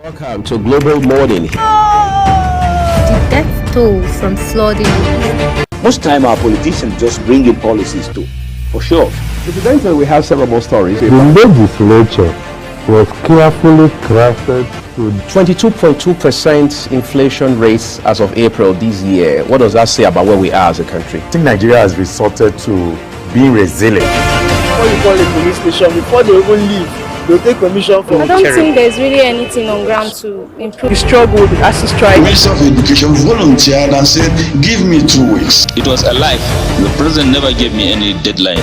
Welcome to Global Morning. The death toll from flooding. Most time our politicians just bring in policies too, for sure. Incidentally, we have several more stories. The legislature was carefully crafted to 22.2% inflation rates as of April this year. What does that say about where we are as a country? I think Nigeria has resorted to being resilient. Before you call a police station, before they even leave, they'll take permission from I don't think there's really anything on ground to improve. We struggled as a strike. Minister of Education volunteered and said, give me 2 weeks. It was a lie. The president never gave me any deadline.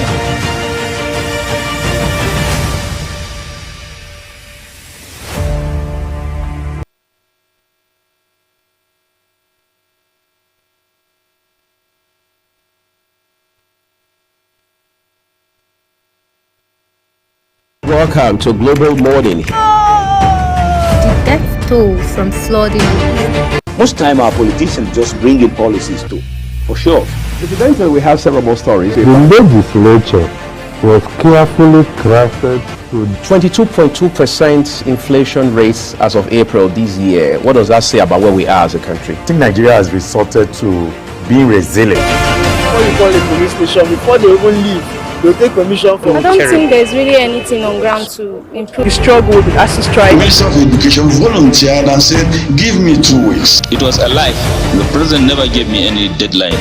Welcome to Global Morning. The death toll from flooding. Most time our politicians just bring in policies too, for sure. Incidentally, we have several more stories. The legislature was carefully crafted to 22.2% inflation rates as of April this year. What does that say about where we are as a country? I think Nigeria has resorted to being resilient. Before you call a police station, before they even leave, they'll take permission from I don't think there's really anything on ground to improve. We struggled as a strike. Minister of Education volunteered and said, give me 2 weeks. It was a lie. The president never gave me any deadline.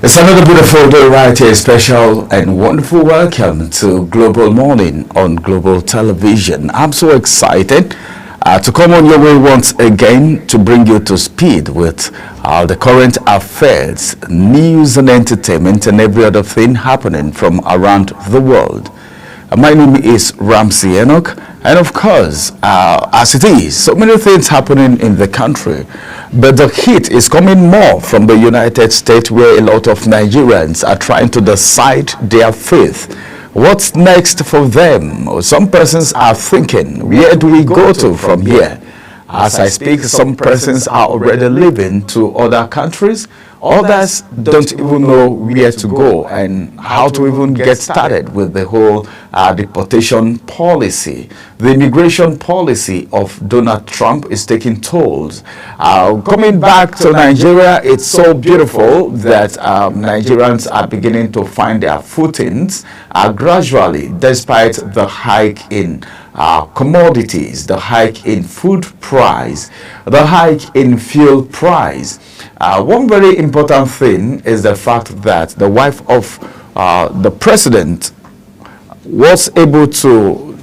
It's another beautiful day right here. Special and wonderful welcome to Global Morning on Global Television. I'm so excited to come on your way once again to bring you to speed with the current affairs, news and entertainment and every other thing happening from around the world. My name is Ramsey Enoch, and of course, as it is, so many things happening in the country, but the heat is coming more from the United States, where a lot of Nigerians are trying to decide their faith. What's next for them? Some persons are thinking, where do we go to from here? As I speak, some persons are already leaving to other countries. Others don't even know where to go and how to even get started with the whole deportation policy. The immigration policy of Donald Trump is taking tolls. Coming back to Nigeria, it's so beautiful that Nigerians are beginning to find their footings gradually, despite the hike in commodities, the hike in food price, the hike in fuel price. One very important thing is the fact that the wife of the president was able to,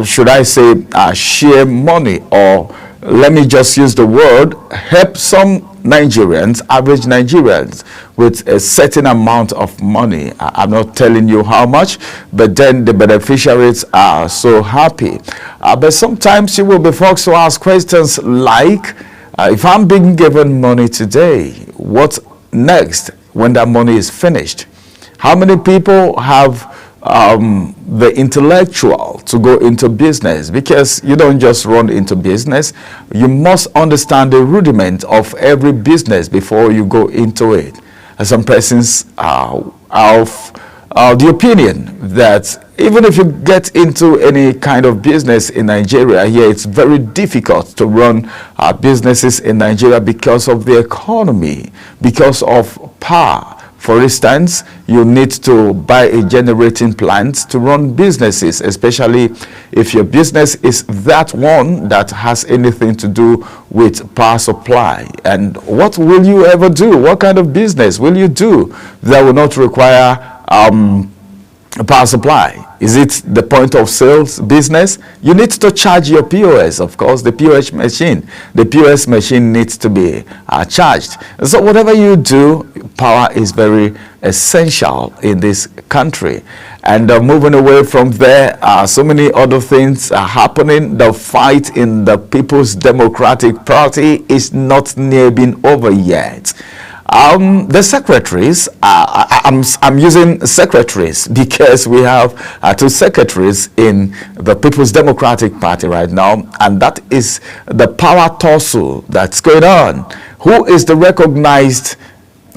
should I say, share money, or let me just use the word, help some Nigerians, average Nigerians, with a certain amount of money. I'm not telling you how much, but then the beneficiaries are so happy. But sometimes you will be forced to ask questions like, if I'm being given money today, what next when that money is finished? How many people have the intellectual to go into business? Because you don't just run into business. You must understand the rudiment of every business before you go into it. And some persons are of the opinion that even if you get into any kind of business in Nigeria here, it's very difficult to run businesses in Nigeria because of the economy, because of power. For instance, you need to buy a generating plant to run businesses, especially if your business is that one that has anything to do with power supply. And what will you ever do? What kind of business will you do that will not require power supply? Is it the point of sales business? You need to charge your POS, of course, the POS machine. The POS machine needs to be charged. So whatever you do, power is very essential in this country. And moving away from there, so many other things are happening. The fight in the People's Democratic Party is not near being over yet. The secretaries, I'm using secretaries because we have two secretaries in the People's Democratic Party right now, and that is the power tussle that's going on. Who is the recognized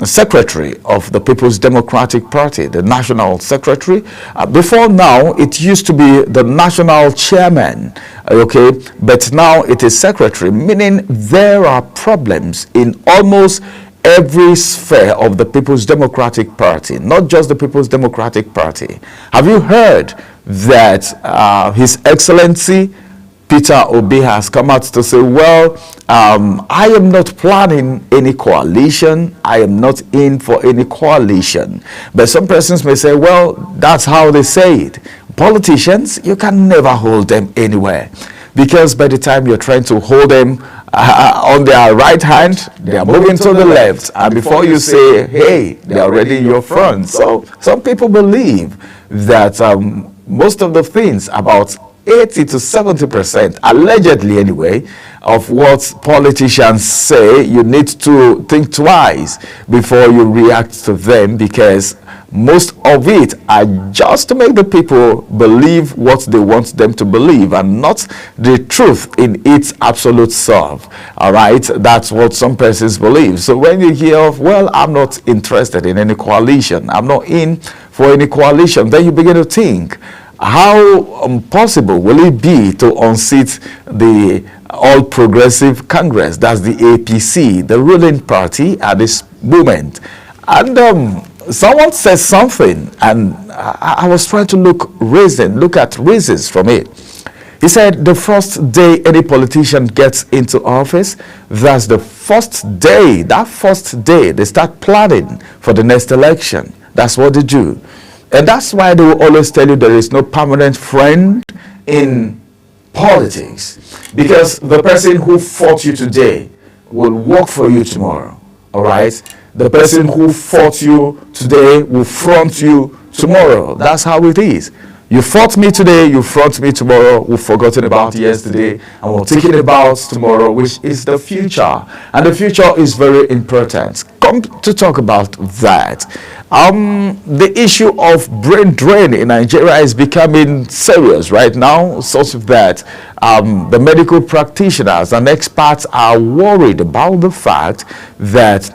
secretary of the People's Democratic Party, the national secretary. Before now, it used to be the national chairman, okay, but now it is secretary, meaning there are problems in almost every sphere of the People's Democratic Party, not just the People's Democratic Party. Have you heard that His Excellency Peter Obi has come out to say, well, I am not planning any coalition. I am not in for any coalition. But some persons may say, well, that's how they say it. Politicians, you can never hold them anywhere, because by the time you're trying to hold them on their right hand, they are moving to the left, and before you say, hey, they're already in your front. So some people believe that most of the things, about 80 to 70%, allegedly anyway, of what politicians say, you need to think twice before you react to them, because most of it are just to make the people believe what they want them to believe and not the truth in its absolute self. All right, that's what some persons believe. So when you hear of, well, I'm not interested in any coalition, I'm not in for any coalition, then you begin to think, how possible will it be to unseat the All Progressive Congress, that's the APC, the ruling party at this moment? And someone says something, and I was trying to look at reasons from it. He said the first day any politician gets into office, that's the first day, that first day they start planning for the next election. That's what they do. And that's why they will always tell you there is no permanent friend in politics, because the person who fought you today will work for you tomorrow. All right, the person who fought you today will front you tomorrow. That's how it is. You fought me today, you front me tomorrow. We've forgotten about yesterday and we're thinking about tomorrow, which is the future. And the future is very important. Come to talk about that. The issue of brain drain in Nigeria is becoming serious right now, such that the medical practitioners and experts are worried about the fact that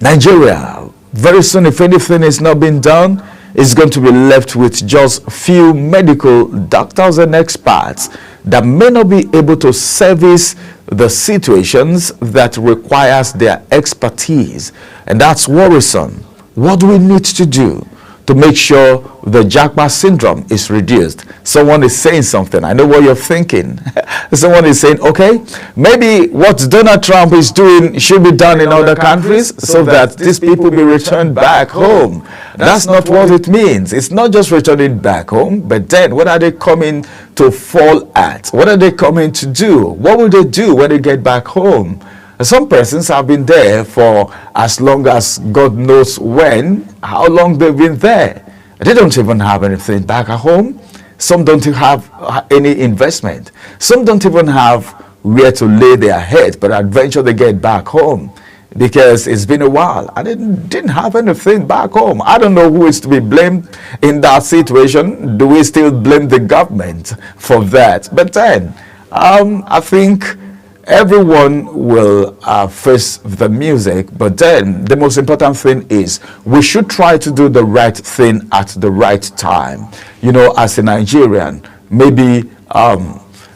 Nigeria, very soon, if anything is not being done, is going to be left with just few medical doctors and experts that may not be able to service the situations that requires their expertise. And that's worrisome. What do we need to do to make sure the Japa syndrome is reduced? Someone is saying something. I know what you're thinking. Someone is saying, okay, maybe what Donald Trump is doing should be done in other countries so that these people be returned back home. That's not what it means. It's not just returning back home, but then what are they coming to fall at? What are they coming to do? What will they do when they get back home? Some persons have been there for as long as God knows when, how long they've been there. They don't even have anything back at home. Some don't have any investment. Some don't even have where to lay their head, but eventually they get back home because it's been a while and they didn't have anything back home. I don't know who is to be blamed in that situation. Do we still blame the government for that? But then, I think everyone will face the music, but then the most important thing is we should try to do the right thing at the right time. You know, as a Nigerian, maybe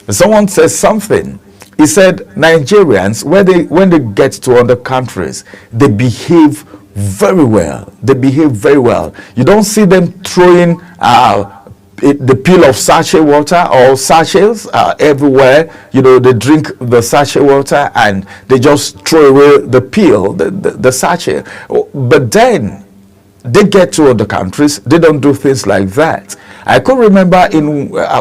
someone says something. He said Nigerians, when they get to other countries, they behave very well. They behave very well. You don't see them throwing the peel of sachet water or sachets everywhere. You know, they drink the sachet water and they just throw away the peel, the sachet. But then they get to other countries, they don't do things like that. I could remember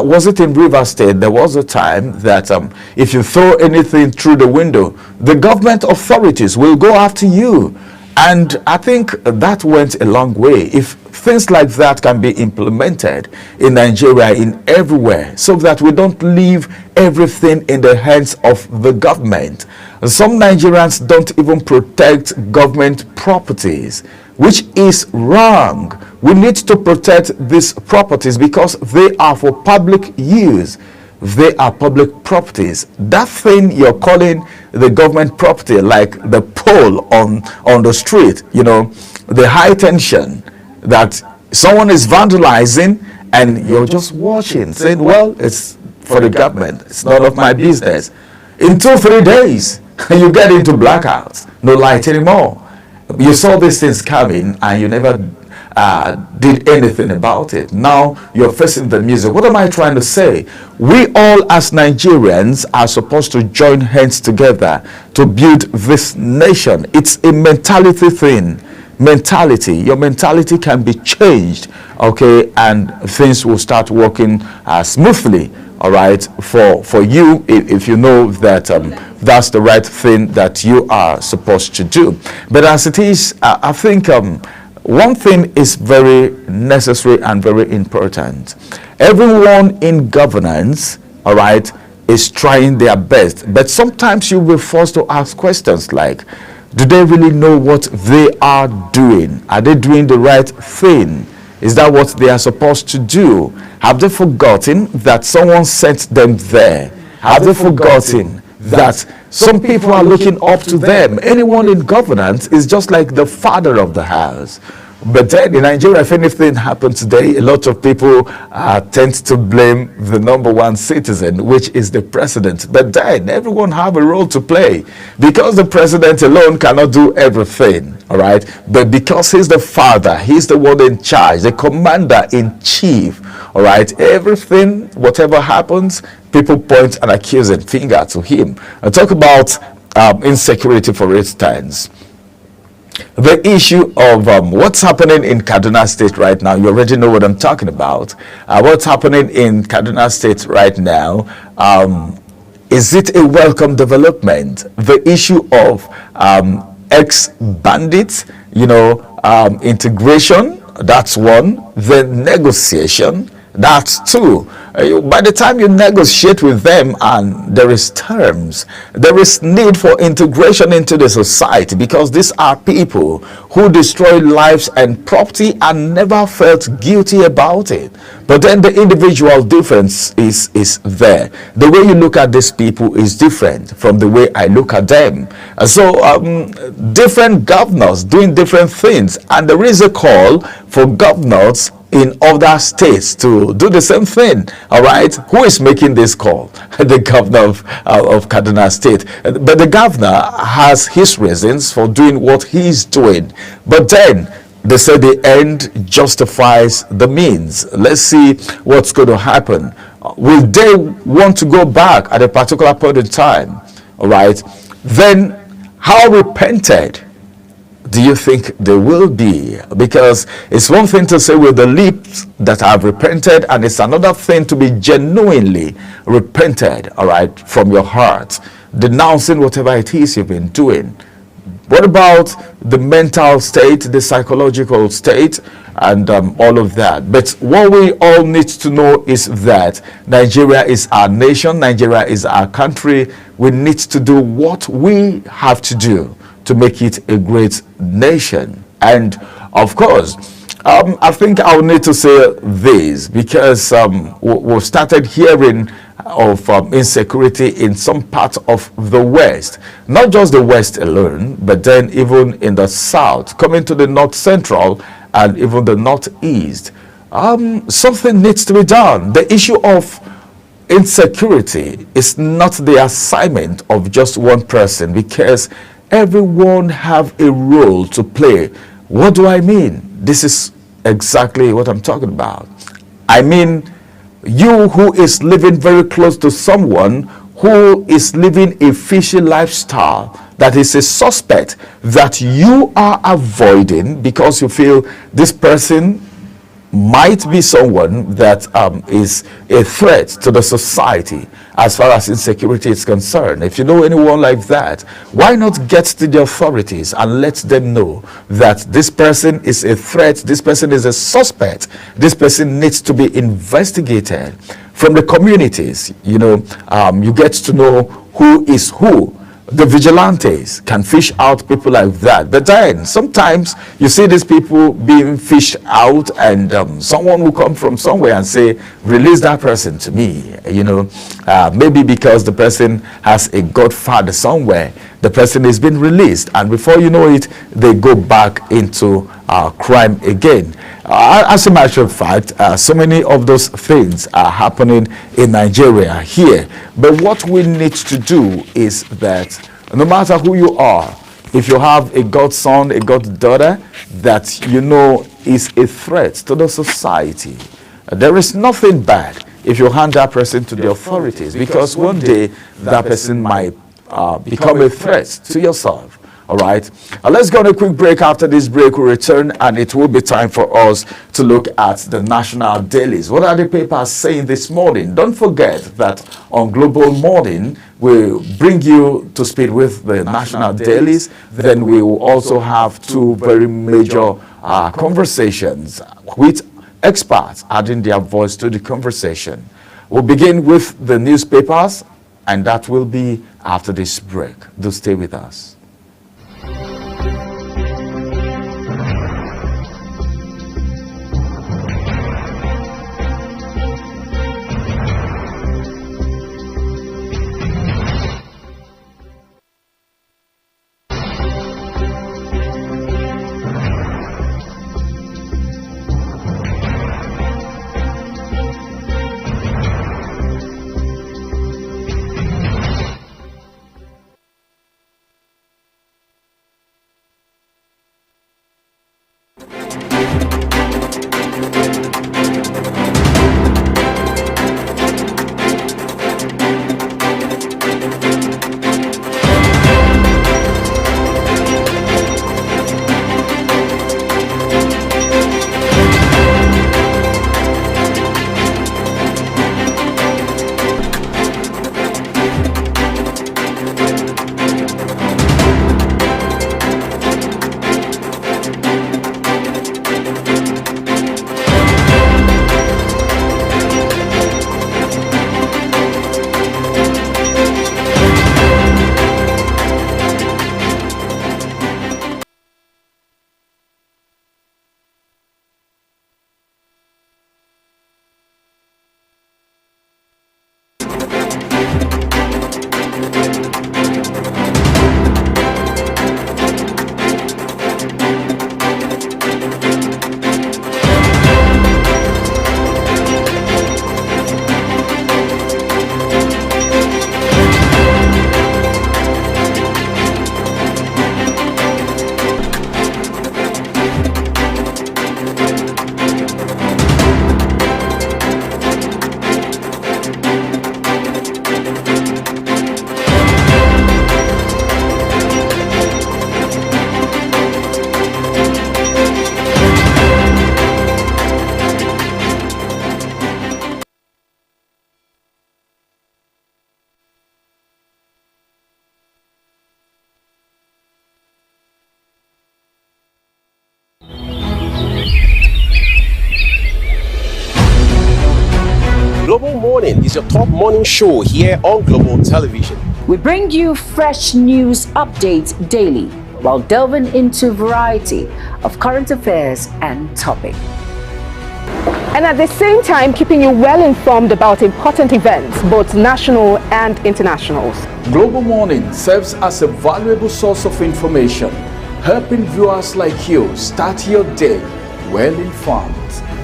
was it in River State, there was a time that if you throw anything through the window, the government authorities will go after you. And I think that went a long way. If things like that can be implemented in Nigeria, in everywhere, so that we don't leave everything in the hands of the government. Some Nigerians don't even protect government properties, which is wrong. We need to protect these properties because they are for public use. They are public properties. That thing you're calling the government property, like the pole on the street, the high tension that someone is vandalizing and you're just watching, saying, well, it's for the government, it's none of my business. In 2-3 days, you get into blackouts, no light anymore. You saw these things coming and you never did anything about it. Now you're facing the music. What am I trying to say? We all as Nigerians are supposed to join hands together to build this nation. It's a mentality thing. Your mentality can be changed, okay, and things will start working smoothly, all right, for you, if you know that that's the right thing that you are supposed to do. But as it is, I think one thing is very necessary and very important. Everyone in governance, all right, is trying their best, but sometimes you'll be forced to ask questions like, do they really know what they are doing? Are they doing the right thing? Is that what they are supposed to do? Have they forgotten that someone sent them there? Have they forgotten that some people are looking up to them? Anyone in governance is just like the father of the house. But then in Nigeria, if anything happened today, a lot of people tend to blame the number one citizen, which is the president. But then everyone have a role to play, because the president alone cannot do everything, all right? But because he's the father, he's the one in charge, the commander in chief, all right? Everything, whatever happens, people point an accusing finger to him. I talk about insecurity, for instance. The issue of what's happening in Kaduna State right now, you already know what I'm talking about. What's happening in Kaduna State right now, is it a welcome development? The issue of ex-bandits, integration, that's one. The negotiation, that's two. By the time you negotiate with them and there is terms, there is need for integration into the society, because these are people who destroy lives and property and never felt guilty about it. But then the individual difference is there. The way you look at these people is different from the way I look at them. So different governors doing different things, and there is a call for governors in other states to do the same thing. All right, who is making this call? The governor of Kaduna State. But the governor has his reasons for doing what he's doing. But then they say the end justifies the means. Let's see what's going to happen. Will they want to go back at a particular point in time? All right, then how repented do you think they will be? Because it's one thing to say with the lips that I've repented, and it's another thing to be genuinely repented, all right, from your heart, denouncing whatever it is you've been doing. What about the mental state, the psychological state, and all of that? But what we all need to know is that Nigeria is our nation, Nigeria is our country. We need to do what we have to do to make it a great nation. And of course, I think I'll need to say this, because we've started hearing of insecurity in some parts of the West, not just the West alone, but then even in the South, coming to the North Central and even the Northeast. Something needs to be done. The issue of insecurity is not the assignment of just one person, because everyone have a role to play. What do I mean? This is exactly what I'm talking about. I mean, you who is living very close to someone who is living a fishy lifestyle, that is a suspect that you are avoiding because you feel this person might be someone that is a threat to the society as far as insecurity is concerned. If you know anyone like that, why not get to the authorities and let them know that this person is a threat, this person is a suspect, this person needs to be investigated. From the communities, you get to know who is who. the vigilantes can fish out people like that. But then sometimes you see these people being fished out, and someone will come from somewhere and say, release that person to me. Maybe because the person has a godfather somewhere, the person is being released, and before you know it, they go back into crime again. As a matter of fact, so many of those things are happening in Nigeria here. But what we need to do is that no matter who you are, if you have a godson, a goddaughter that you know is a threat to the society, there is nothing bad if you hand that person to the authorities, because one day that person might become a threat to yourself. All right, let's go on a quick break. After this break, we'll return, and it will be time for us to look at the national dailies. What are the papers saying this morning? Don't forget that on Global Morning, we'll bring you to speed with the national dailies. Then we will also have two very major conversations with experts adding their voice to the conversation. We'll begin with the newspapers, and that will be after this break. Do stay with us. Global Morning is your top morning show here on Global Television. We bring you fresh news updates daily while delving into a variety of current affairs and topics. And at the same time, keeping you well informed about important events, both national and international. Global Morning serves as a valuable source of information, helping viewers like you start your day well informed.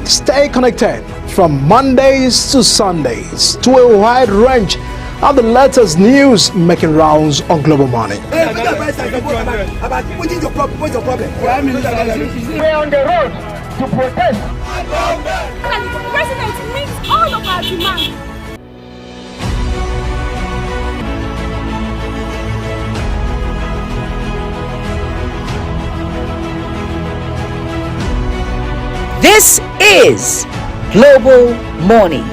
Stay connected from Mondays to Sundays to a wide range of the latest news making rounds on Global Morning. We're on the road to protest. The president meets all of our demands. This is Global Morning.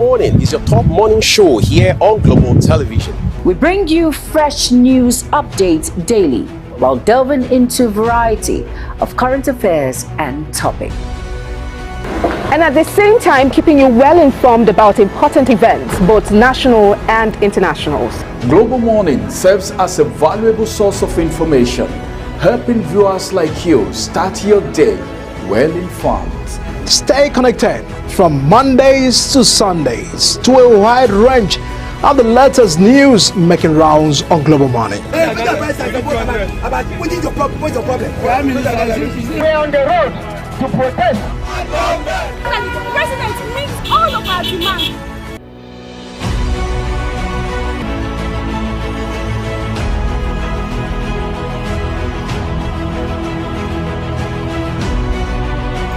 Morning is your top morning show here on Global Television. We bring you fresh news updates daily while delving into a variety of current affairs and topics. And at the same time, keeping you well informed about important events, both national and international. Global Morning serves as a valuable source of information, helping viewers like you start your day well informed. Stay connected from Mondays to Sundays to a wide range of the latest news making rounds on Global Morning. We're on the road to protest. The president meets all of our demands.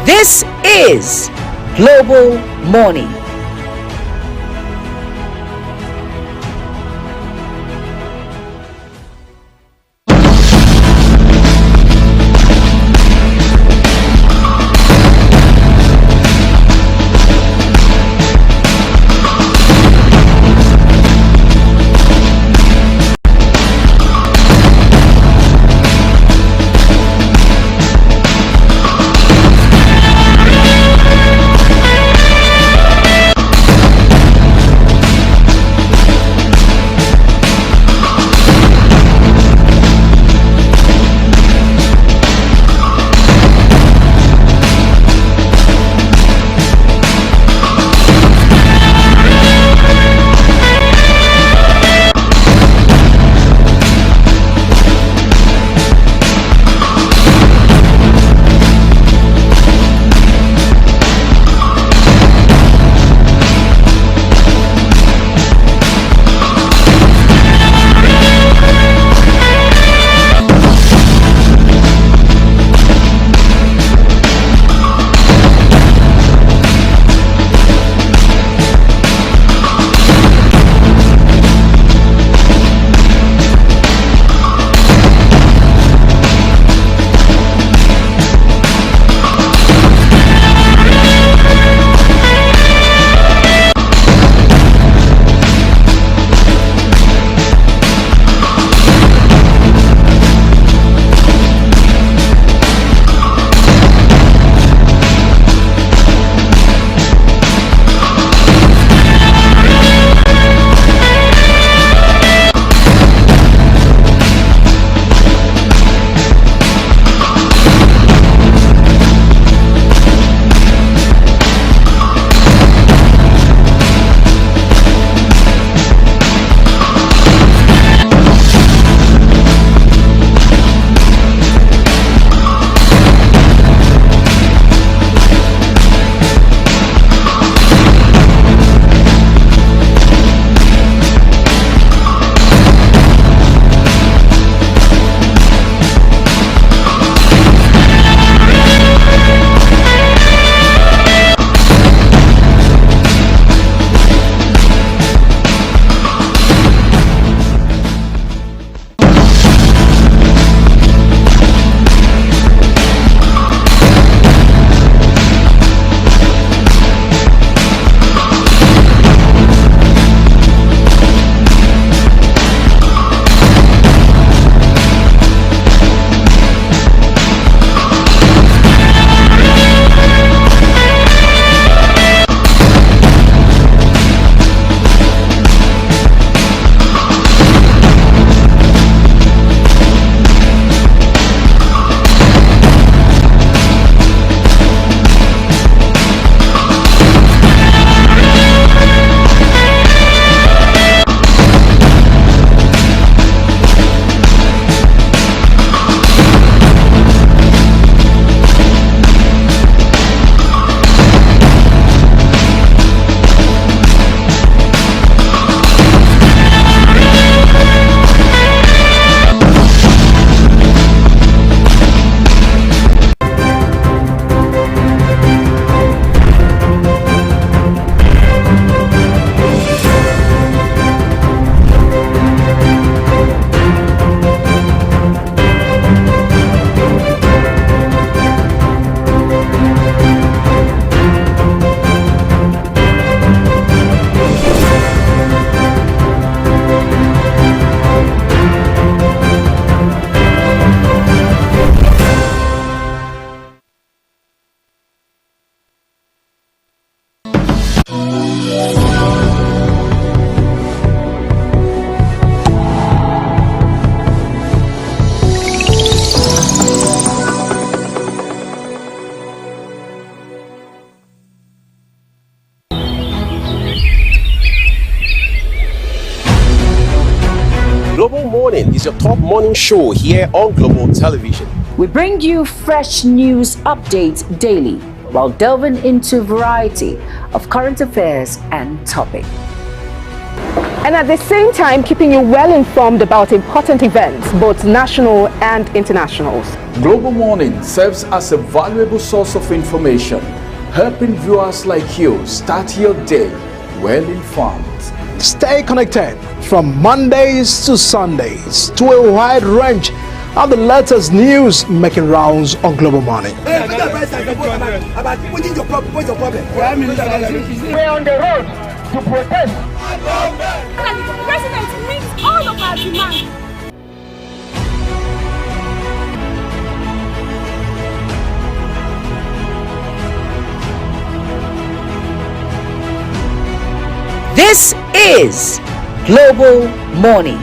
This is Global Morning. Morning is your top morning show here on Global Television. We bring you fresh news updates daily while delving into a variety of current affairs and topics. And at the same time, keeping you well informed about important events, both national and international. Global Morning serves as a valuable source of information, helping viewers like you start your day well informed. Stay connected from Mondays to Sundays to a wide range of the latest news making rounds on Global Morning. We're on the road to protest. The president meets all of our demands. This is Global Morning.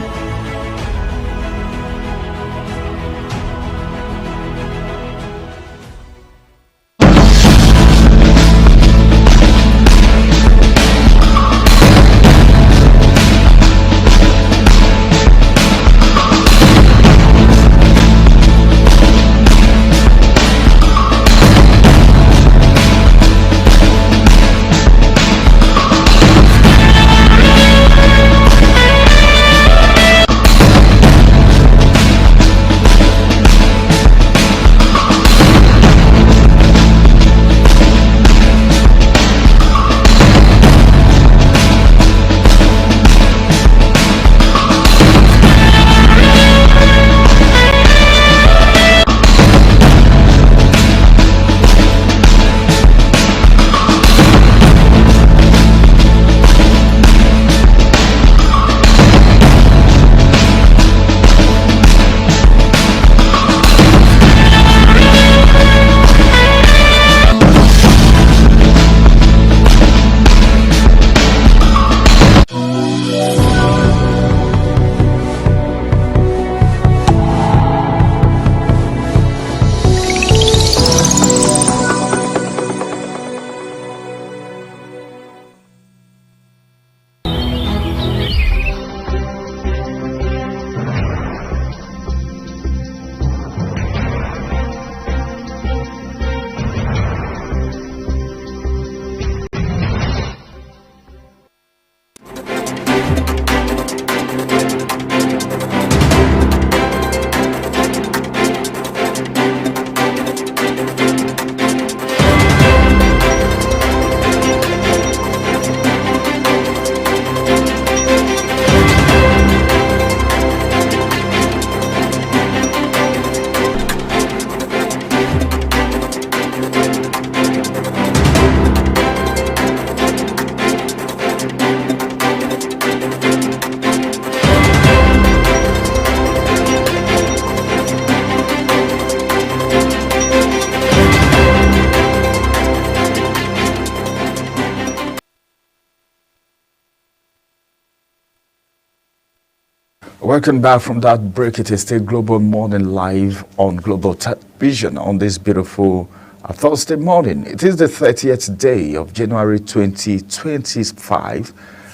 Welcome back from that break. It is still Global Morning live on Global Television on this beautiful Thursday morning. It is the 30th day of January 2025,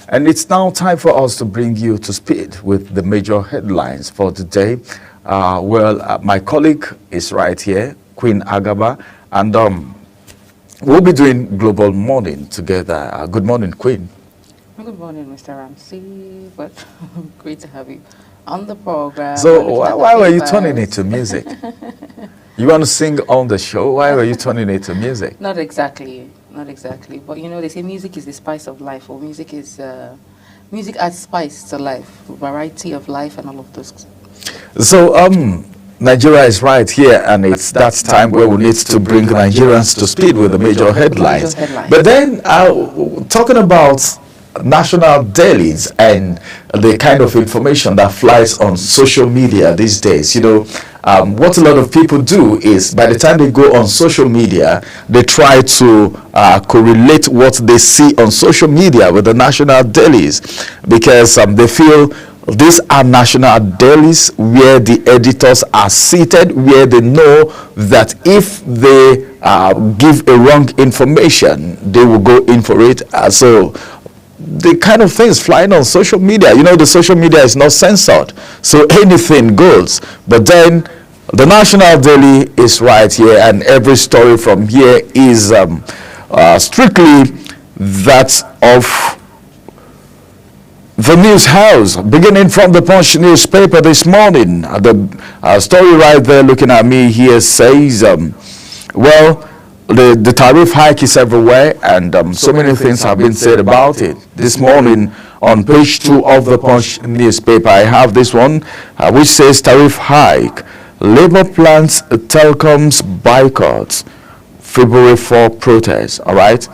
and it's now time for us to bring you to speed with the major headlines for the day. My colleague is right here, Queen Agaba, and we'll be doing Global Morning together. Good morning, Queen. Good morning, Mr. Ramsey, but great to have you on the program. So why were you turning it to music? You want to sing on the show? Why were you turning it to music? Not exactly. But you know, they say music is the spice of life, or music adds spice to life, variety of life and all of those. So Nigeria is right here, and it's that time where we need to bring Nigerians to speed with the major headlines. But then talking about national dailies and the kind of information that flies on social media these days, you know, what a lot of people do is by the time they go on social media, they try to correlate what they see on social media with the national dailies, because they feel these are national dailies where the editors are seated, where they know that if they give a wrong information, they will go in for it. So the kind of things flying on social media. You know, the social media is not censored, so anything goes. But then the National Daily is right here, and every story from here is strictly that of the news house. Beginning from the Punch newspaper this morning, the story right there looking at me here says, well, the tariff hike is everywhere, and so many things have been said about it. This morning on page 2 of the Punch newspaper, I have this one which says tariff hike. Labour plans telecoms boycotts. February 4 protests. All right.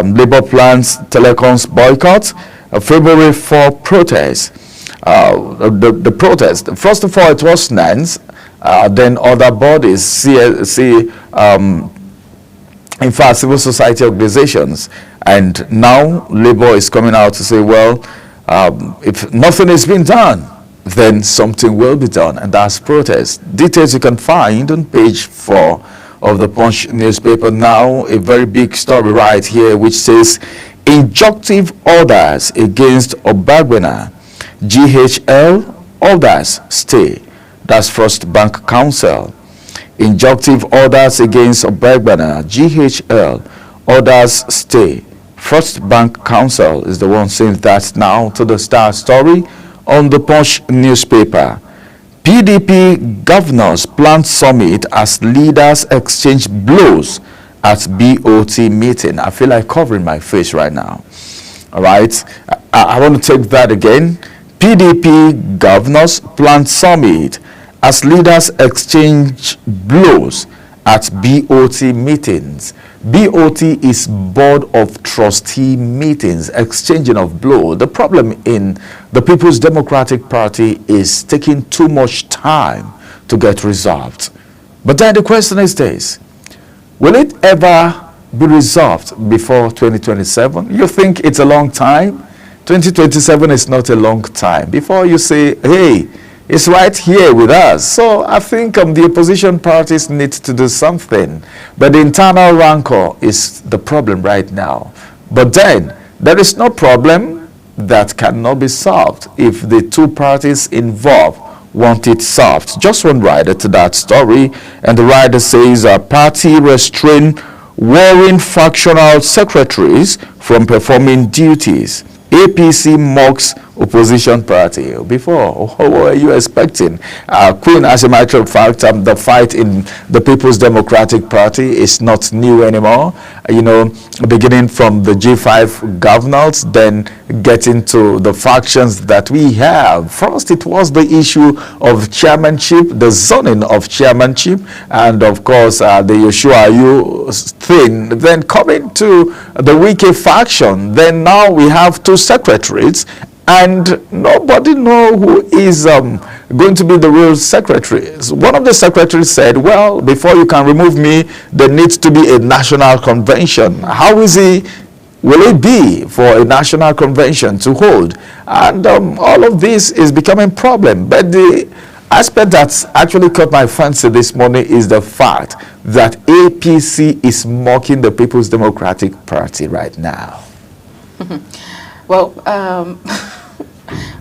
Labour plans telecoms boycotts. February 4 protests. The protest. First of all, it was NANS. Then other bodies. In fact, civil society organizations. And now Labour is coming out to say, well, if nothing is being done, then something will be done, and that's protest. Details you can find on page 4 of the Punch newspaper. Now, a very big story right here which says injunctive orders against Obagbena. GHL orders stay. That's First Bank Council. Injunctive orders against Obagbena. GHL orders stay. First Bank Council is the one saying that now to the Star story on the Punch newspaper. PDP governors plan summit as leaders exchange blows at BOT meeting. I feel like covering my face right now. All right. I want to take that again. PDP governors plan summit as leaders exchange blows at BOT meetings. BOT is Board of Trustee meetings, exchanging of blow. The problem in the People's Democratic Party is taking too much time to get resolved. But then the question is this: will it ever be resolved before 2027? You think it's a long time? 2027 is not a long time. Before you say, hey, it's right here with us. So I think the opposition parties need to do something. But the internal rancor is the problem right now. But then there is no problem that cannot be solved if the two parties involved want it solved. Just one rider to that story, and the rider says party restrain warring factional secretaries from performing duties. APC mocks opposition party. Before, what were you expecting? Queen, as a matter of fact, the fight in the People's Democratic Party is not new anymore. You know, beginning from the G5 governors, then getting to the factions that we have. First, it was the issue of chairmanship, the zoning of chairmanship, and of course, the Yoshua Ayu thing. Then coming to the Wike faction, then now we have two secretaries, and nobody know who is going to be the real secretary. One of the secretaries said, well, before you can remove me, there needs to be a national convention. How will it be for a national convention to hold? And all of this is becoming a problem. But the aspect that's actually caught my fancy this morning is the fact that APC is mocking the People's Democratic Party right now. Well,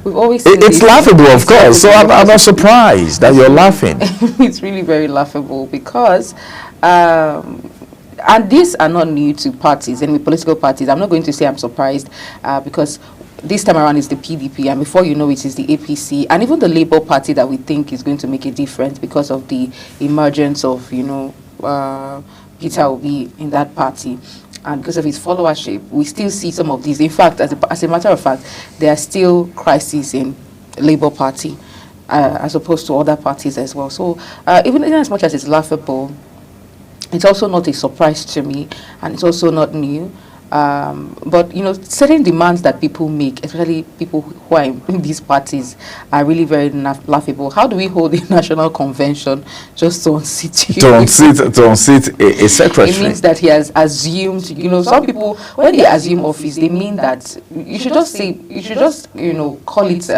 we've always it's laughable, of course, so I'm not surprised that you're laughing. It's really very laughable because and these are not new to parties, any political parties. I'm not going to say I'm surprised because this time around it's the PDP, and before you know it is the APC, and even the Labour Party that we think is going to make a difference because of the emergence of, you know, Peter Obi in that party. And because of his followership, we still see some of these. In fact, as a matter of fact, there are still crises in Labour Party as opposed to other parties as well. So even as much as it's laughable, it's also not a surprise to me, and it's also not new. But, you know, certain demands that people make, especially people who are in these parties, are really very laughable. How do we hold a national convention just to unseat you? To unseat a secretary. It means that he has assumed, you know, some people, when they assume office, they mean that you should just say, you should just, you know, call it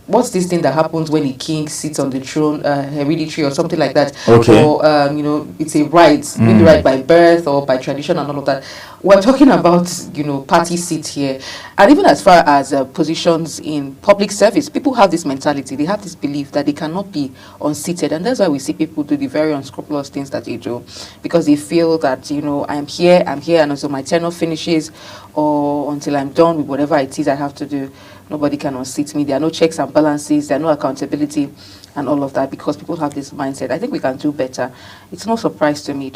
what's this thing that happens when a king sits on the throne, hereditary or something like that? Okay. Or, you know, it's a right, maybe right by birth or by tradition and all of that. We're talking about, you know, party seats here. And even as far as positions in public service, people have this mentality, they have this belief that they cannot be unseated. And that's why we see people do the very unscrupulous things that they do, because they feel that, you know, I'm here, and until my tenure finishes or until I'm done with whatever it is I have to do, nobody can unseat me. There are no checks and balances, there are no accountability and all of that, because people have this mindset. I think we can do better. It's no surprise to me.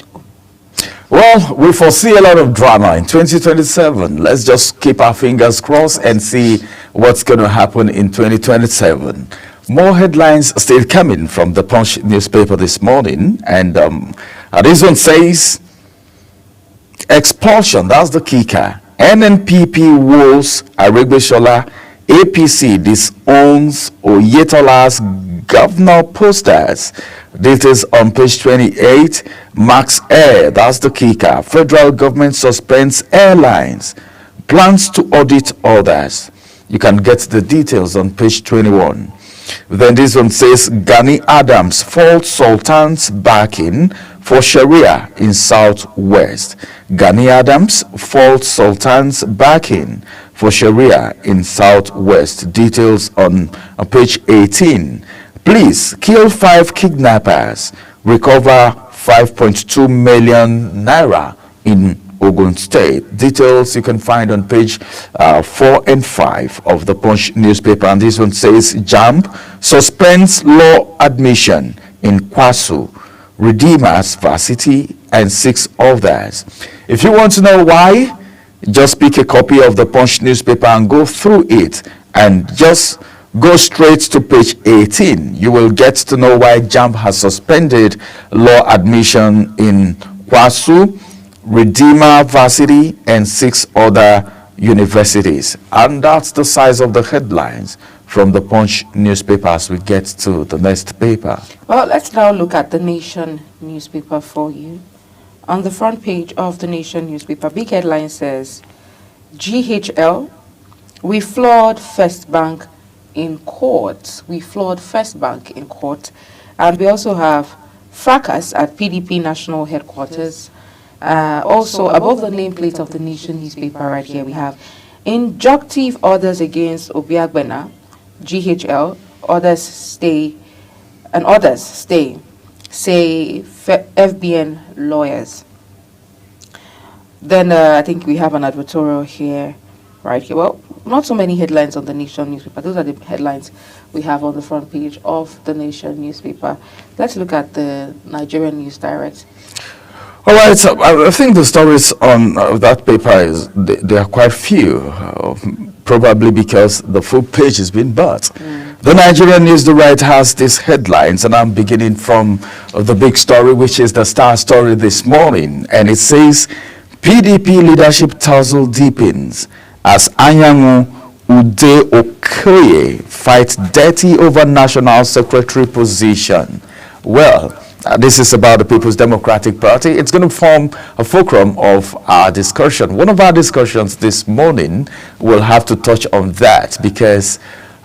Well, we foresee a lot of drama in 2027. Let's just keep our fingers crossed and see what's going to happen in 2027. More headlines still coming from the Punch newspaper this morning. And this one says, expulsion, that's the kicker. NNPP woes Aregbesola, APC disowns Oyetola's governor posters. This is on page 28. Max Air, that's the kicker. Federal government suspends airlines, plans to audit others. You can get the details on page 21. Then this one says Gani Adams faults Sultan's backing for Sharia in Southwest. Gani Adams faults Sultan's backing for Sharia in Southwest. Details on page 18. Police kill 5 kidnappers, recover 5.2 million naira in Ogun State. Details you can find on page 4 and 5 of the Punch newspaper. And this one says JAMB suspends law admission in Kwasu, Redeemers Varsity, and 6 others. If you want to know why, just pick a copy of the Punch newspaper and go through it, and just go straight to page 18. You will get to know why JAMB has suspended law admission in Kwasu, Redeemer Varsity, and 6 other universities. And that's the size of the headlines from the Punch newspaper as we get to the next paper. Well, let's now look at the Nation newspaper for you. On the front page of the Nation newspaper, big headline says, GHL, we flawed First Bank in court. We flawed First Bank in court. And we also have fracas at PDP national headquarters. Also, above the nameplate of the Nation newspaper right here, we have injunctive orders against Obiagbena, GHL, others stay, say FBN lawyers. Then I think we have an advertorial here, right here. Well, not so many headlines on the Nation newspaper. Those are the headlines we have on the front page of the Nation newspaper. Let's look at the Nigerian News Direct. All right, so I think the stories on that paper they are quite few, probably because the full page has been bought. The Nigerian News Direct has these headlines, and I'm beginning from the big story, which is the Star story this morning, and it says PDP leadership tussle deepens as Anyanwu Ude Okoye fights dirty over national secretary position. Well, this is about the People's Democratic Party. It's going to form a fulcrum of our discussion. One of our discussions this morning will have to touch on that because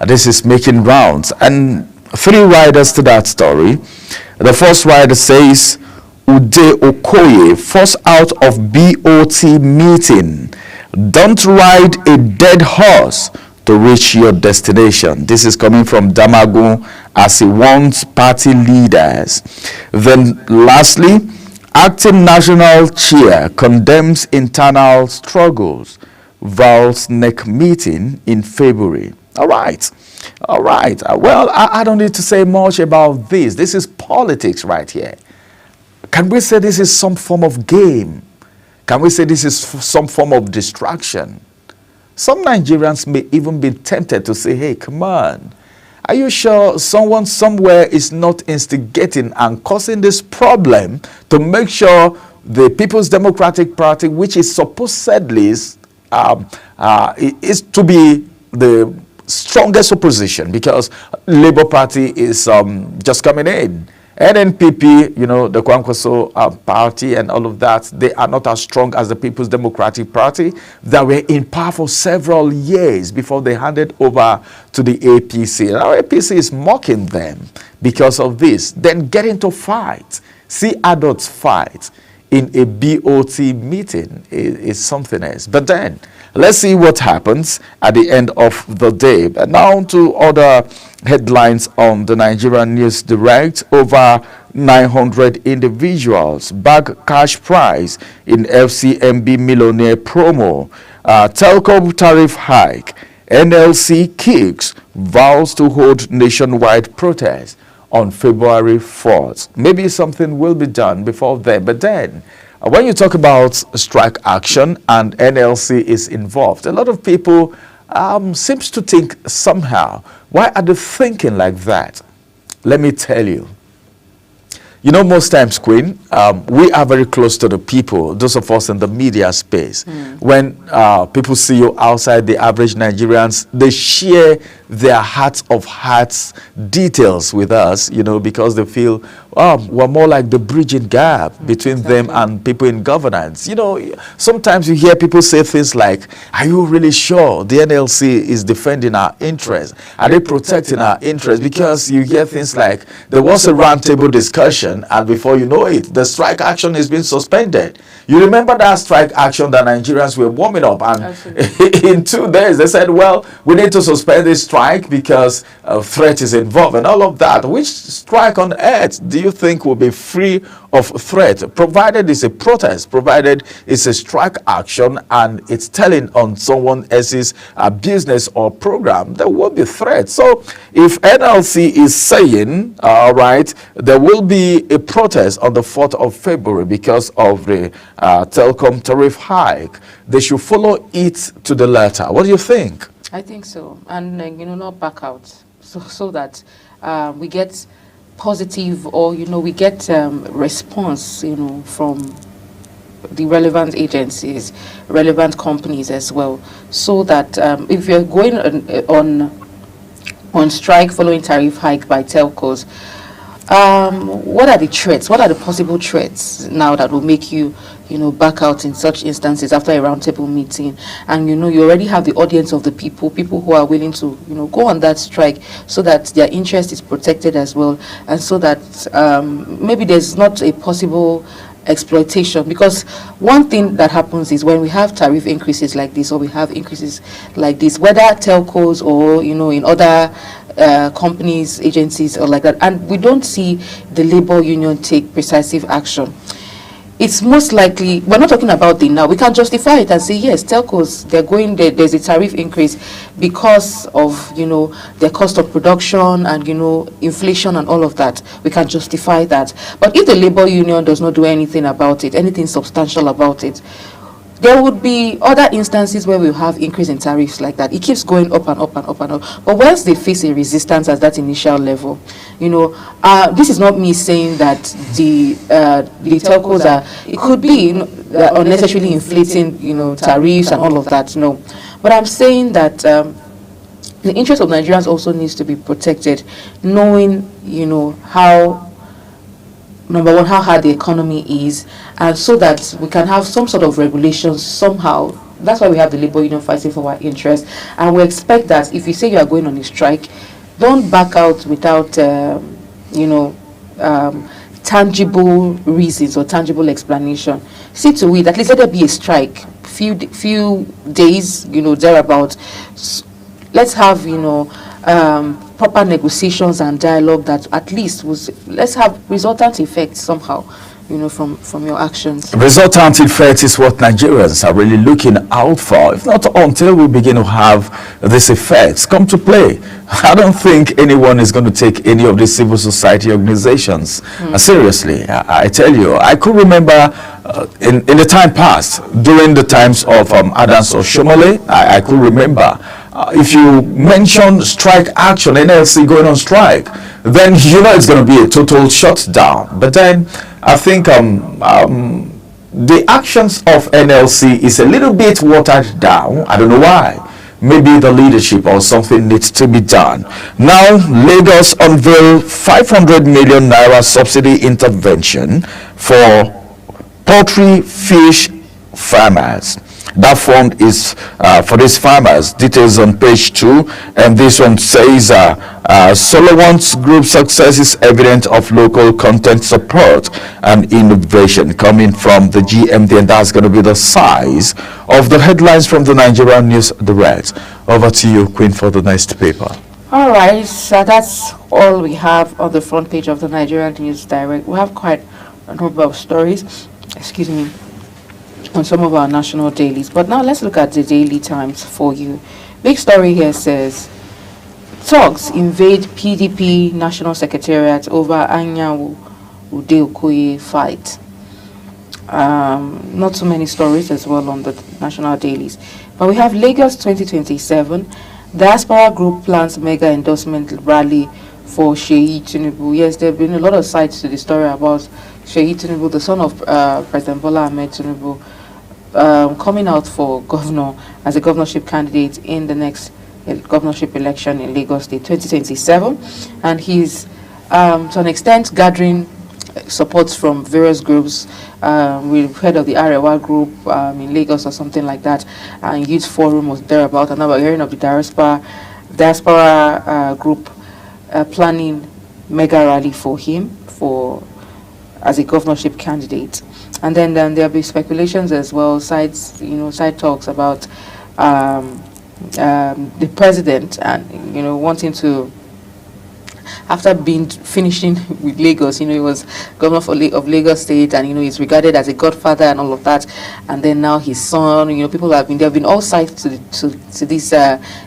this is making rounds. And 3 riders to that story. The first rider says, Ude Okoye forced out of BOT meeting. Don't ride a dead horse to reach your destination. This is coming from Damagun as he warns party leaders. Then lastly, acting national chair condemns internal struggles, vows next meeting in February. All right. Well, I don't need to say much about this. This is politics right here. Can we say this is some form of game? Can we say this is some form of distraction? Some Nigerians may even be tempted to say, hey, come on. Are you sure someone somewhere is not instigating and causing this problem to make sure the People's Democratic Party, which is supposedly is to be the strongest opposition because Labour Party is just coming in NNPP, you know, the Kwankwaso party and all of that, they are not as strong as the People's Democratic Party that were in power for several years before they handed over to the APC. Now APC is mocking them because of this. Then get into fight. See adults fight in a BOT meeting is something else. But then, let's see what happens at the end of the day. But now to other headlines on the Nigerian News Direct. Over 900 individuals bag cash prize in FCMB Millionaire promo. Telcom tariff hike. NLC kicks vows to hold nationwide protest on February 4th. Maybe something will be done before then. But then, when you talk about strike action and NLC is involved, a lot of people seems to think somehow, why are they thinking like that? Let me tell you. You know, most times, Queen, we are very close to the people, those of us in the media space. When people see you outside, the average Nigerians, they share their hearts of hearts details with us, you know, because they feel, we're more like the bridging gap between them and people in governance. You know, sometimes you hear people say things like, are you really sure the NLC is defending our interests? Are they protecting our interests? Because you hear things like, there was a roundtable discussion, and before you know it, the strike action has been suspended. You remember that strike action that Nigerians were warming up, and in 2 days they said, well, we need to suspend this strike because a threat is involved and all of that. Which strike on earth do you think will be free of threat, provided it's a protest, provided it's a strike action and it's telling on someone else's business or program? There will be threats. So if NLC is saying, all right, there will be a protest on the 4th of February because of the telecom tariff hike, they should follow it to the letter. What do you think? I think so, and you know, not back out, so that we get positive, or you know, we get response, you know, from the relevant agencies, relevant companies as well, so that if you're going on strike following tariff hike by telcos, what are the threats? What are the possible threats now that will make you, you know, back out in such instances after a roundtable meeting? And you know, you already have the audience of the people who are willing to, you know, go on that strike so that their interest is protected as well, and so that maybe there's not a possible exploitation. Because one thing that happens is when we have tariff increases like this, or we have increases like this, whether telcos or, you know, in other companies, agencies or like that, and we don't see the labor union take decisive action, it's most likely, we're not talking about the now, we can justify it and say, yes, telcos, there's a tariff increase because of, you know, their cost of production and, you know, inflation and all of that. We can justify that. But if the labor union does not do anything about it, anything substantial about it, there would be other instances where we'll have increase in tariffs like that. It keeps going up and up and up and up. But once they face a resistance at that initial level, you know, this is not me saying that the telcos are, it could be, you know, unnecessarily inflating, you know, tariffs and all of that, no. But I'm saying that the interest of Nigerians also needs to be protected, knowing, you know, how, number one, how hard the economy is, and so that we can have some sort of regulations somehow. That's why we have the labor union fighting for our interests, and we expect that if you say you are going on a strike, don't back out without, you know, tangible reasons or tangible explanation. See to it, at least let there be a strike, few days, you know, thereabout. Let's have, you know, proper negotiations and dialogue that at least let's have resultant effects somehow, you know, from your actions. Resultant effect is what Nigerians are really looking out for. If not until we begin to have these effects come to play, I don't think anyone is going to take any of these civil society organizations seriously. I tell you, I could remember in the time past, during the times of Adams Oshiomhole, I could remember if you mention strike action, NLC going on strike, then you know it's going to be a total shutdown. But then I think the actions of NLC is a little bit watered down. I don't know why. maybe the leadership or something needs to be done. Now, Lagos unveiled 500 million naira subsidy intervention for poultry fish farmers. That fund is for these farmers. Details on page 2, and this one says Solomons Group success is evident of local content support and innovation coming from the GMD, and that's going to be the size of the headlines from the Nigerian News Direct. Over to you, Queen, for the next paper. All right, so that's all we have on the front page of the Nigerian News Direct. We have quite a number of stories, excuse me, on some of our national dailies. But now let's look at the Daily Times for you. Big story here says, thugs invade PDP National Secretariat over Anyanwu Ude fight. Not too many stories as well on the national dailies. But we have Lagos 2027. Diaspora Group plans mega endorsement rally for Sheyi Tinubu. Yes, there have been a lot of sides to the story about Sheyi Tinubu, the son of President Bola Ahmed Tinubu, coming out for governor as a governorship candidate in the next governorship election in Lagos State 2027, and he's to an extent gathering support from various groups. We've heard of the Arewa group in Lagos or something like that, and Youth Forum was thereabout, and now we're hearing of the diaspora group planning mega rally for him as a governorship candidate. And then there'll be speculations as well, side talks about the president and wanting to, after finishing with Lagos, he was governor of Lagos State, and he's regarded as a godfather and all of that, and then now his son, people there have been all sides to this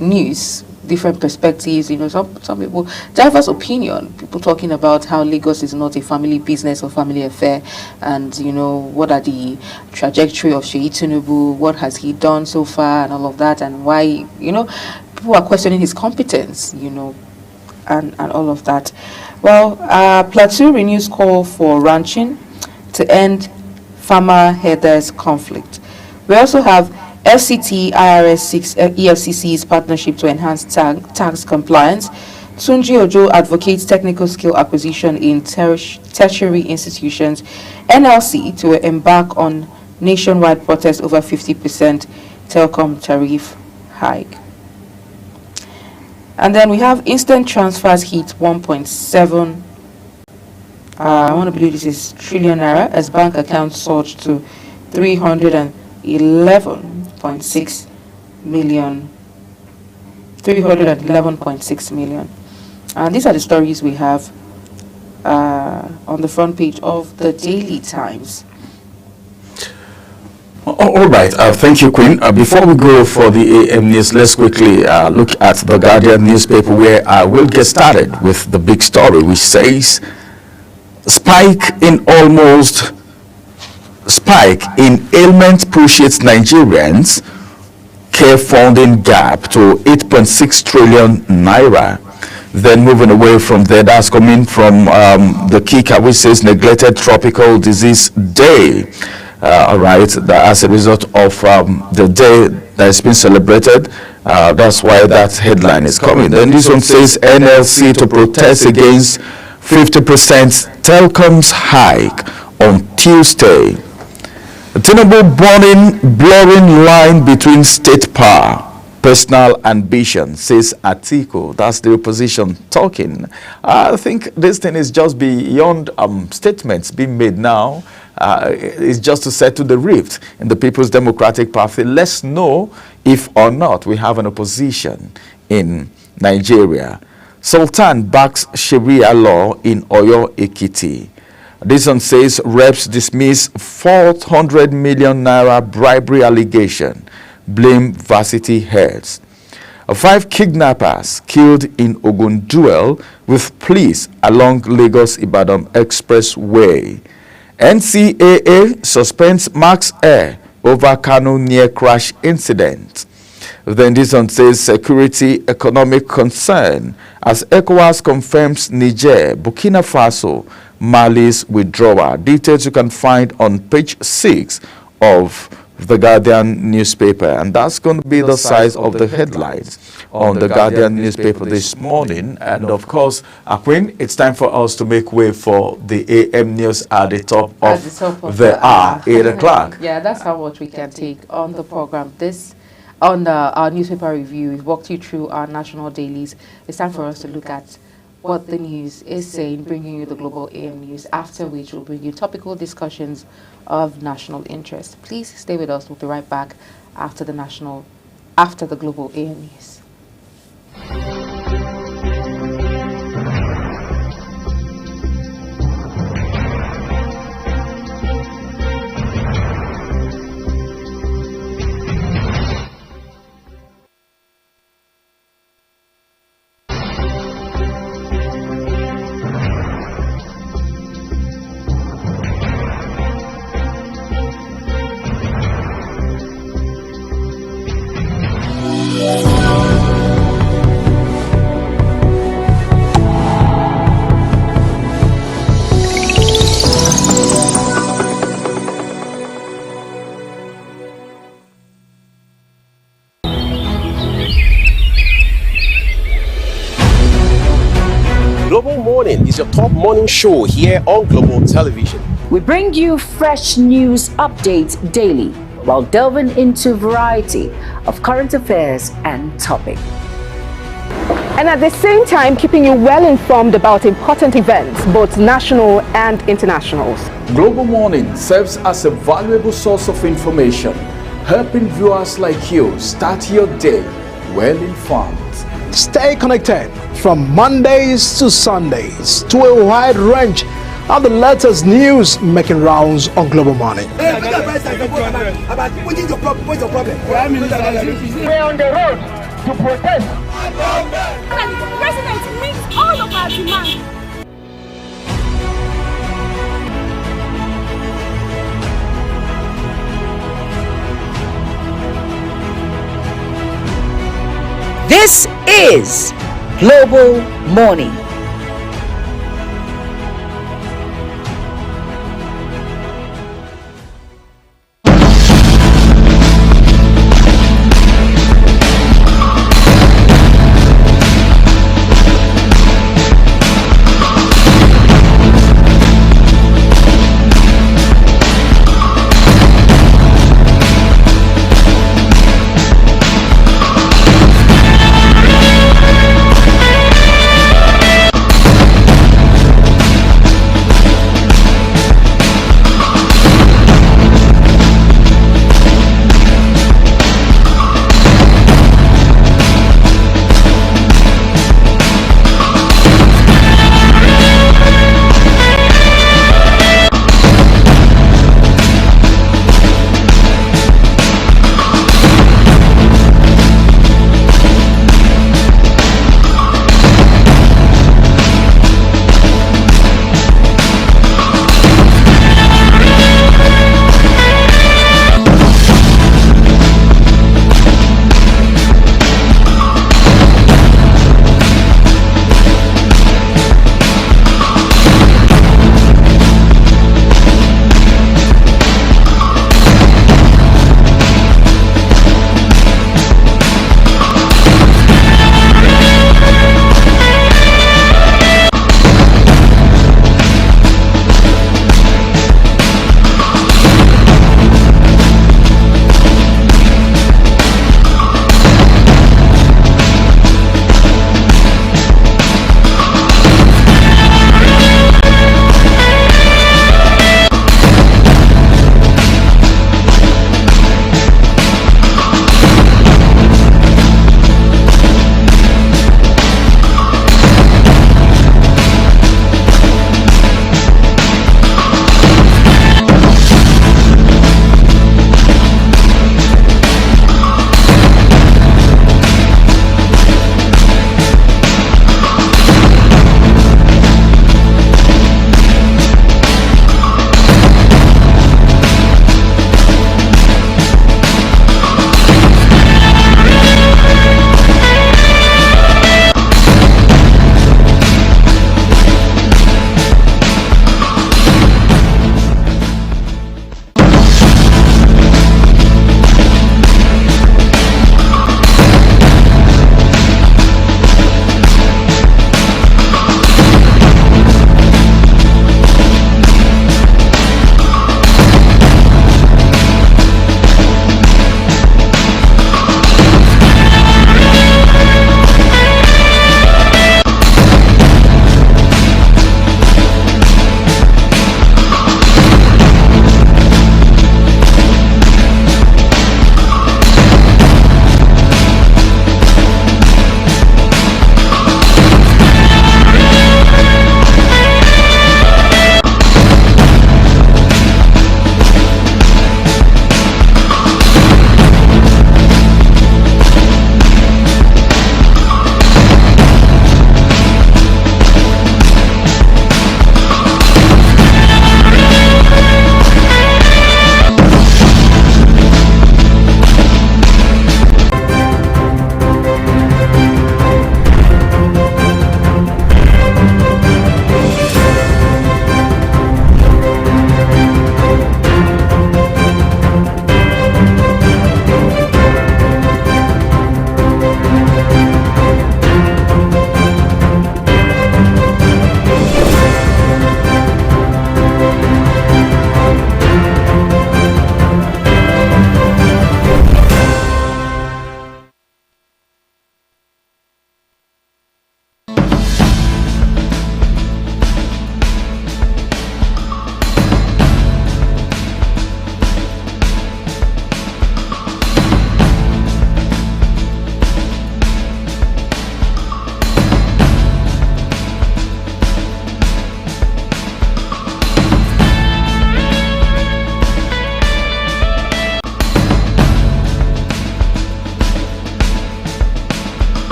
news, different perspectives, some people, diverse opinion, people talking about how Lagos is not a family business or family affair, and what are the trajectory of Sheyi Tinubu, what has he done so far and all of that, and why people are questioning his competence, and all of that. Well, Plateau renews call for ranching to end farmer herders conflict. We also have FCT IRS 6 EFCC's partnership to enhance tax compliance. Tunji Ojo advocates technical skill acquisition in tertiary institutions. NLC to embark on nationwide protest over 50% telecom tariff hike. And then we have instant transfers hit 1.7. I want to believe this is trillion naira as bank accounts surged to 311.6 million. And these are the stories we have on the front page of the Daily Times. All right, thank you, Queen. Before we go for the AM news, let's quickly look at the Guardian newspaper, where we'll get started with the big story, which says spike in ailment pushes Nigerians care funding gap to 8.6 trillion naira. Then moving away from there, that's coming from the Kika, which says neglected tropical disease day. All right, as a result of the day that has been celebrated, that's why that headline is coming. Then this one says NLC to protest against 50% telecoms hike on Tuesday. Tinubu blurring line between state power, personal ambition, says Atiku. That's the opposition talking. I think this thing is just beyond statements being made now. It's just to settle the rift in the People's Democratic Party. Let's know if or not we have an opposition in Nigeria. Sultan backs Sharia law in Oyo Ekiti. This one says reps dismiss 400 million naira bribery allegation, blame varsity heads. 5 kidnappers killed in Ogun duel with police along Lagos-Ibadan Expressway. NCAA suspends Max Air over Kano near crash incident. Then this one says security economic concern as ECOWAS confirms Niger, Burkina Faso, Mali's withdrawal. Details you can find on page 6 of the Guardian newspaper, and that's going to be the size of the headlines on the Guardian newspaper this morning. And of course, Queen, it's time for us to make way for the AM news at the top of the hour, 8 o'clock. Yeah, that's how much we can take on the program. On our newspaper review, we've walked you through our national dailies. It's time for us to look at what the news is saying, bringing you the global AM news, after which we'll bring you topical discussions of national interest. Please stay with us. We'll be right back after the global AM news. Global Morning is your top morning show here on Global Television. We bring you fresh news updates daily while delving into a variety of current affairs and topics. And at the same time, keeping you well informed about important events, both national and international. Global Morning serves as a valuable source of information, helping viewers like you start your day well informed. Stay connected from Mondays to Sundays to a wide range of the latest news making rounds on Global Morning. We're on the road to protest. The president meets all of our demands. This is Global Morning.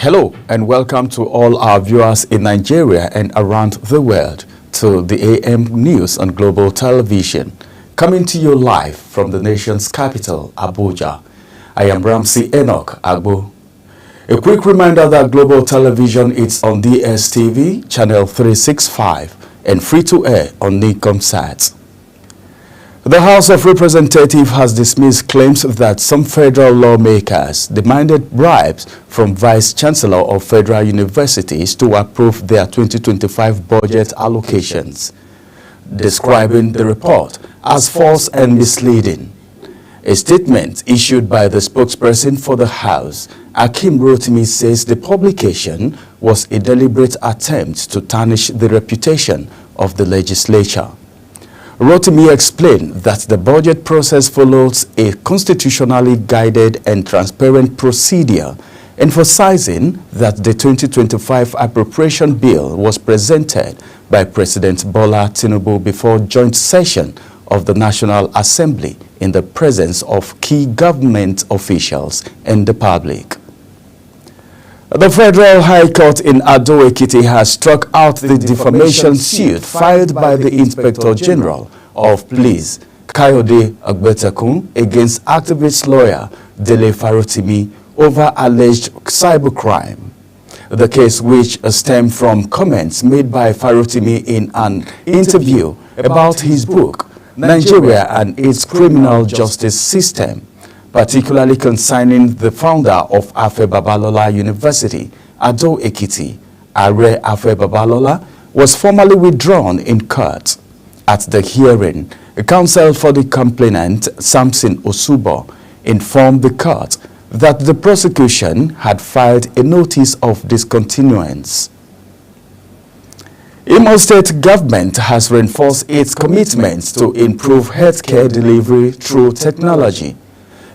Hello and welcome to all our viewers in Nigeria and around the world to the AM News on Global Television, coming to you live from the nation's capital, Abuja. I am Ramsey Enoch Agbo. A quick reminder that Global Television is on DSTV, channel 365, and free to air on Nicomsat. The House of Representatives has dismissed claims that some federal lawmakers demanded bribes from Vice Chancellor of Federal Universities to approve their 2025 budget allocations, describing the report as false and misleading. A statement issued by the spokesperson for the House, Akim Rotimi, says the publication was a deliberate attempt to tarnish the reputation of the legislature. Rotimi explained that the budget process follows a constitutionally guided and transparent procedure, emphasizing that the 2025 appropriation bill was presented by President Bola Tinubu before joint session of the National Assembly in the presence of key government officials and the public. The Federal High Court in Ado-Ekiti has struck out the defamation suit filed by the Inspector General of Police, Kayode Agbetakun, against activist lawyer Dele Farotimi over alleged cybercrime. The case, which stemmed from comments made by Farotimi in an interview about his book, Nigeria and its Criminal Justice System, particularly concerning the founder of Afe Babalola University, Ado-Ekiti, Are Afe Babalola, was formally withdrawn in court. At the hearing, counsel for the complainant, Samson Osubo, informed the court that the prosecution had filed a notice of discontinuance. Imo State government has reinforced its commitment to improve healthcare delivery through technology.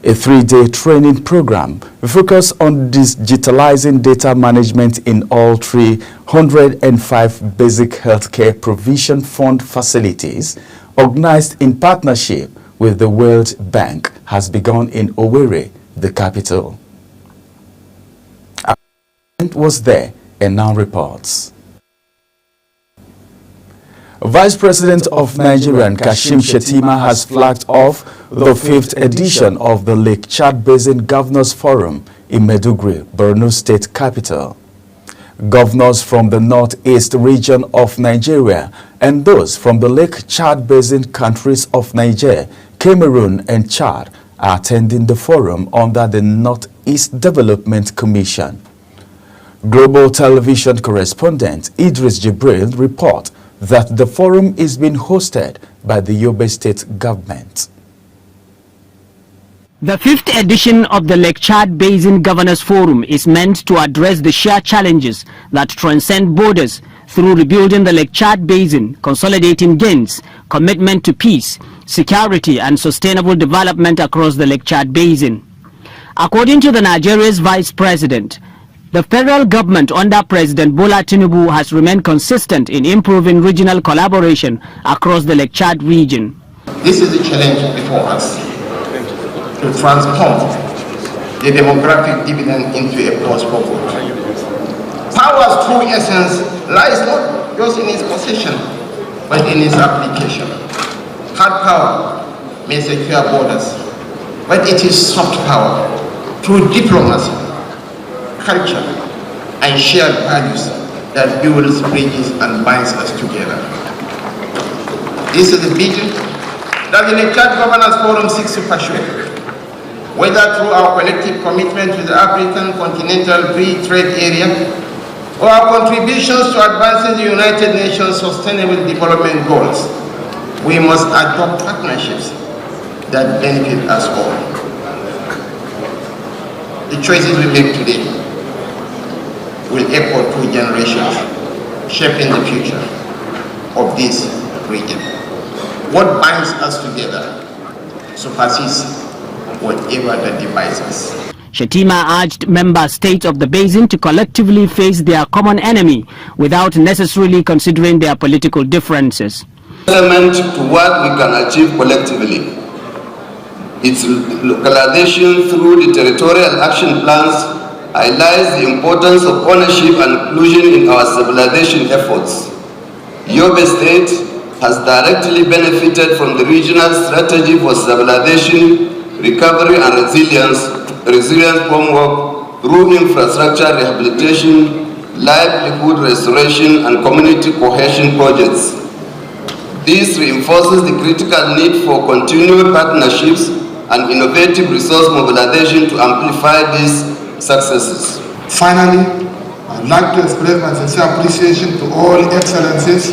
A 3-day training program focused on digitalizing data management in all 305 basic healthcare provision fund facilities, organized in partnership with the World Bank, has begun in Owerri, the capital. A was there and now reports. Vice President of Nigeria, Kashim Shettima, has flagged off the 5th edition of the Lake Chad Basin Governors Forum in Maiduguri, Borno State capital. Governors from the northeast region of Nigeria and those from the Lake Chad Basin countries of Niger, Cameroon and Chad are attending the forum under the Northeast Development Commission. Global Television correspondent Idris Jibril reports that the forum is being hosted by the Yobe State government. The 5th edition of the Lake Chad Basin Governors Forum is meant to address the shared challenges that transcend borders through rebuilding the Lake Chad Basin, consolidating gains, commitment to peace, security and sustainable development across the Lake Chad Basin. According to the Nigeria's Vice President, the federal government under President Bola Tinubu has remained consistent in improving regional collaboration across the Lake Chad region. This is the challenge before us, to transform the demographic dividend into a force for good. Power's true essence lies not just in its possession, but in its application. Hard power may secure borders, but it is soft power through diplomacy, culture, and shared values that builds bridges and binds us together. This is the vision that the Lake Chad Governors Forum seeks to pursue, whether through our collective commitment to the African Continental Free Trade Area or our contributions to advancing the United Nations Sustainable Development Goals. We must adopt partnerships that benefit us all. The choices we make today will echo through generations, shaping the future of this region. What binds us together supersedes whatever that divides us. Shettima urged member states of the basin to collectively face their common enemy without necessarily considering their political differences. Element to what we can achieve collectively. Its localization through the territorial action plans highlights the importance of ownership and inclusion in our civilization efforts. Yobe State has directly benefited from the regional strategy for civilization, recovery and resilience framework through infrastructure rehabilitation, livelihood restoration and community cohesion projects. This reinforces the critical need for continued partnerships and innovative resource mobilization to amplify these successes. Finally, I would like to express my sincere appreciation to all excellencies,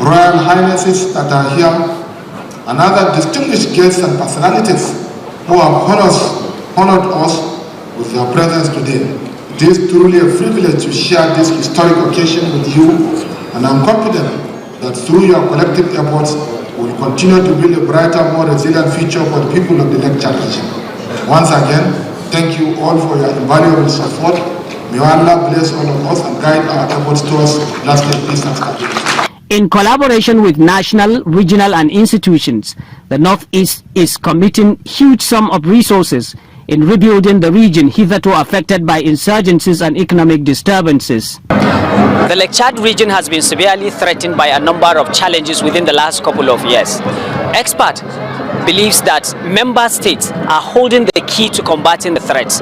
royal highnesses that are here, and other distinguished guests and personalities who have honored us with their presence today. It is truly a privilege to share this historic occasion with you, and I'm confident that through your collective efforts, we will continue to build a brighter, more resilient future for the people of the Lake Chad region. Once again, thank you all for your invaluable support. May Allah bless all of us and guide our efforts towards lasting peace and stability. In collaboration with national, regional and institutions, the Northeast is committing huge sum of resources in rebuilding the region hitherto affected by insurgencies and economic disturbances. The Lake Chad region has been severely threatened by a number of challenges within the last couple of years. Expert believes that member states are holding the key to combating the threats.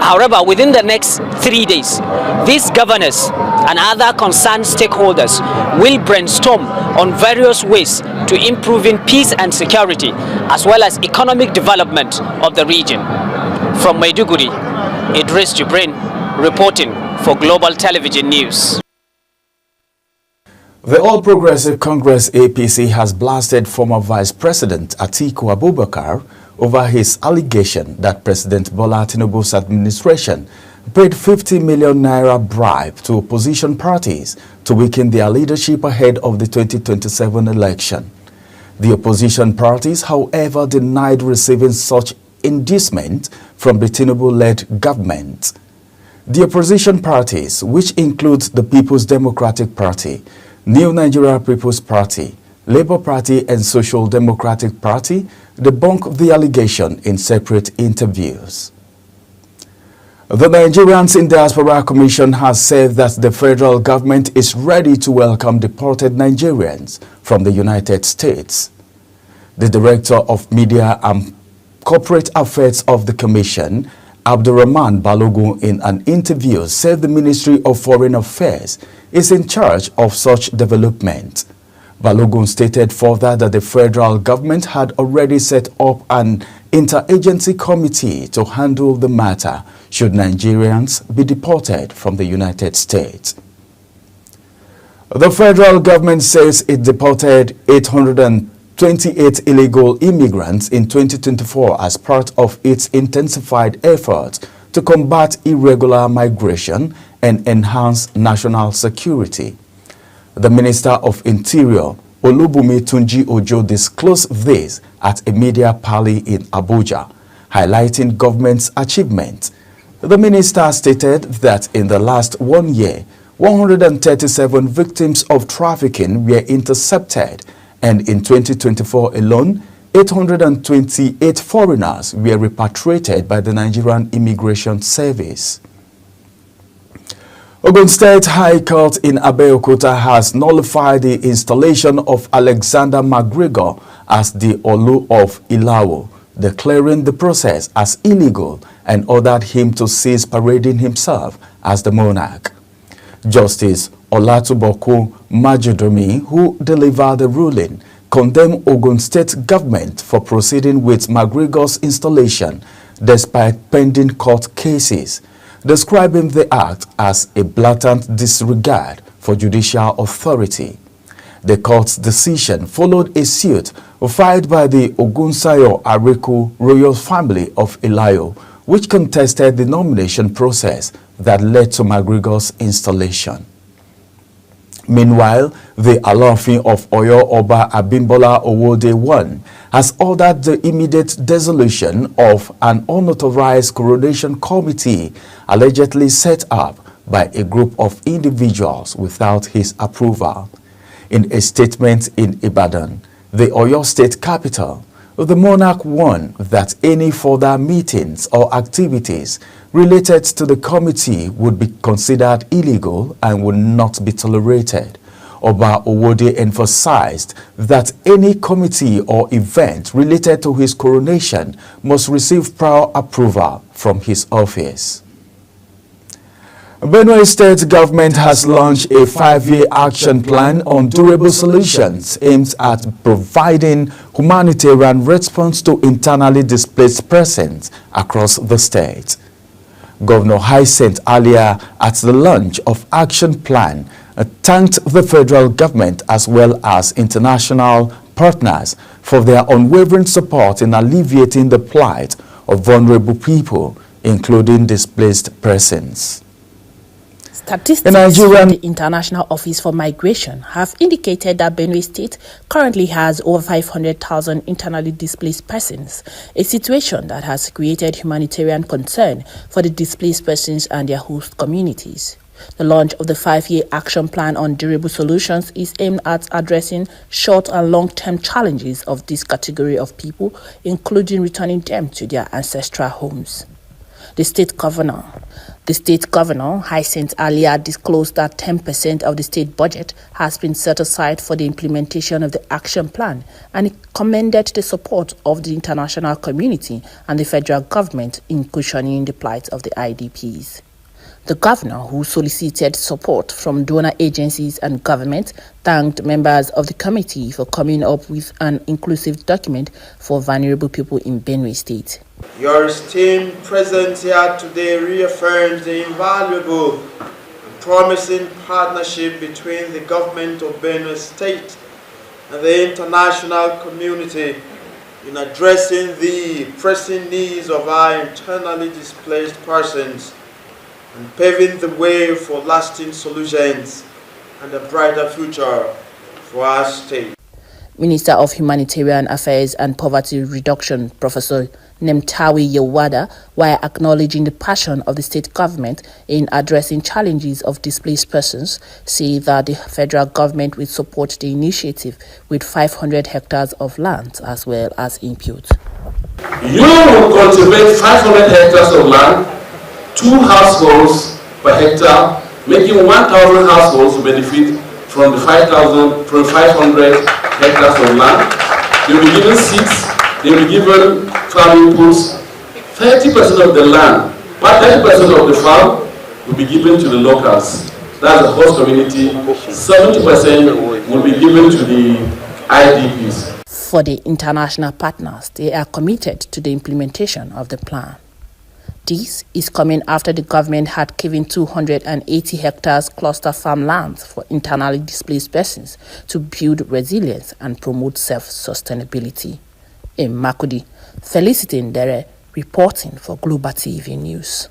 However, within the next 3 days, these governors and other concerned stakeholders will brainstorm on various ways to improving peace and security as well as economic development of the region. From Maiduguri, Idris Jibrin reporting for Global Television News. The All Progressive Congress APC has blasted former Vice President Atiku Abubakar over his allegation that President Bola Tinubu's administration paid 50 million naira bribe to opposition parties to weaken their leadership ahead of the 2027 election. The opposition parties, however, denied receiving such inducement from the Tinubu-led government. The opposition parties, which includes the People's Democratic Party, New Nigeria People's Party, Labour Party and Social Democratic Party, debunked the allegation in separate interviews. The Nigerians in Diaspora Commission has said that the federal government is ready to welcome deported Nigerians from the United States. The Director of Media and Corporate Affairs of the Commission, Abdurrahman Balogun, in an interview said the Ministry of Foreign Affairs is in charge of such development. Balogun stated further that the federal government had already set up an interagency committee to handle the matter should Nigerians be deported from the United States. The federal government says it deported 828 illegal immigrants in 2024 as part of its intensified efforts to combat irregular migration and enhance national security. The Minister of Interior, Olubunmi Tunji Ojo, disclosed this at a media parley in Abuja, highlighting government's achievements. The minister stated that in the last 1 year, 137 victims of trafficking were intercepted, and in 2024 alone, 828 foreigners were repatriated by the Nigerian Immigration Service. Ogun State High Court in Abeokuta has nullified the installation of Alexander McGregor as the Olu of Ilawo, declaring the process as illegal and ordered him to cease parading himself as the monarch. Justice Olatuboku Majodomi, who delivered the ruling, condemned Ogun State government for proceeding with McGregor's installation despite pending court cases, describing the act as a blatant disregard for judicial authority. The court's decision followed a suit filed by the Ogunsayo Areku royal family of Ilayo, which contested the nomination process that led to McGregor's installation. Meanwhile, the Alaafin of Oyo Oba Abimbola Owode I has ordered the immediate dissolution of an unauthorized coronation committee allegedly set up by a group of individuals without his approval. In a statement in Ibadan, the Oyo State capital, The monarch warned that any further meetings or activities related to the committee would be considered illegal and would not be tolerated. Oba Owode emphasized that any committee or event related to his coronation must receive prior approval from his office. Benue State government has launched a 5-year action plan on durable solutions aimed at providing humanitarian response to internally displaced persons across the state. Governor Hyacinth Alia, at the launch of Action Plan, thanked the federal government as well as international partners for their unwavering support in alleviating the plight of vulnerable people, including displaced persons. Statistics from the International Office for Migration have indicated that Benue State currently has over 500,000 internally displaced persons, a situation that has created humanitarian concern for the displaced persons and their host communities. The launch of the 5-year action plan on durable solutions is aimed at addressing short and long-term challenges of this category of people, including returning them to their ancestral homes. The state governor, Hyacinth Alia, disclosed that 10% of the state budget has been set aside for the implementation of the action plan, and he commended the support of the international community and the federal government in cushioning the plight of the IDPs. The governor, who solicited support from donor agencies and government, thanked members of the committee for coming up with an inclusive document for vulnerable people in Benue State. Your esteemed presence here today reaffirms the invaluable and promising partnership between the government of Benue State and the international community in addressing the pressing needs of our internally displaced persons and paving the way for lasting solutions and a brighter future for our state. Minister of Humanitarian Affairs and Poverty Reduction, Professor Nemtawi Yewada, while acknowledging the passion of the state government in addressing challenges of displaced persons, say that the federal government will support the initiative with 500 hectares of land as well as input. You will cultivate 500 hectares of land, 2 households per hectare, making 1,000 households to benefit from the 500 hectares of land. They will be given seeds, they will be given farming inputs. 30% of the land, but 30% of the farm will be given to the locals. That's the host community. 70% will be given to the IDPs. For the international partners, they are committed to the implementation of the plan. This is coming after the government had given 280 hectares cluster farmlands for internally displaced persons to build resilience and promote self-sustainability. In Makudi, Felicity Ndere reporting for Global TV News.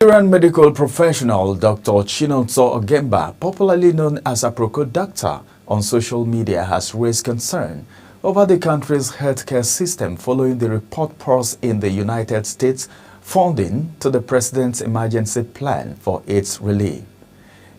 Nigerian medical professional Dr. Chinonso Ogemba, popularly known as Aproko Doctor, on social media has raised concern over the country's healthcare system following the report pause in the United States funding to the President's emergency plan for AIDS relief.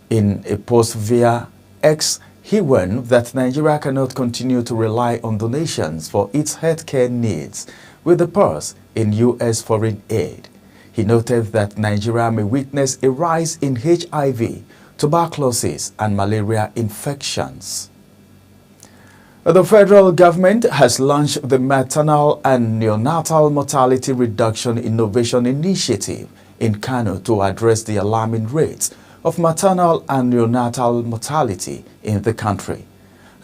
In a post via X, he warned that Nigeria cannot continue to rely on donations for its healthcare needs with the pause in U.S. foreign aid. He noted that Nigeria may witness a rise in HIV, tuberculosis, and malaria infections. The federal government has launched the Maternal and Neonatal Mortality Reduction Innovation Initiative in Kano to address the alarming rates of maternal and neonatal mortality in the country.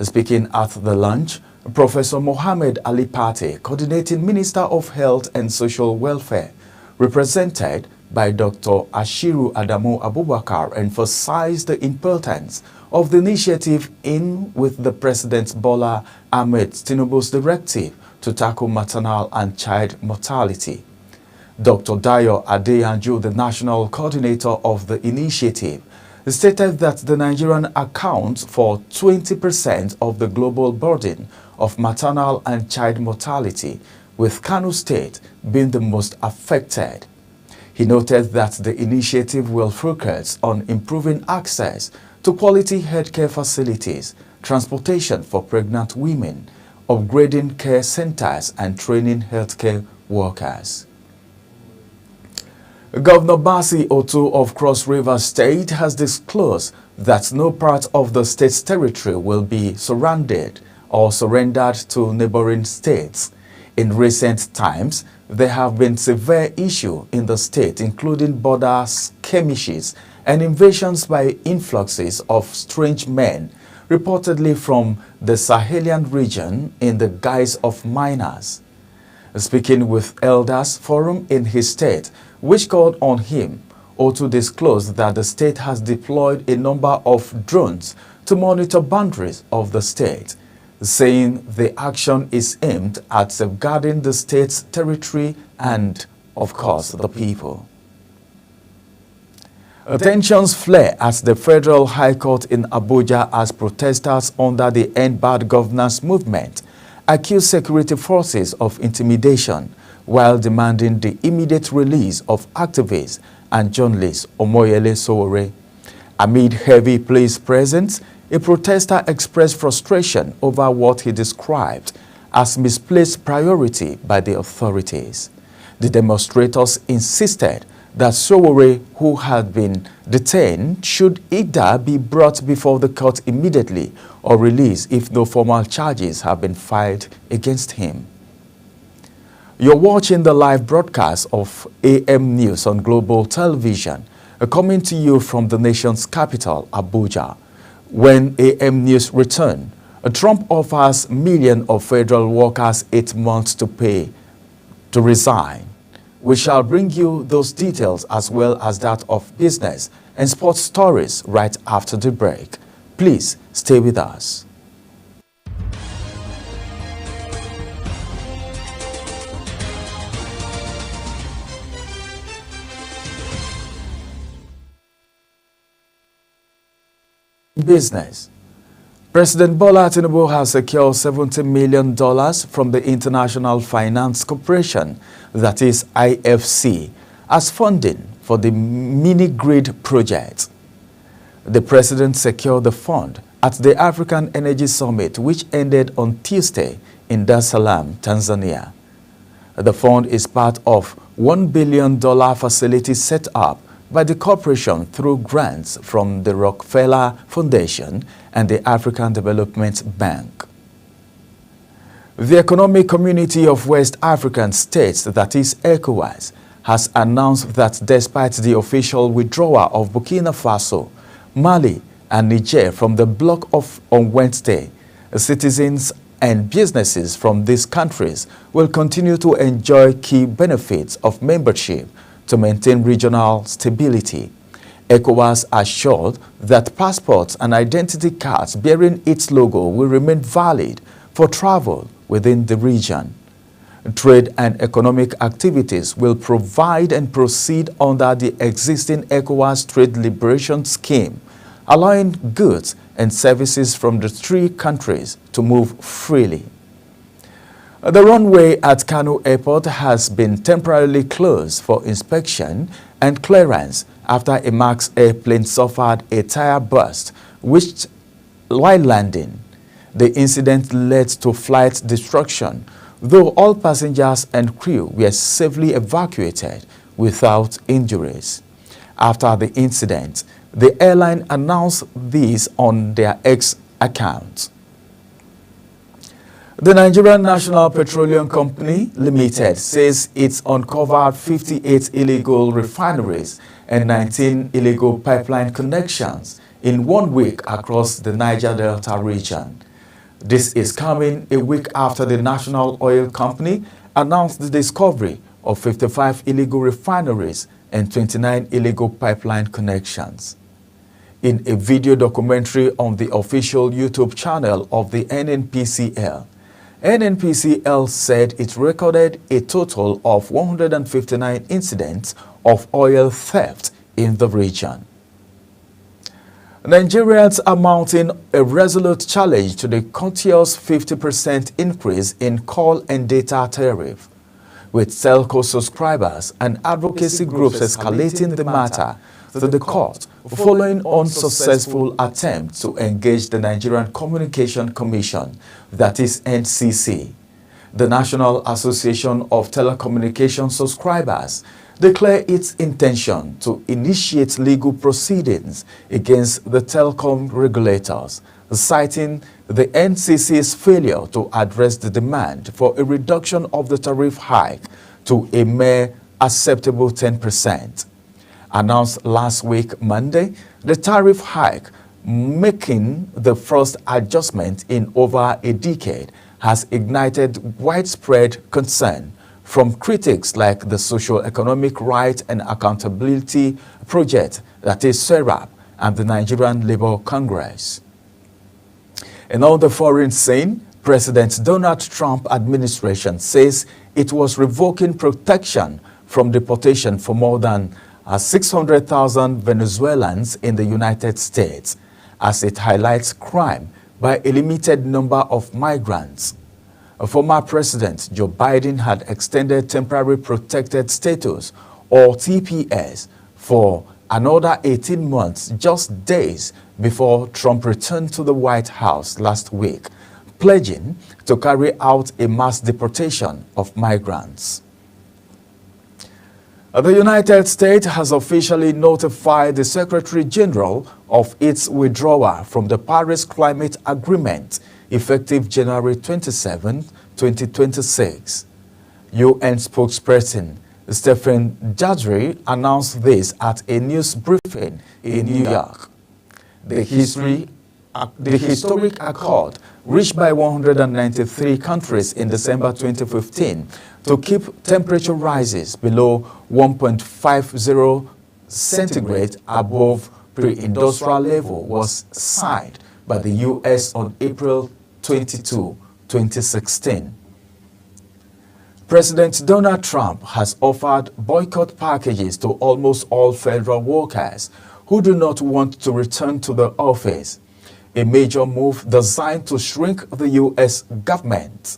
Speaking at the launch, Professor Mohammed Ali Pate, Coordinating Minister of Health and Social Welfare, represented by Dr. Ashiru Adamu Abubakar, emphasized the importance of the initiative in with the President Bola Ahmed Tinubu's directive to tackle maternal and child mortality. Dr. Dayo Adeyanju, the national coordinator of the initiative, stated that the Nigerian accounts for 20% of the global burden of maternal and child mortality, with Kano State being the most affected. He noted that the initiative will focus on improving access to quality healthcare facilities, transportation for pregnant women, upgrading care centers and training healthcare workers. Governor Basi Otu of Cross River State has disclosed that no part of the state's territory will be surrounded or surrendered to neighboring states. In recent times, there have been severe issues in the state, including border skirmishes and invasions by influxes of strange men, reportedly from the Sahelian region in the guise of miners. Speaking with Elders Forum in his state, which called on him, Otu disclosed that the state has deployed a number of drones to monitor boundaries of the state, saying the action is aimed at safeguarding the state's territory and, of course, the people. Tensions flare at the Federal High Court in Abuja as protesters under the End Bad Governance movement accuse security forces of intimidation while demanding the immediate release of activist and journalist Omoyele Sowore. Amid heavy police presence, a protester expressed frustration over what he described as misplaced priority by the authorities. The demonstrators insisted that Sowore, who had been detained, should either be brought before the court immediately or released if no formal charges have been filed against him. You're watching the live broadcast of AM News on Global Television, coming to you from the nation's capital, Abuja. When AM News return, Trump offers millions of federal workers 8 months to pay to resign. We shall bring you those details as well as that of business and sports stories right after the break. Please stay with us. Business. President Bola Tinubu has secured $70 million from the International Finance Corporation, that is IFC, as funding for the mini-grid project. The president secured the fund at the African Energy Summit, which ended on Tuesday in Dar es Salaam, Tanzania. The fund is part of $1 billion facility set up by the corporation through grants from the Rockefeller Foundation and the African Development Bank. The Economic Community of West African States, that is ECOWAS, has announced that despite the official withdrawal of Burkina Faso, Mali, and Niger from the bloc on Wednesday, citizens and businesses from these countries will continue to enjoy key benefits of membership to maintain regional stability. ECOWAS assured that passports and identity cards bearing its logo will remain valid for travel within the region. Trade and economic activities will provide and proceed under the existing ECOWAS Trade Liberation Scheme, allowing goods and services from the three countries to move freely. The runway at Kano Airport has been temporarily closed for inspection and clearance after a MAX airplane suffered a tire burst while landing. The incident led to flight destruction, though all passengers and crew were safely evacuated without injuries. After the incident, the airline announced this on their X account. The Nigerian National Petroleum Company Limited says it's uncovered 58 illegal refineries and 19 illegal pipeline connections in 1 week across the Niger Delta region. This is coming a week after the National Oil Company announced the discovery of 55 illegal refineries and 29 illegal pipeline connections. In a video documentary on the official YouTube channel of the NNPCL, NNPCL said it recorded a total of 159 incidents of oil theft in the region. Nigerians are mounting a resolute challenge to the courteous 50% increase in call and data tariff, with telco subscribers and advocacy groups escalating the matter to the court following unsuccessful attempt to engage the Nigerian Communication Commission, that is NCC. The National Association of Telecommunication Subscribers declared its intention to initiate legal proceedings against the telecom regulators, citing the NCC's failure to address the demand for a reduction of the tariff hike to a mere acceptable 10%. Announced last week Monday, the tariff hike, making the first adjustment in over a decade, has ignited widespread concern from critics like the Social Economic Right and Accountability Project, that is SERAP, and the Nigerian Labour Congress. And on the foreign scene, President Donald Trump administration says it was revoking protection from deportation for more than 600,000 Venezuelans in the United States, as it highlights crime by a limited number of migrants. Former President Joe Biden had extended temporary protected status, or TPS, for another 18 months, just days before Trump returned to the White House last week, pledging to carry out a mass deportation of migrants. The United States has officially notified the Secretary General of its withdrawal from the Paris Climate Agreement effective January 27, 2026. UN spokesperson Stephen Jarry announced this at a news briefing in New York. The historic accord reached by 193 countries in December 2015 to keep temperature rises below 1.50 centigrade above pre-industrial level was signed by the U.S. on April 22, 2016. President Donald Trump has offered boycott packages to almost all federal workers who do not want to return to the office, a major move designed to shrink the U.S. government.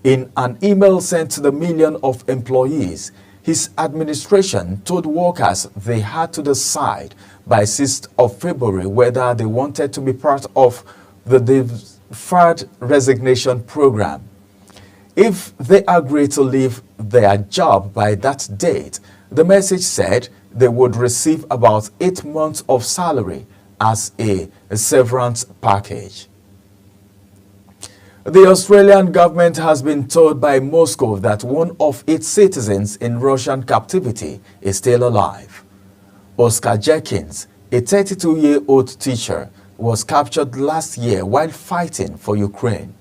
In an email sent to the million of employees, his administration told workers they had to decide by 6th of February whether they wanted to be part of the deferred resignation program. If they agreed to leave their job by that date, the message said they would receive about 8 months of salary as a severance package. The Australian government has been told by Moscow that one of its citizens in Russian captivity is still alive. Oscar Jenkins, a 32-year-old teacher, was captured last year while fighting for Ukraine.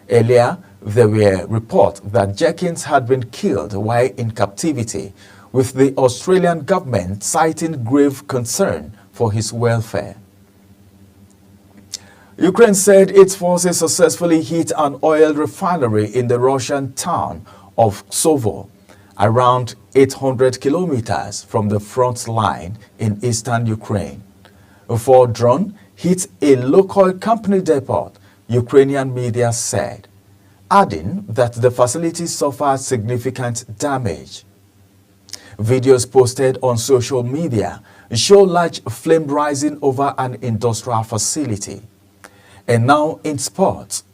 Earlier, there were reports that Jenkins had been killed while in captivity, with the Australian government citing grave concern for his welfare. Ukraine said its forces successfully hit an oil refinery in the Russian town of Ksovo, around 800 kilometers from the front line in eastern Ukraine. A Ford drone hit a local company depot, Ukrainian media said, adding that the facility suffered significant damage. Videos posted on social media show large flame rising over an industrial facility. And now in sports.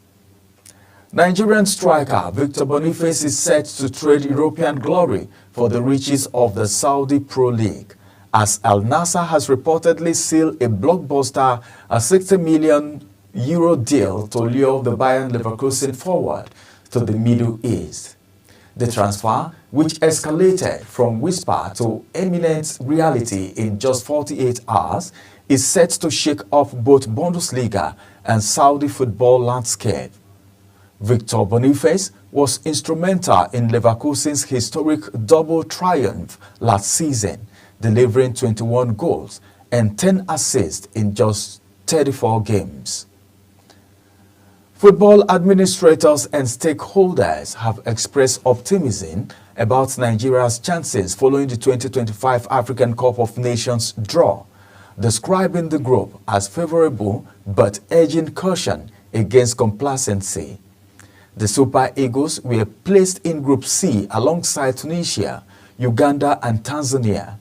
Nigerian striker Victor Boniface is set to trade European glory for the riches of the Saudi Pro League, as Al Nassr has reportedly sealed a blockbuster €60 million deal to lure the Bayern Leverkusen forward to the Middle East. The transfer, which escalated from whisper to imminent reality in just 48 hours, is set to shake up both Bundesliga and Saudi football landscape. Victor Boniface was instrumental in Leverkusen's historic double triumph last season, delivering 21 goals and 10 assists in just 34 games. Football administrators and stakeholders have expressed optimism about Nigeria's chances following the 2025 African Cup of Nations draw, describing the group as favorable but urging caution against complacency. The Super Eagles were placed in Group C alongside Tunisia, Uganda and Tanzania.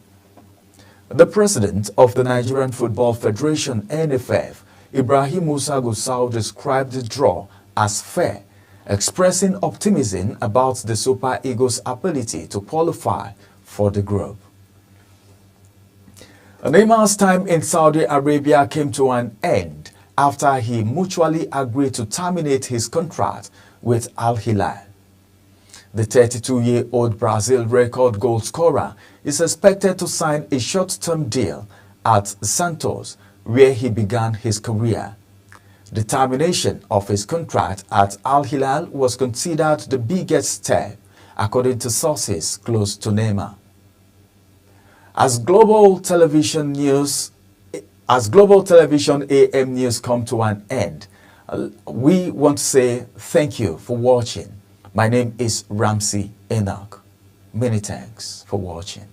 The president of the Nigerian Football Federation, NFF, Ibrahim Musa Gusau, described the draw as fair, expressing optimism about the Super Eagles' ability to qualify for the group. Neymar's time in Saudi Arabia came to an end after he mutually agreed to terminate his contract with Al Hilal. The 32-year-old Brazil record goal scorer is expected to sign a short-term deal at Santos, where he began his career. The termination of his contract at Al Hilal was considered the biggest step, according to sources close to Neymar. As Global Television AM News come to an end, we want to say thank you for watching. My name is Ramsey Enoch. Many thanks for watching.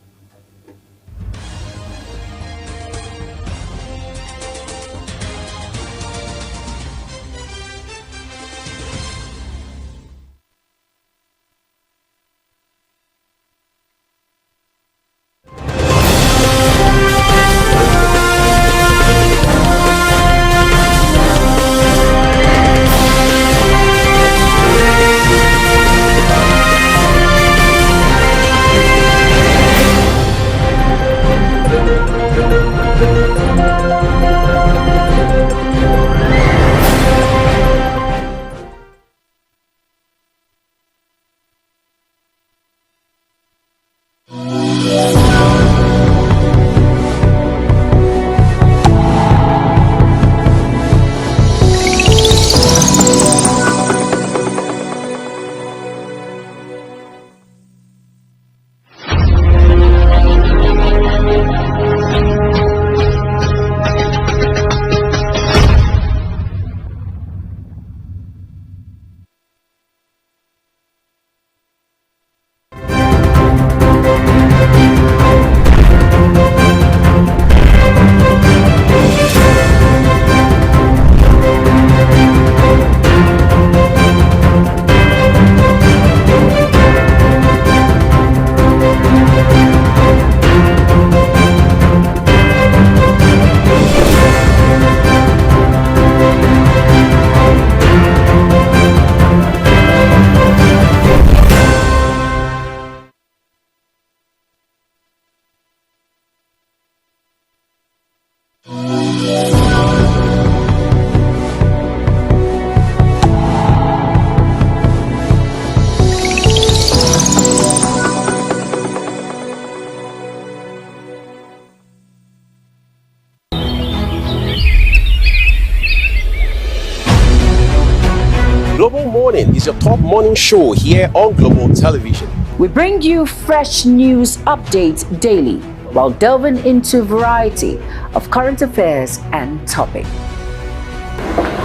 Global Morning is your top morning show here on Global Television. We bring you fresh news updates daily while delving into a variety of current affairs and topics.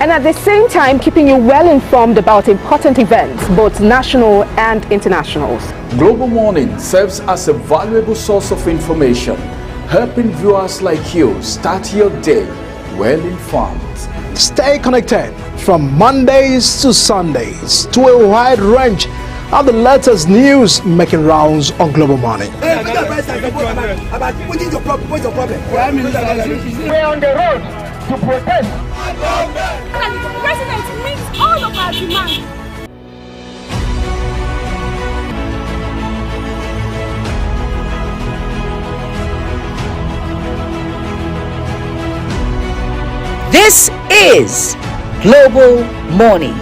And at the same time, keeping you well informed about important events, both national and internationals. Global Morning serves as a valuable source of information, helping viewers like you start your day well informed. Stay connected from Mondays to Sundays to a wide range of the latest news making rounds on Global Morning. We're on the road to protest. The president meets all of our demands. This is Global Morning.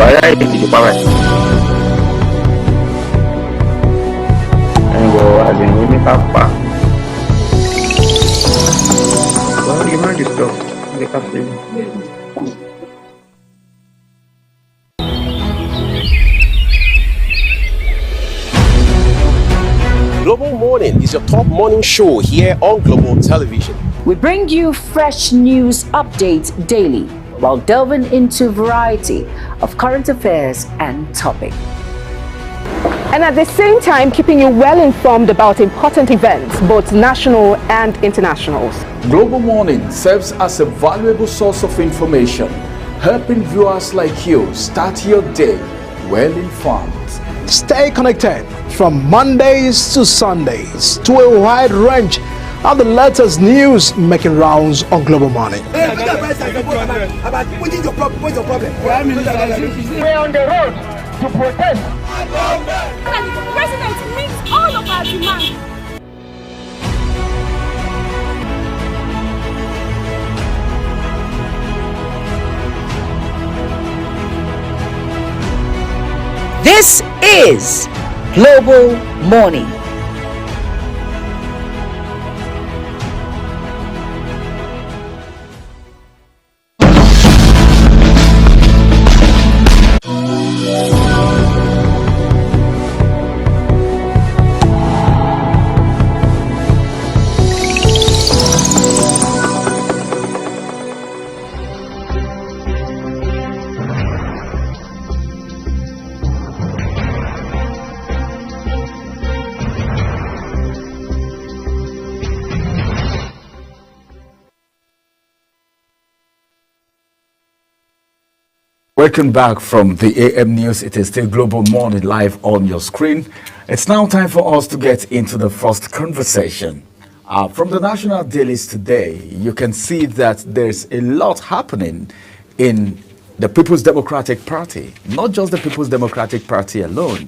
wàhálà ìdìbò pàmò ẹ̀wọ̀ àlẹ́yìn ní pápá wọ́n rí má disturb ní káfíń. Global Morning is your top morning show here on Global Television. We bring you fresh news updates daily while delving into a variety of current affairs and topics. And at the same time, keeping you well informed about important events, both national and internationals. Global Morning serves as a valuable source of information, helping viewers like you start your day well informed. Stay connected from Mondays to Sundays to a wide range of the latest news making rounds on Global Morning. We're on the road to protest. And the president meets all of our demands. This is Global Morning. Welcome back from the AM News. It is still Global Morning live on your screen. It's now time for us to get into the first conversation. From the national dailies today, you can see that there's a lot happening in the People's Democratic Party. Not just the People's Democratic Party alone.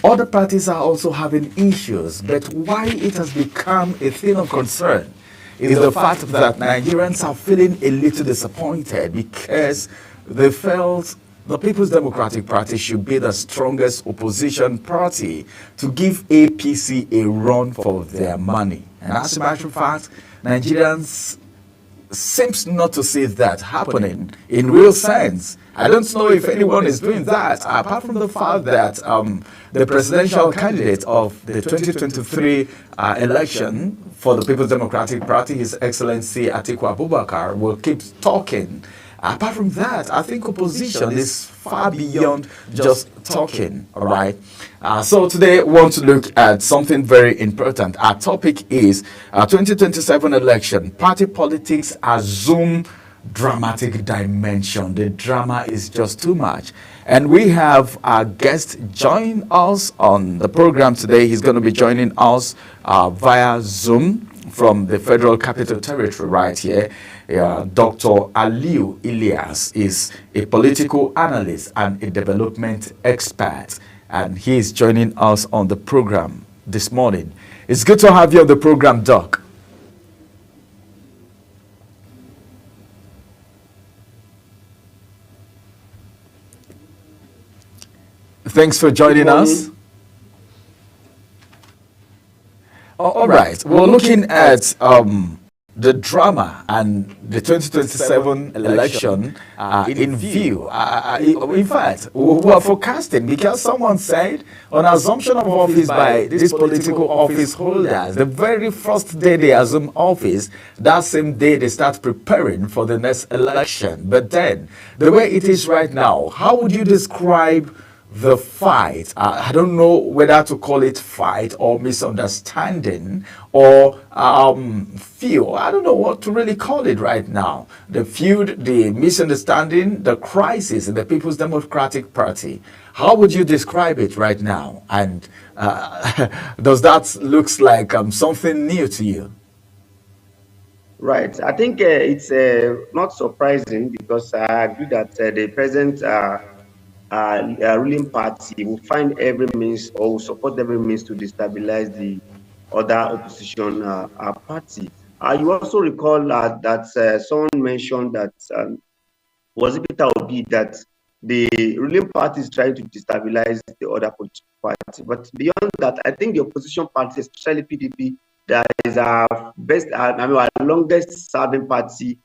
Other parties are also having issues, but why it has become a thing of concern is the fact that Nigerians are feeling a little disappointed because they felt the People's Democratic Party should be the strongest opposition party to give APC a run for their money. And as a matter of fact, Nigerians seems not to see that happening in real sense. I don't know if anyone is doing that, apart from the fact that the presidential candidate of the 2023 election for the People's Democratic Party, His Excellency Atiku Abubakar, will keep talking. Apart from that, I think opposition is far beyond just talking, all right? So today, we want to look at something very important. Our topic is 2027 election. Party politics assume dramatic dimension. The drama is just too much. And we have our guest join us on the program today. He's going to be joining us via Zoom from the Federal Capital Territory right here. Dr. Aliu Ilyas is a political analyst and a development expert, and he is joining us on the program this morning. It's good to have you on the program, Doc. Thanks for joining us. All right, we're looking at the drama and the 2027 election in view. In fact, we are forecasting because someone said on assumption of office by these political office holders, the very first day they assume office, that same day they start preparing for the next election. But then, the way it is right now, how would you describe the fight? I don't know whether to call it fight or misunderstanding or feud. I don't know what to really call it right now. The feud, the misunderstanding, the crisis in the People's Democratic Party. How would you describe it right now? And does that looks like something new to you? Right. I think it's not surprising because I agree that the present ruling party will find every means or will support every means to destabilize the other opposition party. You also recall that someone mentioned that was it Peter Obi that the ruling party is trying to destabilize the other political party. But beyond that, I think the opposition party, especially PDP, that is our best, our longest serving party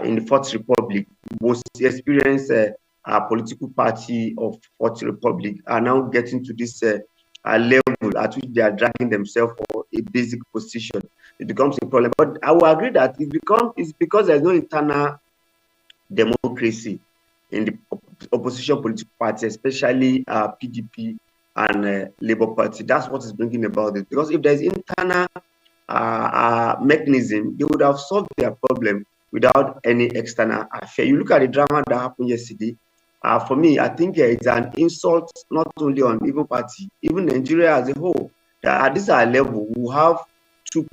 in the Fourth Republic, most experienced political party of Fourth Republic, are now getting to this level at which they are dragging themselves for a basic position. It becomes a problem. But I will agree that it's because there's no internal democracy in the opposition political party, especially PDP and Labour Party. That's what is bringing about it. Because if there's internal mechanism, they would have solved their problem without any external affair. You look at the drama that happened yesterday. For me, I think it's an insult not only on Labour Party, even Nigeria as a whole. At this level, we have two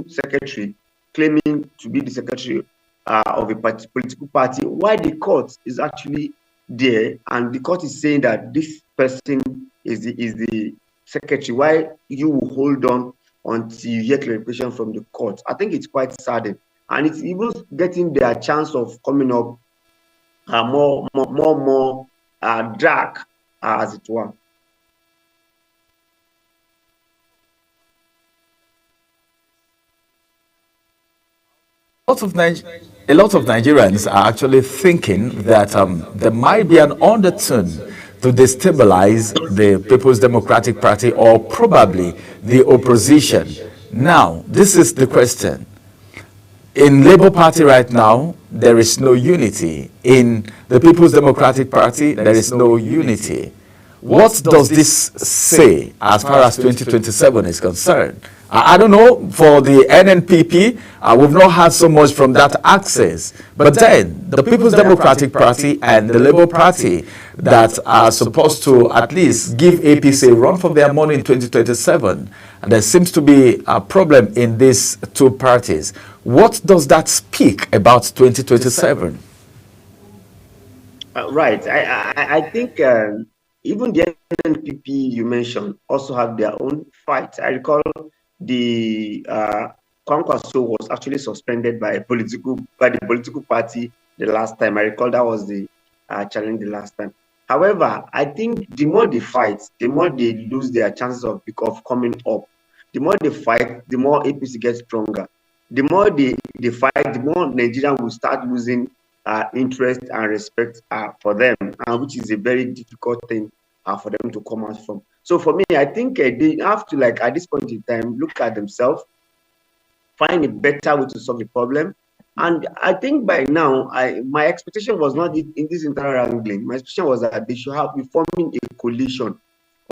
secretaries claiming to be the secretary of a political party, while the court is actually there, and the court is saying that this person is the secretary. Why you will hold on until you hear clarification from the court? I think it's quite saddening, and it's even getting their chance of coming up more dark, as it were. A lot of Nigerians are actually thinking that there might be an undertone to destabilize the People's Democratic Party or probably the opposition. Now, this is the question. In Labour Party right now, there is no unity. In the People's Democratic Party, there is no unity. What does this say as far as 2027 is concerned? I don't know, for the NNPP, we've not had so much from that access. But then, the People's Democratic Party and the Labour Party that are supposed to at least give APC a run for their money in 2027, and there seems to be a problem in these two parties. What does that speak about 2027? Right. I think even the NNPP you mentioned also have their own fight. I recall the Kwankwaso was actually suspended by the political party the last time. I recall that was the challenge the last time. However, I think the more they fight, the more they lose their chances of coming up. The more they fight, the more APC gets stronger. The more they fight, the more Nigeria will start losing interest and respect for them, which is a very difficult thing for them to come out from. So for me, I think they have to, like, at this point in time, look at themselves, find a better way to solve the problem. And I think by now, my expectation was not in this internal wrangling. My expectation was that they should be forming a coalition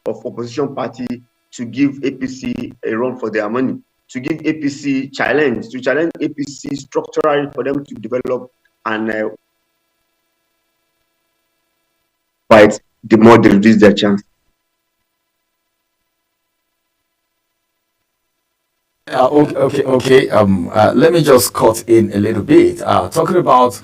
of opposition party to give APC a run for their money, to give APC challenge APC structurally for them to develop and fight, the more they reduce their chance. Okay. Let me just cut in a little bit. Talking about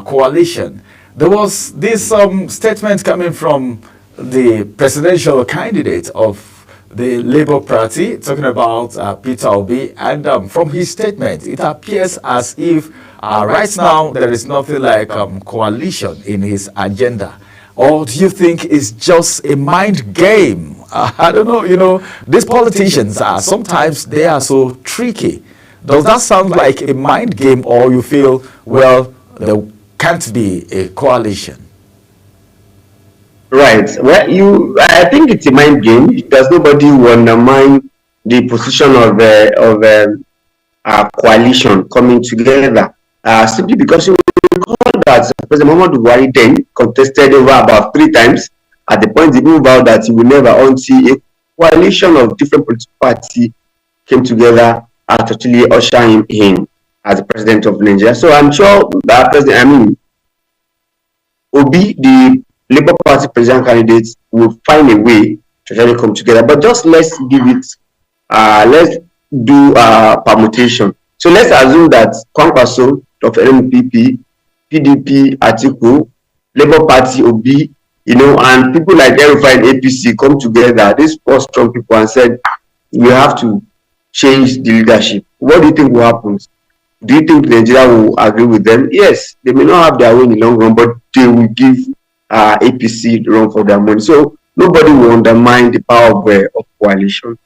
coalition, there was this statement coming from the presidential candidate of the Labour Party, talking about Peter Obi, and from his statement, it appears as if right now there is nothing like coalition in his agenda. Or do you think it's just a mind game? I don't know, these politicians sometimes they are so tricky. Does that sound like a mind game, or you feel, well, there can't be a coalition? Right. Well, I think it's a mind game. There's nobody who undermine the position of a coalition coming together. Simply because you recall that President Muhammadu Buhari then contested over about 3 times. At the point he moved out that he will never, until a coalition of different political parties came together to actually usher him in as the president of Nigeria. So I'm sure that Obi, the Labour Party president candidate, will find a way to try to come together. But just let's give it, let's do permutation. So let's assume that Kwankwaso of NNPP, PDP, Atiku, Labour Party, Obi, and people like El-Rufai and APC come together, these 4 strong people, and said, we have to change the leadership. What do you think will happen? Do you think Nigeria will agree with them? Yes, they may not have their way in the long run, but they will give APC run for their money. So nobody will undermine the power of coalition.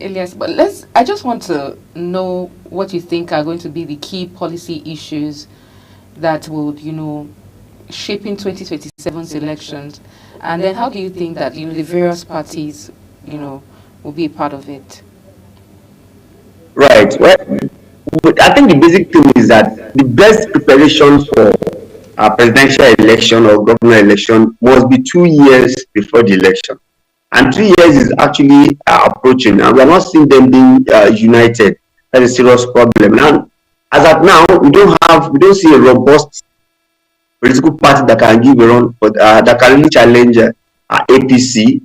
Elias, but I just want to know what you think are going to be the key policy issues that would, shaping 2027's elections, and then how do you think that, the various parties, will be a part of it? Right. Well, I think the basic thing is that the best preparation for a presidential election or governor election must be 2 years before the election. And 3 years is actually approaching, and we are not seeing them being united. That is a serious problem. And as at now, we don't see a robust political party that can give a run, but that can really challenge APC.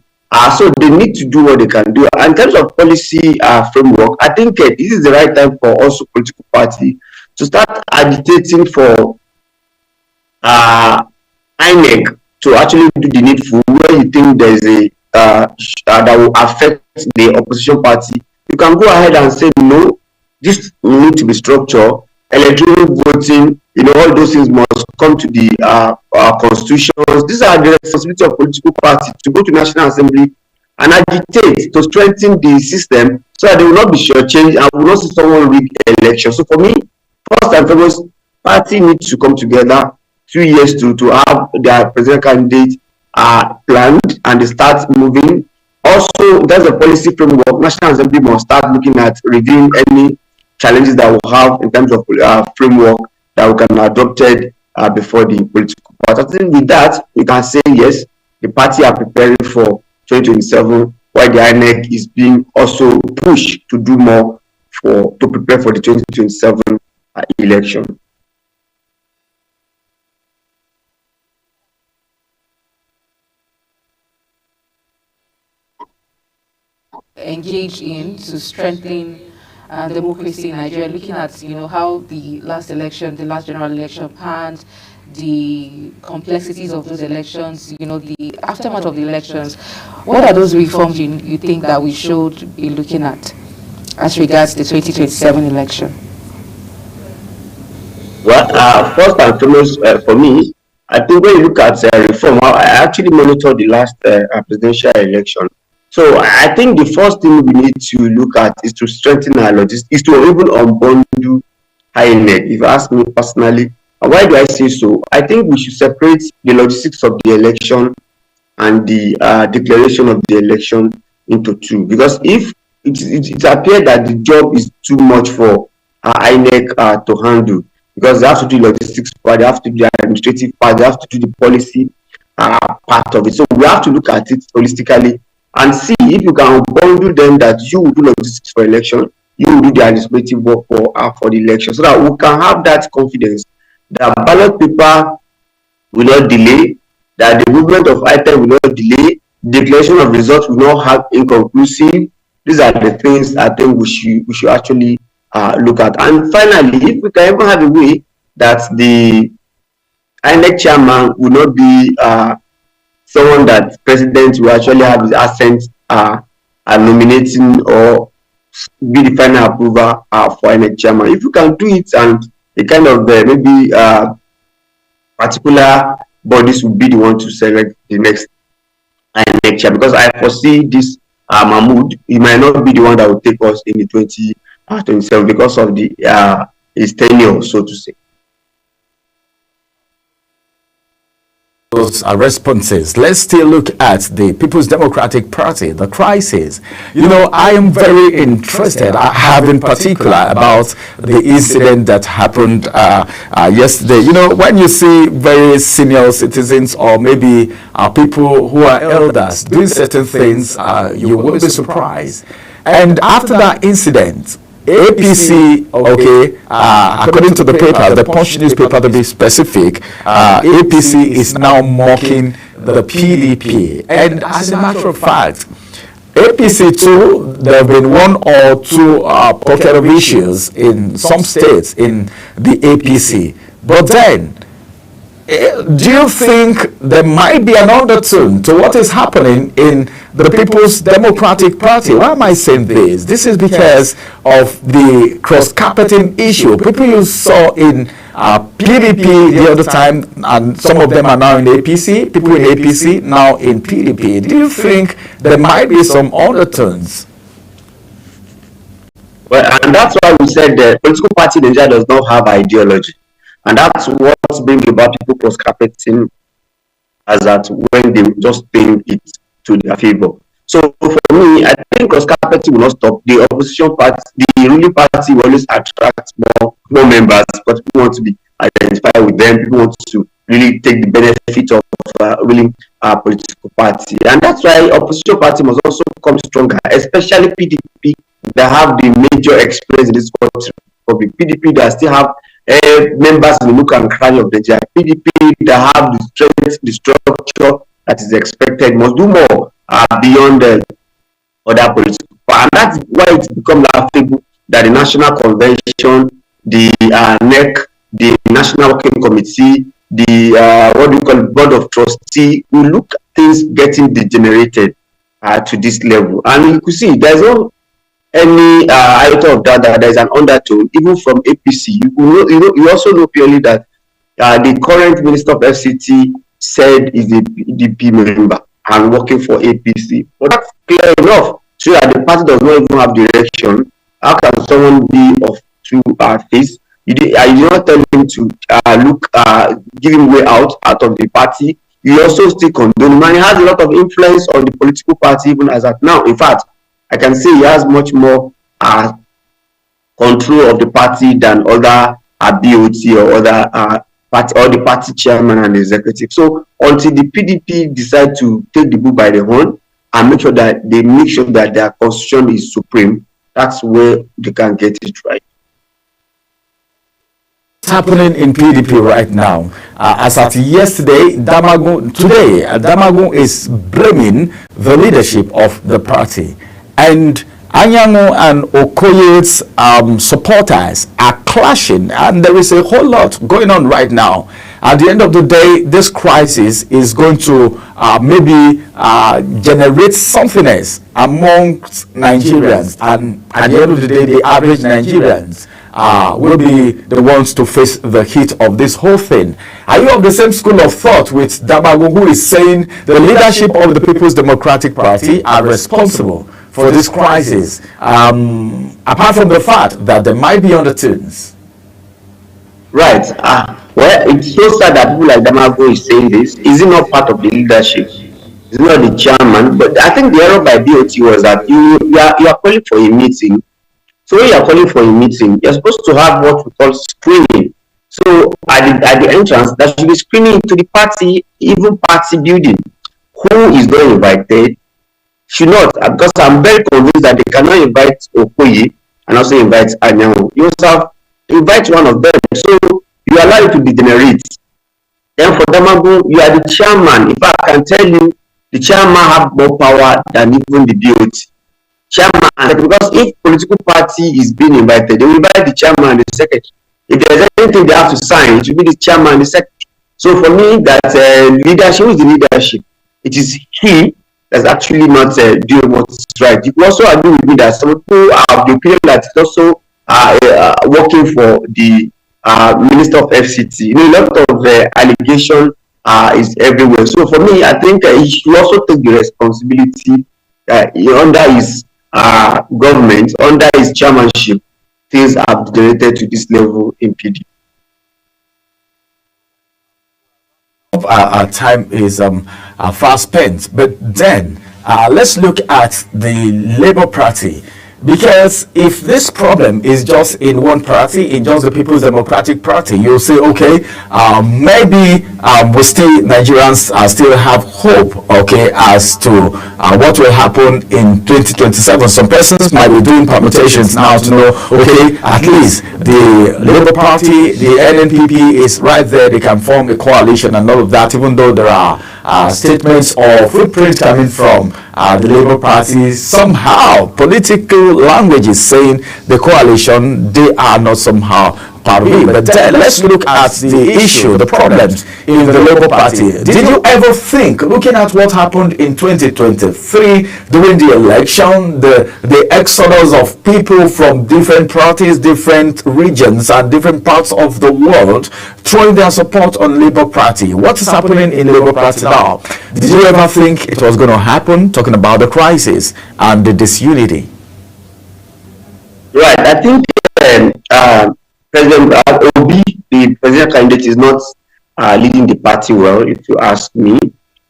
So they need to do what they can do. And in terms of policy framework, I think this is the right time for also political party to start agitating for INEC to actually do the needful where you think there is a that will affect the opposition party. You can go ahead and say no, this will need to be structured. Electoral voting, all those things must come to the constitutions. These are the responsibility of political parties to go to National Assembly and agitate to strengthen the system so that they will not be shortchanged and will not see someone rig elections. So for me, first and foremost, party needs to come together 2 years to have their presidential candidate planned and they start moving. Also, there's a policy framework. National Assembly must start looking at reviewing any challenges that we have in terms of framework that we can adopted before the political party. I think with that, we can say yes, the party are preparing for 2027, while the INEC is being also pushed to do more to prepare for the 2027 election. Engage in to strengthen democracy in Nigeria, looking at how the last general election panned, the complexities of those elections, the aftermath of the elections. What are those reforms you think that we should be looking at as regards the 2027 election? Well, first and foremost, for me, I think when you look at reform, I actually monitored the last presidential election. So I think the first thing we need to look at is to strengthen our logistics, is to even unbundle INEC. If you ask me personally, why do I say so? I think we should separate the logistics of the election and the declaration of the election into two. Because if it appears that the job is too much for INEC to handle, because they have to do logistics part, they have to do the administrative part, they have to do the policy part of it. So we have to look at it holistically and see if you can bundle them, that you will do logistics for election, you will do the administrative work for the election, so that we can have that confidence that ballot paper will not delay, that the movement of items will not delay, declaration of results will not have inconclusive. These are the things I think we should actually look at. And finally, if we can even have a way that the INEC chairman will not be someone that president will actually have his assent nominating or be the final approval for INEC chairman. If you can do it, and the kind of maybe particular bodies will be the one to select the next INEC chairman, because I foresee this Mahmood, he might not be the one that will take us in the 2027 because of the his tenure, so to say. Those are responses. Let's still look at the People's Democratic Party, the crisis. I am very interested, I have in particular, about the incident that happened yesterday. When you see very senior citizens or maybe people who are elders doing certain things, you will be surprised. And after that incident, APC, according to the paper, the Punch newspaper to be specific, APC is now mocking the PDP. And as a matter of fact, APC too, there have been one or two pocket of issues in some states in the APC. But then, do you think there might be an undertone to what is happening in the People's Democratic Party? Why am I saying this? This is because of the cross-carpeting issue. People you saw in PDP the other time, and some of them are now in APC, people in APC now in PDP. Do you think there might be some undertones? Well, and that's why we said the political party in Nigeria does not have ideology. And that's what's bringing about people cross-carpeting, as that when they just think it to their favor. So for me, I think cross-carpeting will not stop. The opposition party, the ruling party will always attract more members, but people want to be identified with them. People want to really take the benefit of ruling political party. And that's why opposition party must also come stronger, especially PDP that have the major experience in this country. PDP that still have members in the nook and cranny of the Nigeria. PDP that have the strength, the structure that is expected must do more beyond the other political party. And that's why it's become laughable that the National Convention, the NEC, the National Working Committee, the what do you call it, Board of Trustees, will look at things getting degenerated to this level. And you could see there's no any iota of that there is an undertone, even from APC. You also know clearly that the current Minister of FCT said is a PDP member and working for APC. But that's clear enough, so that the party does not even have direction. How can someone be of two face? You did not tell him to give him way out of the party. You also still condone him, and he has a lot of influence on the political party even as at now. In fact, I can say he has much more control of the party than other BOT or other party, or the party chairman and executive. So until the PDP decide to take the bull by the horn and make sure that their constitution is supreme, that's where they can get it right. What's happening in PDP right now? As at yesterday, Damagun is blaming the leadership of the party. And Anyanwu and Okoye's supporters are clashing, and there is a whole lot going on right now. At the end of the day, this crisis is going to maybe generate something else amongst Nigerians, and at the end of the day, the average Nigerians will be the ones to face the heat of this whole thing. Are you of the same school of thought with Damagun, who is saying the leadership of the People's Democratic Party are responsible for this crisis, apart from the fact that there might be undertones? Right. Well, it's so sad that people like Damagun is saying this. Is it not part of the leadership? Is it not the chairman? But I think the error by BOT was that you are calling for a meeting. So when you are calling for a meeting, you're supposed to have what we call screening. So at the entrance, there should be screening to the party, even party building. Who is not invited should not, because I'm very convinced that they cannot invite Okoye and also invite Anyanwu. You also invite one of them, so you allow it to degenerate. Then for Damagun, you are the chairman. In fact, I can tell you, the chairman have more power than even the BOT. Chairman, because if political party is being invited, they will invite the chairman and the secretary. If there's anything they have to sign, it will be the chairman and the secretary. So for me, that leadership is the leadership. It is he that's actually not doing what is right. You also agree with me that some people have the opinion that it's also working for the Minister of FCT. You know, a lot of allegation is everywhere. So for me, I think he should also take the responsibility under his government, under his chairmanship. Things have degenerated to this level in PD. Our time is fast spent, but then let's look at the Labour Party, because if this problem is just in one party, in just the People's Democratic Party, you'll say, okay, maybe Nigerians still have hope, okay, as to what will happen in 2027. Some persons might be doing permutations now to know, okay, at least the Labour Party, the NNPP is right there, they can form a coalition and all of that, even though there are statements or footprints coming from the Labour Party. Somehow political language is saying the coalition, they are not somehow part of it. But then let's look at the issue, the problems in the Labour Party. Did you ever think, looking at what happened in 2023 during the election, the exodus of people from different parties, different regions, and different parts of the world throwing their support on Labour Party? What is happening in Labour Party now? Did you ever think it was going to happen? Talking about the crisis and the disunity. Right. I think President Obi, the president candidate, is not leading the party well, if you ask me,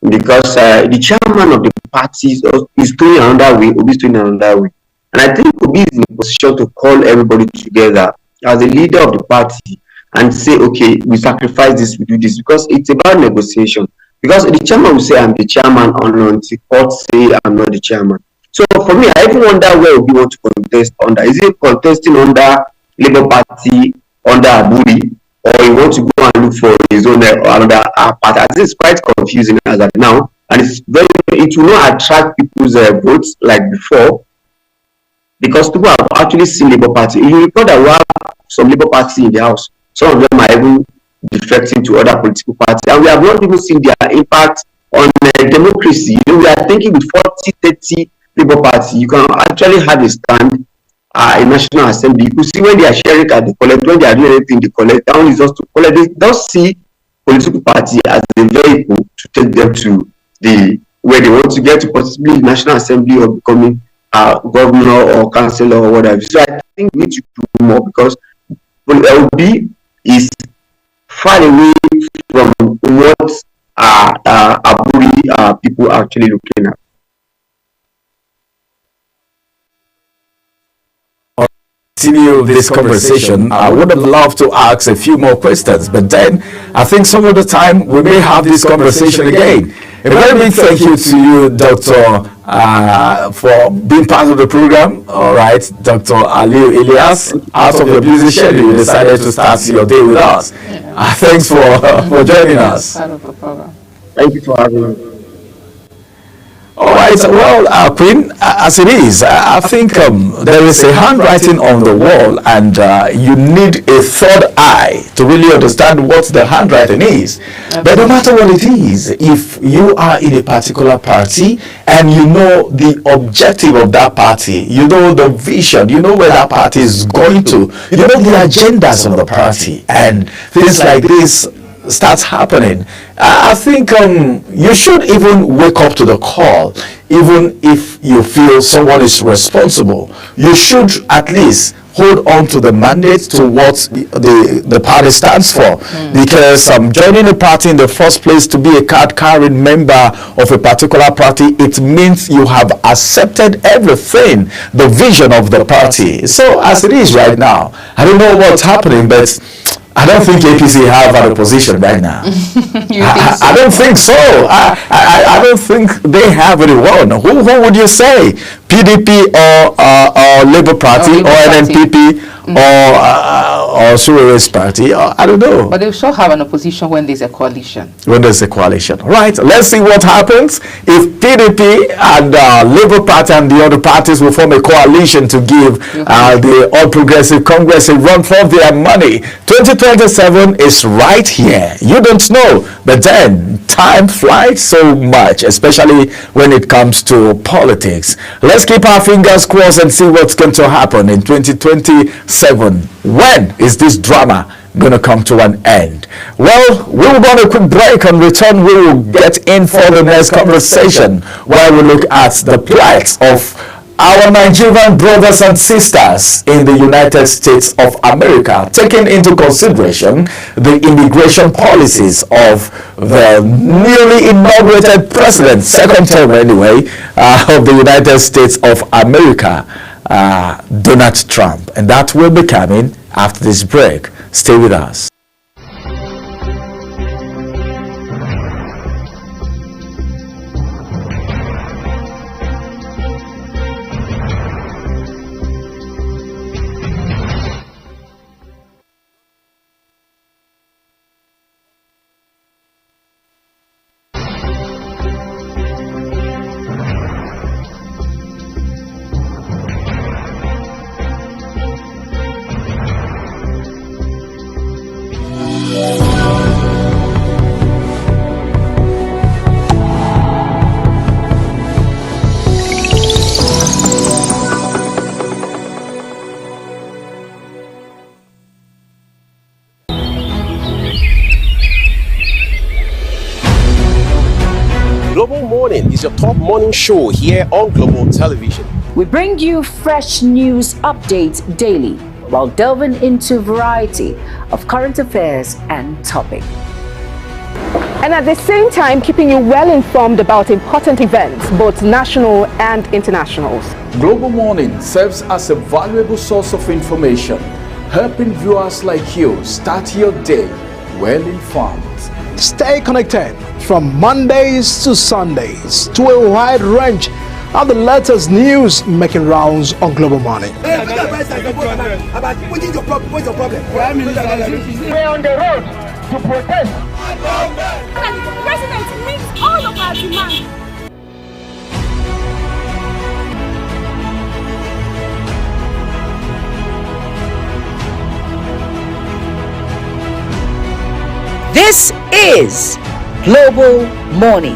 because the chairman of the party is doing another way. Obi is doing another way, and I think Obi is in a position to call everybody together as a leader of the party and say, okay, we sacrifice this, we do this, because it's about negotiation. Because the chairman will say, I'm the chairman, until court say I'm not the chairman. So for me, I even wonder where we want to contest under. Is it contesting under Labour Party, under Aburi, or he wants to go and look for his own another party? I think it's quite confusing as of now, and it will not attract people's votes like before, because people have actually seen Labour Party. You report that we have some Labour Party in the house. Some of them are even defecting to other political parties, and we have not even seen their impact on democracy. We are thinking with 40-30 Labour Party, you can actually have a stand in National Assembly. You could see when they are sharing at the collect, when they are doing anything, they collect. Down is just to collect. They don't see political party as a vehicle to take them to where they want to get to, possibly National Assembly or becoming governor or councillor or whatever. So I think we need to do more, because LB is far away from what Aburi people are actually looking at. Continue this conversation. I would have loved to ask a few more questions, but then I think some of the time we may have this conversation again. A very big thank you to you, Dr. For being part of the program. All right, Dr. Aliu Ilyas, out of your busy schedule, you decided to start your day with us. Thanks for joining us. Part of the program. Thank you for having me. All right, well, Queen, as it is, I think there is a handwriting on the wall, and you need a third eye to really understand what the handwriting is. But no matter what it is, if you are in a particular party and you know the objective of that party, you know the vision, you know where that party is going to, you know the agendas of the party, and things like this starts happening, I think you should even wake up to the call. Even if you feel someone is responsible, you should at least hold on to the mandate, to what the party stands for. Because joining a party in the first place to be a card-carrying member of a particular party, it means you have accepted everything, the vision of the party. So as it is right now, I don't know what's happening, but I don't think APC have a position right now. I don't think so. I don't think they have anyone. Who would you say? PDP or Labour Party or NNPP or Sure's party? I don't know. But they'll sure have an opposition when there's a coalition. When there's a coalition. Right. Let's see what happens if PDP and Labour Party and the other parties will form a coalition to give the All Progressive Congress a run for their money. 2027 is right here. You don't know, but then time flies so much, especially when it comes to politics. Let's keep our fingers crossed and see what's going to happen in 2027. When is this drama going to come to an end? Well, we will go on a quick break. On return, we will get in for the next conversation where we look at the plight of our Nigerian brothers and sisters in the United States of America, taking into consideration the immigration policies of the newly inaugurated president, second term anyway, of the United States of America, Donald Trump. And that will be coming after this break. Stay with us. Morning is your top morning show here on Global Television. We bring you fresh news updates daily while delving into a variety of current affairs and topics. And at the same time, keeping you well informed about important events, both national and international. Global Morning serves as a valuable source of information, helping viewers like you start your day well informed. Stay connected from Mondays to Sundays to a wide range of the latest news making rounds on Global Morning. We're on the road to protest. The president meets all of our demands. This is Global Morning.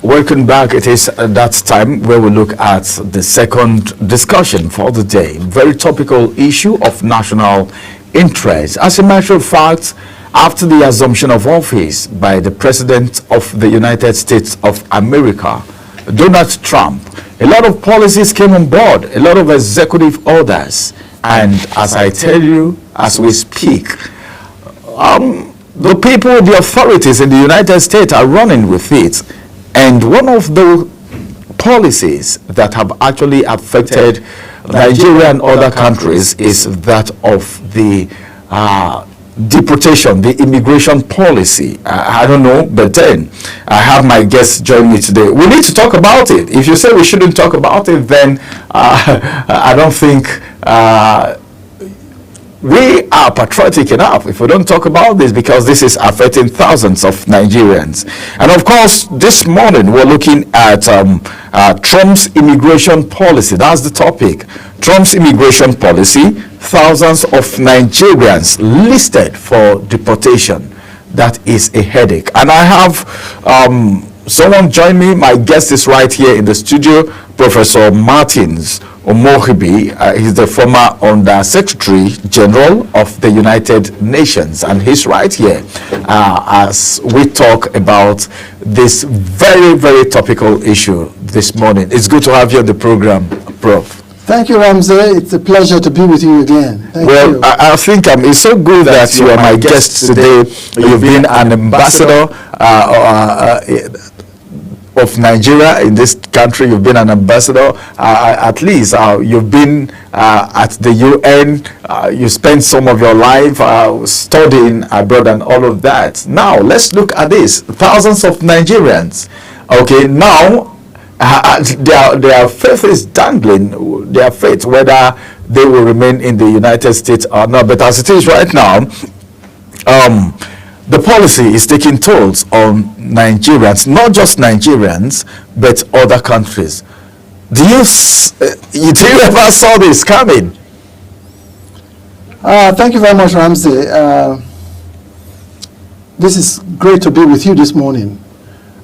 Welcome back. It is that time where we look at the second discussion for the day. Very topical issue of national interest. As a matter of fact, after the assumption of office by the President of the United States of America, Donald Trump, a lot of policies came on board, a lot of executive orders. And as I tell you, as we speak, the people, the authorities in the United States are running with it. And one of the policies that have actually affected Nigeria and other countries is that of the deportation, the immigration policy. I don't know, but then I have my guests join me today. We need to talk about it. If you say we shouldn't talk about it, then I don't think we are patriotic enough if we don't talk about this, because this is affecting thousands of Nigerians. And of course, this morning we're looking at Trump's immigration policy. That's the topic. Trump's immigration policy, thousands of Nigerians listed for deportation. That is a headache. And I have someone join me. My guest is right here in the studio, Professor Martins Omohibi. He's the former Under Secretary General of the United Nations, and he's right here as we talk about this very, very topical issue this morning. It's good to have you on the program, Prof. Thank you, Ramsey. It's a pleasure to be with you again. Thank you. I think it's so good that you are my guest today. You've been an ambassador of Nigeria in this country. You've been an ambassador, at least you've been at the UN. You spent some of your life studying abroad and all of that. Now let's look at this. Thousands of Nigerians, okay, now their faith is dangling, their faith, whether they will remain in the United States or not. But as it is right now, the policy is taking tolls on Nigerians, not just Nigerians, but other countries. Do you ever saw this coming? Thank you very much, Ramsey. This is great to be with you this morning.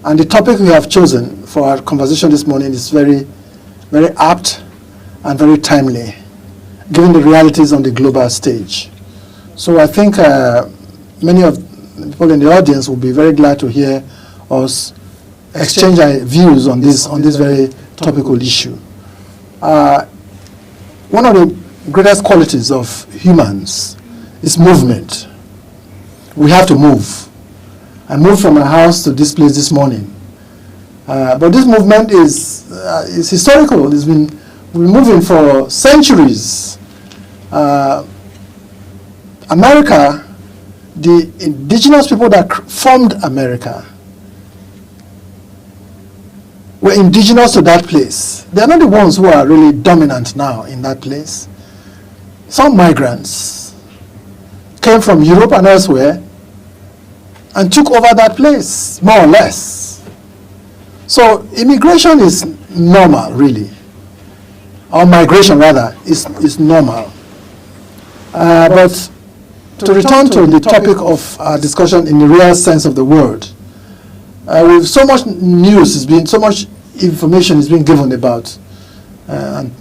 And the topic we have chosen for our conversation this morning is very, very apt and very timely, given the realities on the global stage. So I think many of the people in the audience will be very glad to hear us exchange our views on this very topical issue. One of the greatest qualities of humans is movement. We have to move. I moved from my house to this place this morning. But this movement is historical. We've been moving for centuries. America, the indigenous people that formed America were indigenous to that place. They are not the ones who are really dominant now in that place. Some migrants came from Europe and elsewhere and took over that place, more or less. So immigration is normal, really. Or migration, rather, is normal. But to return to the topic of our discussion in the real sense of the word, with so much news so much information is being given about, and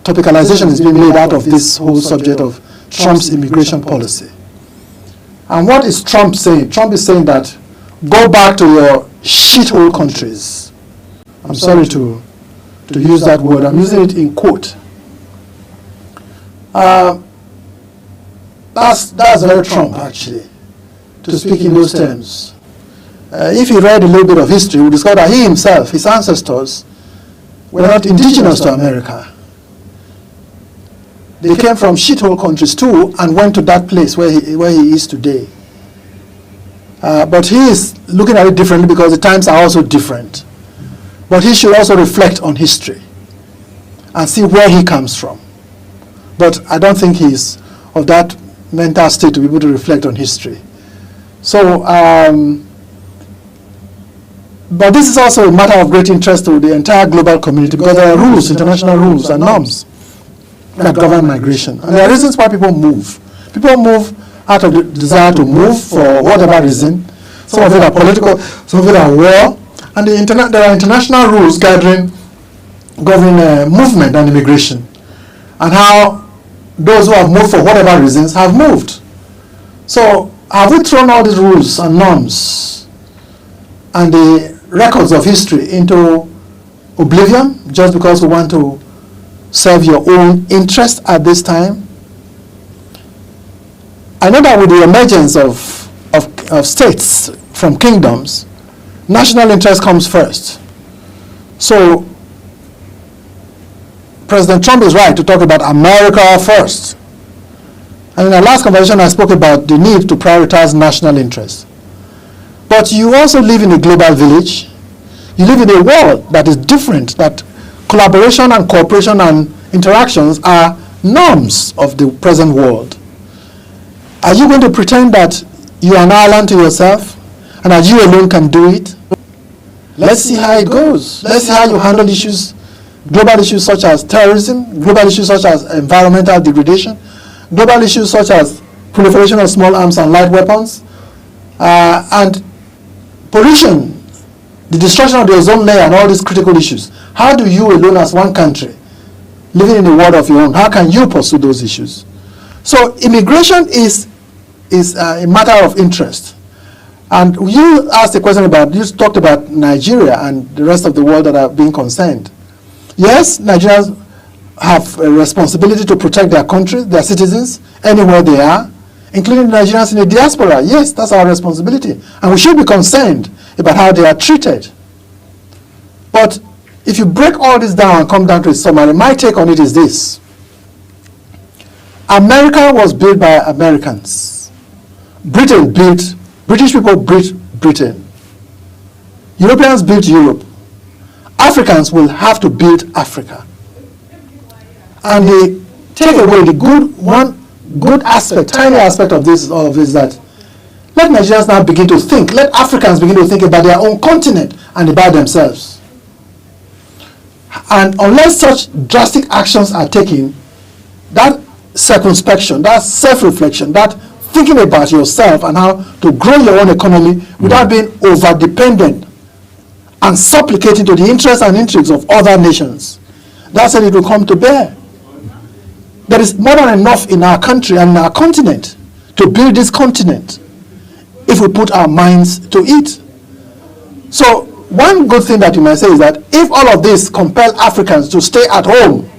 topicalization is being made out of this whole subject of Trump's immigration policy. And what is Trump saying? Trump is saying that go back to your shithole countries. I'm sorry to use that word. I'm using it in quote. That's very Trump, actually, to speak in those terms. If he read a little bit of history, we discover that he himself, his ancestors, were not indigenous to America. They came from shithole countries too and went to that place where he is today. But he is looking at it differently because the times are also different. But he should also reflect on history and see where he comes from. But I don't think he's of that mental state to be able to reflect on history. So, but this is also a matter of great interest to the entire global community because there are rules, international rules and norms that govern migration. And there are reasons why people move. People move out of the desire to move for whatever reason. Some of it are political, some of it are war. And there are international rules governing movement and immigration. And how those who have moved for whatever reasons have moved. So have we thrown all these rules and norms and the records of history into oblivion just because we want to serve your own interest at this time? I know that with the emergence of states from kingdoms, national interest comes first. So President Trump is right to talk about America first. And in our last conversation, I spoke about the need to prioritize national interest. But you also live in a global village. You live in a world that is different, that collaboration and cooperation and interactions are norms of the present world. Are you going to pretend that you are an island to yourself and that you alone can do it? Let's see how it goes. Let's see how you handle issues, global issues such as terrorism, global issues such as environmental degradation, global issues such as proliferation of small arms and light weapons, and pollution, the destruction of the ozone layer, and all these critical issues. How do you alone as one country, living in a world of your own, how can you pursue those issues? So immigration is a matter of interest. And you asked a question about, you talked about Nigeria and the rest of the world that are being concerned. Yes, Nigerians have a responsibility to protect their country, their citizens, anywhere they are, including Nigerians in the diaspora. Yes, that's our responsibility. And we should be concerned about how they are treated. But if you break all this down and come down to a summary, my take on it is this. America was built by Americans. British people built Britain. Europeans built Europe. Africans will have to build Africa. And they take away the good aspect, tiny aspect of this, all of this, that let Nigerians now begin to think, let Africans begin to think about their own continent and about themselves. And unless such drastic actions are taken, that circumspection, that self-reflection, that thinking about yourself and how to grow your own economy without being over-dependent and supplicating to the interests and intrigues of other nations, that's when it will come to bear. There is more than enough in our country and in our continent to build this continent if we put our minds to it. So one good thing that you might say is that if all of this compel Africans to stay at home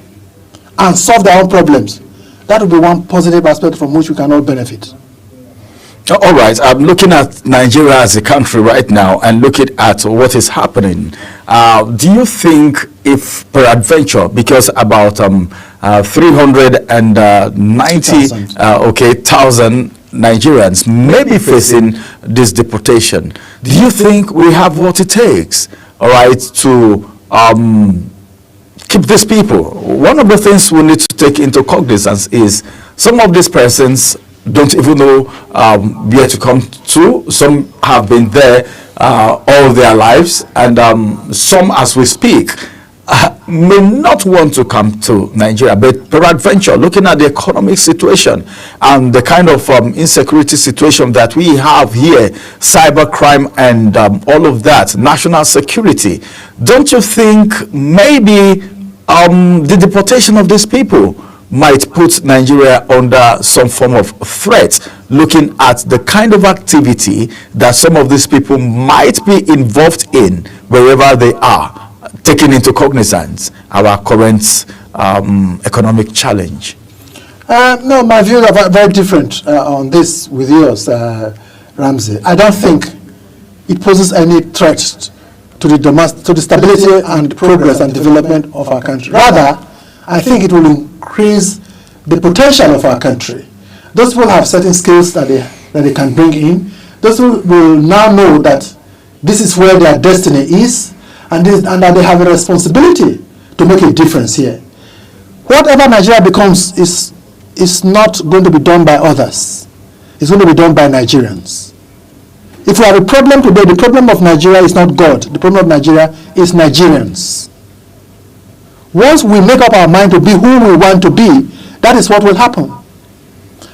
and solve their own problems, that would be one positive aspect from which we can all benefit. All right, I'm looking at Nigeria as a country right now and looking at what is happening. Do you think if peradventure, because about 390,000 Nigerians may be facing this deportation, do you think we have what it takes, all right, to keep these people? One of the things we need to take into cognizance is some of these persons don't even know where to come to. Some have been there all their lives, and some, as we speak, may not want to come to Nigeria. But peradventure, looking at the economic situation and the kind of insecurity situation that we have here, cybercrime and all of that, national security, don't you think maybe the deportation of these people might put Nigeria under some form of threat, looking at the kind of activity that some of these people might be involved in wherever they are, taking into cognizance our current economic challenge? No, my views are very different on this with yours, Ramsey. I don't think it poses any threat to the stability and progress and development of our country. Rather, I think it will increase the potential of our country. Those people have certain skills that they can bring in. Those people will now know that this is where their destiny is, and that they have a responsibility to make a difference here. Whatever Nigeria becomes is not going to be done by others. It's going to be done by Nigerians. If we have a problem today, the problem of Nigeria is not God. The problem of Nigeria is Nigerians. Once we make up our mind to be who we want to be, that is what will happen.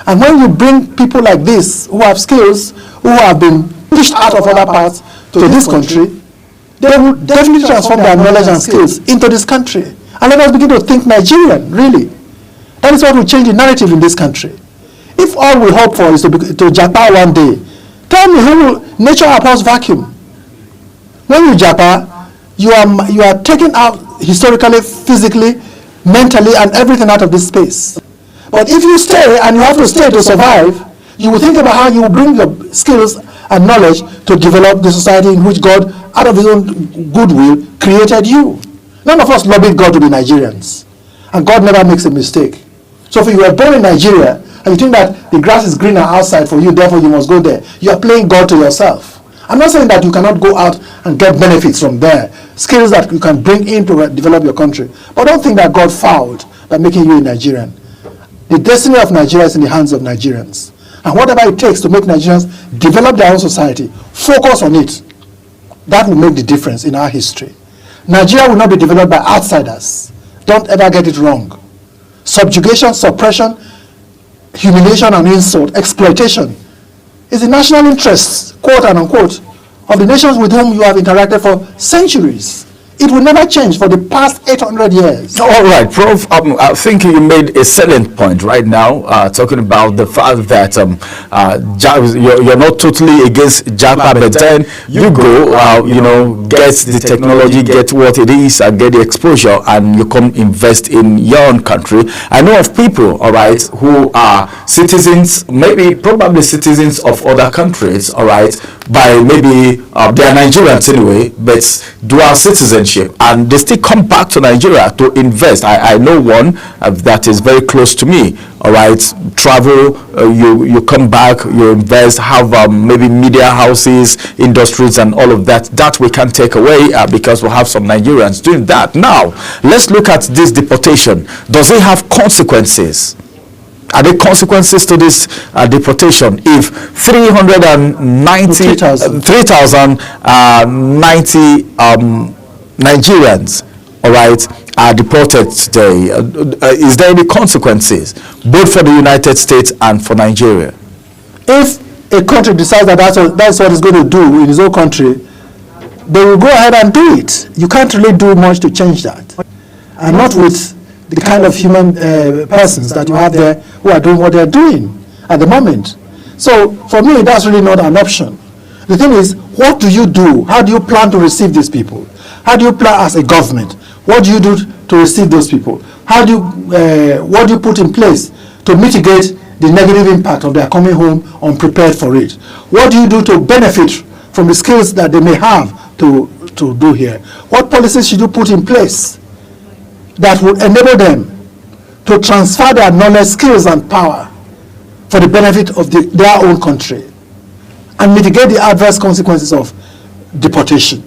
And when you bring people like this, who have skills, who have been pushed out of other parts to this country, they will definitely transform their knowledge and skills into this country. And let us begin to think Nigerian, really. That is what will change the narrative in this country. If all we hope for is to japa one day, tell me, who will nature abhors vacuum? When you japa, you are taking out historically, physically, mentally, and everything out of this space. But if you stay, and you have to stay to survive, you will think about how you will bring your skills and knowledge to develop the society in which God, out of his own goodwill, created you. None of us lobbied God to be Nigerians. And God never makes a mistake. So if you were born in Nigeria, and you think that the grass is greener outside for you, therefore you must go there, you are playing God to yourself. I'm not saying that you cannot go out and get benefits from there, skills that you can bring in to develop your country. But don't think that God fouled by making you a Nigerian. The destiny of Nigeria is in the hands of Nigerians. And whatever it takes to make Nigerians develop their own society, focus on it. That will make the difference in our history. Nigeria will not be developed by outsiders. Don't ever get it wrong. Subjugation, suppression, humiliation and insult, exploitation is the national interest, quote and unquote, of the nations with whom you have interacted for centuries. It will never change for the past 800 years. All right, Prof. I think you made a salient point right now, talking about the fact that you're not totally against JAPA, but then you go, get the technology, get what it is, and get the exposure, and you come invest in your own country. I know of people, all right, who are citizens, probably citizens of other countries, all right, by maybe they are Nigerians anyway, but dual citizenship, and they still come back to Nigeria to invest. I know one that is very close to me, all right, travel, you come back, you invest, have maybe media houses, industries and all of that. That we can take away because we have some Nigerians doing that. Now, let's look at this deportation. Does it have consequences? Are there consequences to this deportation if 390 Nigerians, all right, are deported today? Is there any consequences both for the United States and for Nigeria? If a country decides that that's what it's going to do in its own country, they will go ahead and do it. You can't really do much to change that. And not with the kind of human persons that you have there who are doing what they're doing at the moment. So for me, that's really not an option. The thing is, what do you do? How do you plan to receive these people? How do you plan as a government? What do you do to receive those people? What do you put in place to mitigate the negative impact of their coming home unprepared for it? What do you do to benefit from the skills that they may have to do here? What policies should you put in place that would enable them to transfer their knowledge, skills and power for the benefit of their own country and mitigate the adverse consequences of deportation?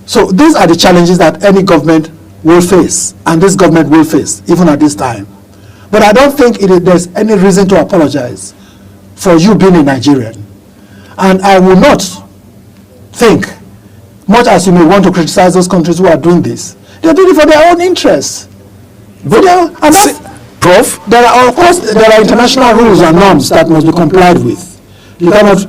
So these are the challenges that any government will face, and this government will face, even at this time. But I don't think there's any reason to apologize for you being a Nigerian. And I will not think, much as you may want to criticize those countries who are doing this, they're doing it for their own interests. Prof? There are international rules and norms that must be complied with. You cannot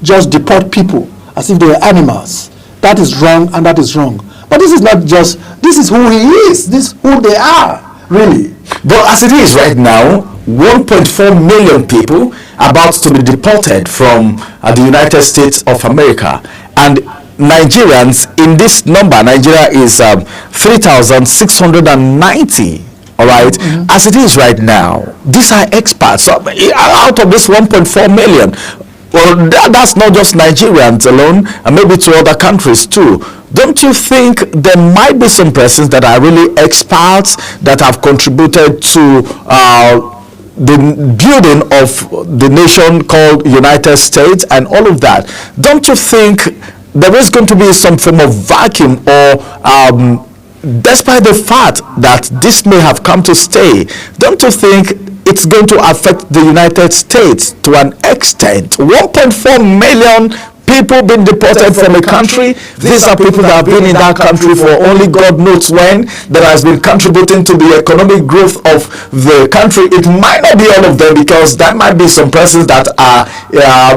just deport people as if they are animals. That is wrong, and that is wrong. But this is not just, this is who he is. This is who they are, really. But as it is right now, 1.4 million people are about to be deported from the United States of America. And Nigerians, in this number, Nigeria is 3,690. All right, as it is right now, these are expats. So out of this 1.4 million, well, that's not just Nigerians alone, and maybe to other countries too. Don't you think there might be some persons that are really expats that have contributed to the building of the nation called United States and all of that? Don't you think there is going to be some form of vacuum, or despite the fact that this may have come to stay, don't you think it's going to affect the United States to an extent? 1.4 million people being deported from a country. These are people that have been in that country for only God knows when, that has been contributing to the economic growth of the country. It might not be all of them, because there might be some persons that are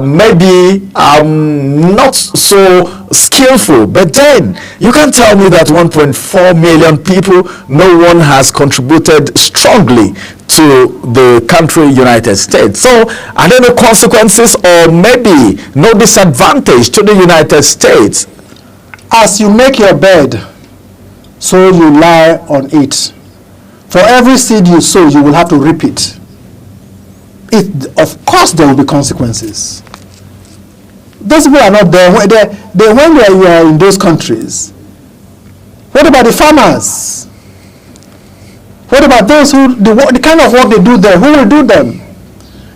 maybe not so skillful. But then you can tell me that 1.4 million people, no one has contributed strongly to the country United States. So are there no consequences, or maybe no disadvantage to the United States? As you make your bed, so you lie on it. For every seed you sow, you will have to reap it. Of course there will be consequences. those people are not there. When you are in those countries, what about the farmers? What about those who, the kind of work they do there, who will do them?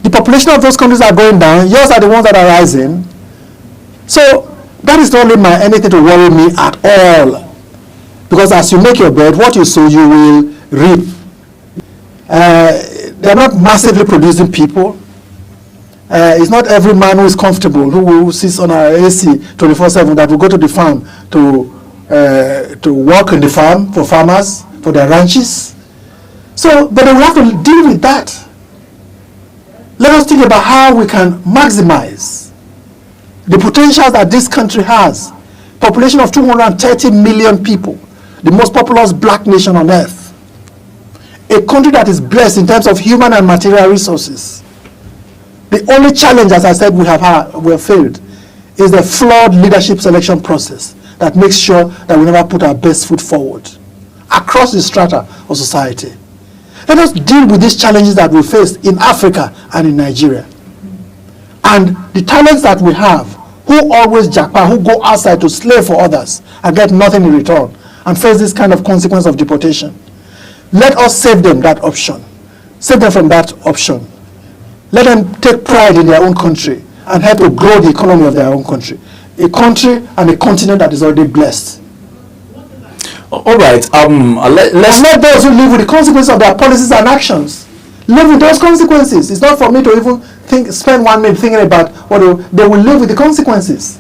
The population of those countries are going down, yours are the ones that are rising. So that is not really anything to worry me at all. Because as you make your bed, what you sow, you will reap. They're not massively producing people. It's not every man who is comfortable, who sits on our AC 24/7, that will go to the farm to work in the farm for farmers, for their ranches. So, but we have to deal with that. Let us think about how we can maximize the potential that this country has. Population of 230 million people, the most populous black nation on earth. A country that is blessed in terms of human and material resources. The only challenge, as I said, we have failed, is the flawed leadership selection process that makes sure that we never put our best foot forward across the strata of society. Let us deal with these challenges that we face in Africa and in Nigeria. And the talents that we have, who always jackpot, who go outside to slave for others and get nothing in return and face this kind of consequence of deportation. Let us save them that option. Save them from that option. Let them take pride in their own country and help to grow the economy of their own country. A country and a continent that is already blessed. All right. Let's let those who live with the consequences of their policies and actions live with those consequences. It's not for me to even spend 1 minute thinking about what they will live with the consequences.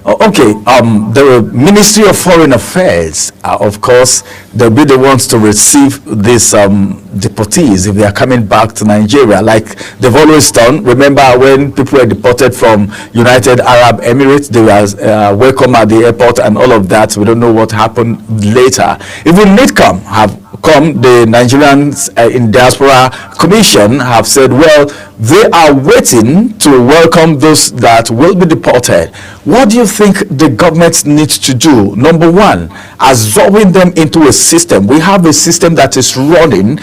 Okay, the Ministry of Foreign Affairs, of course, they'll be the ones to receive these deportees if they are coming back to Nigeria, like they've always done. Remember when people were deported from United Arab Emirates, they were welcome at the airport and all of that. We don't know what happened later. Even NIDCAM have come, the Nigerians in Diaspora Commission have said, well, they are waiting to welcome those that will be deported. What do you think the government needs to do? Number one, absorbing them into a system. We have a system that is running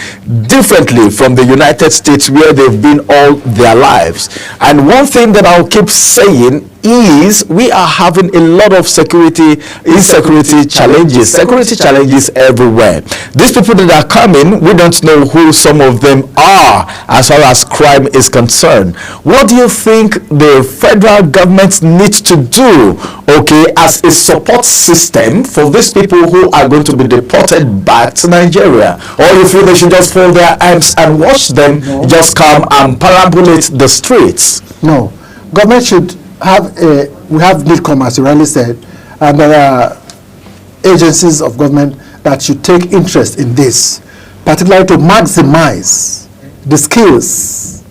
differently from the United States where they've been all their lives. And one thing that I'll keep saying is we are having a lot of security challenges everywhere. These people that are coming, we don't know who some of them are as far as crime is concerned. What do you think the federal government needs to do, okay, as a support system for these people who are going to be deported back to Nigeria? Or you feel they should just fold their arms and watch them just come and perambulate the streets? No, government should have we have NIDCAM, as you rightly said, and there are agencies of government that should take interest in this, particularly to maximize the skills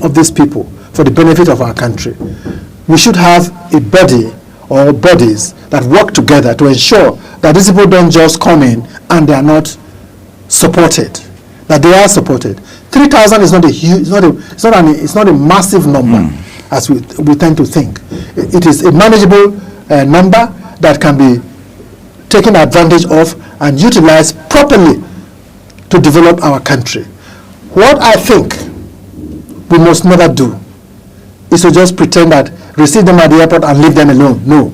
of these people for the benefit of our country. We should have a body or bodies that work together to ensure that these people don't just come in and they are not supported, that they are supported. 3,000 is not a huge, it's not a massive number. As we tend to think. It is a manageable number that can be taken advantage of and utilized properly to develop our country. What I think we must never do is to just pretend that receive them at the airport and leave them alone. No.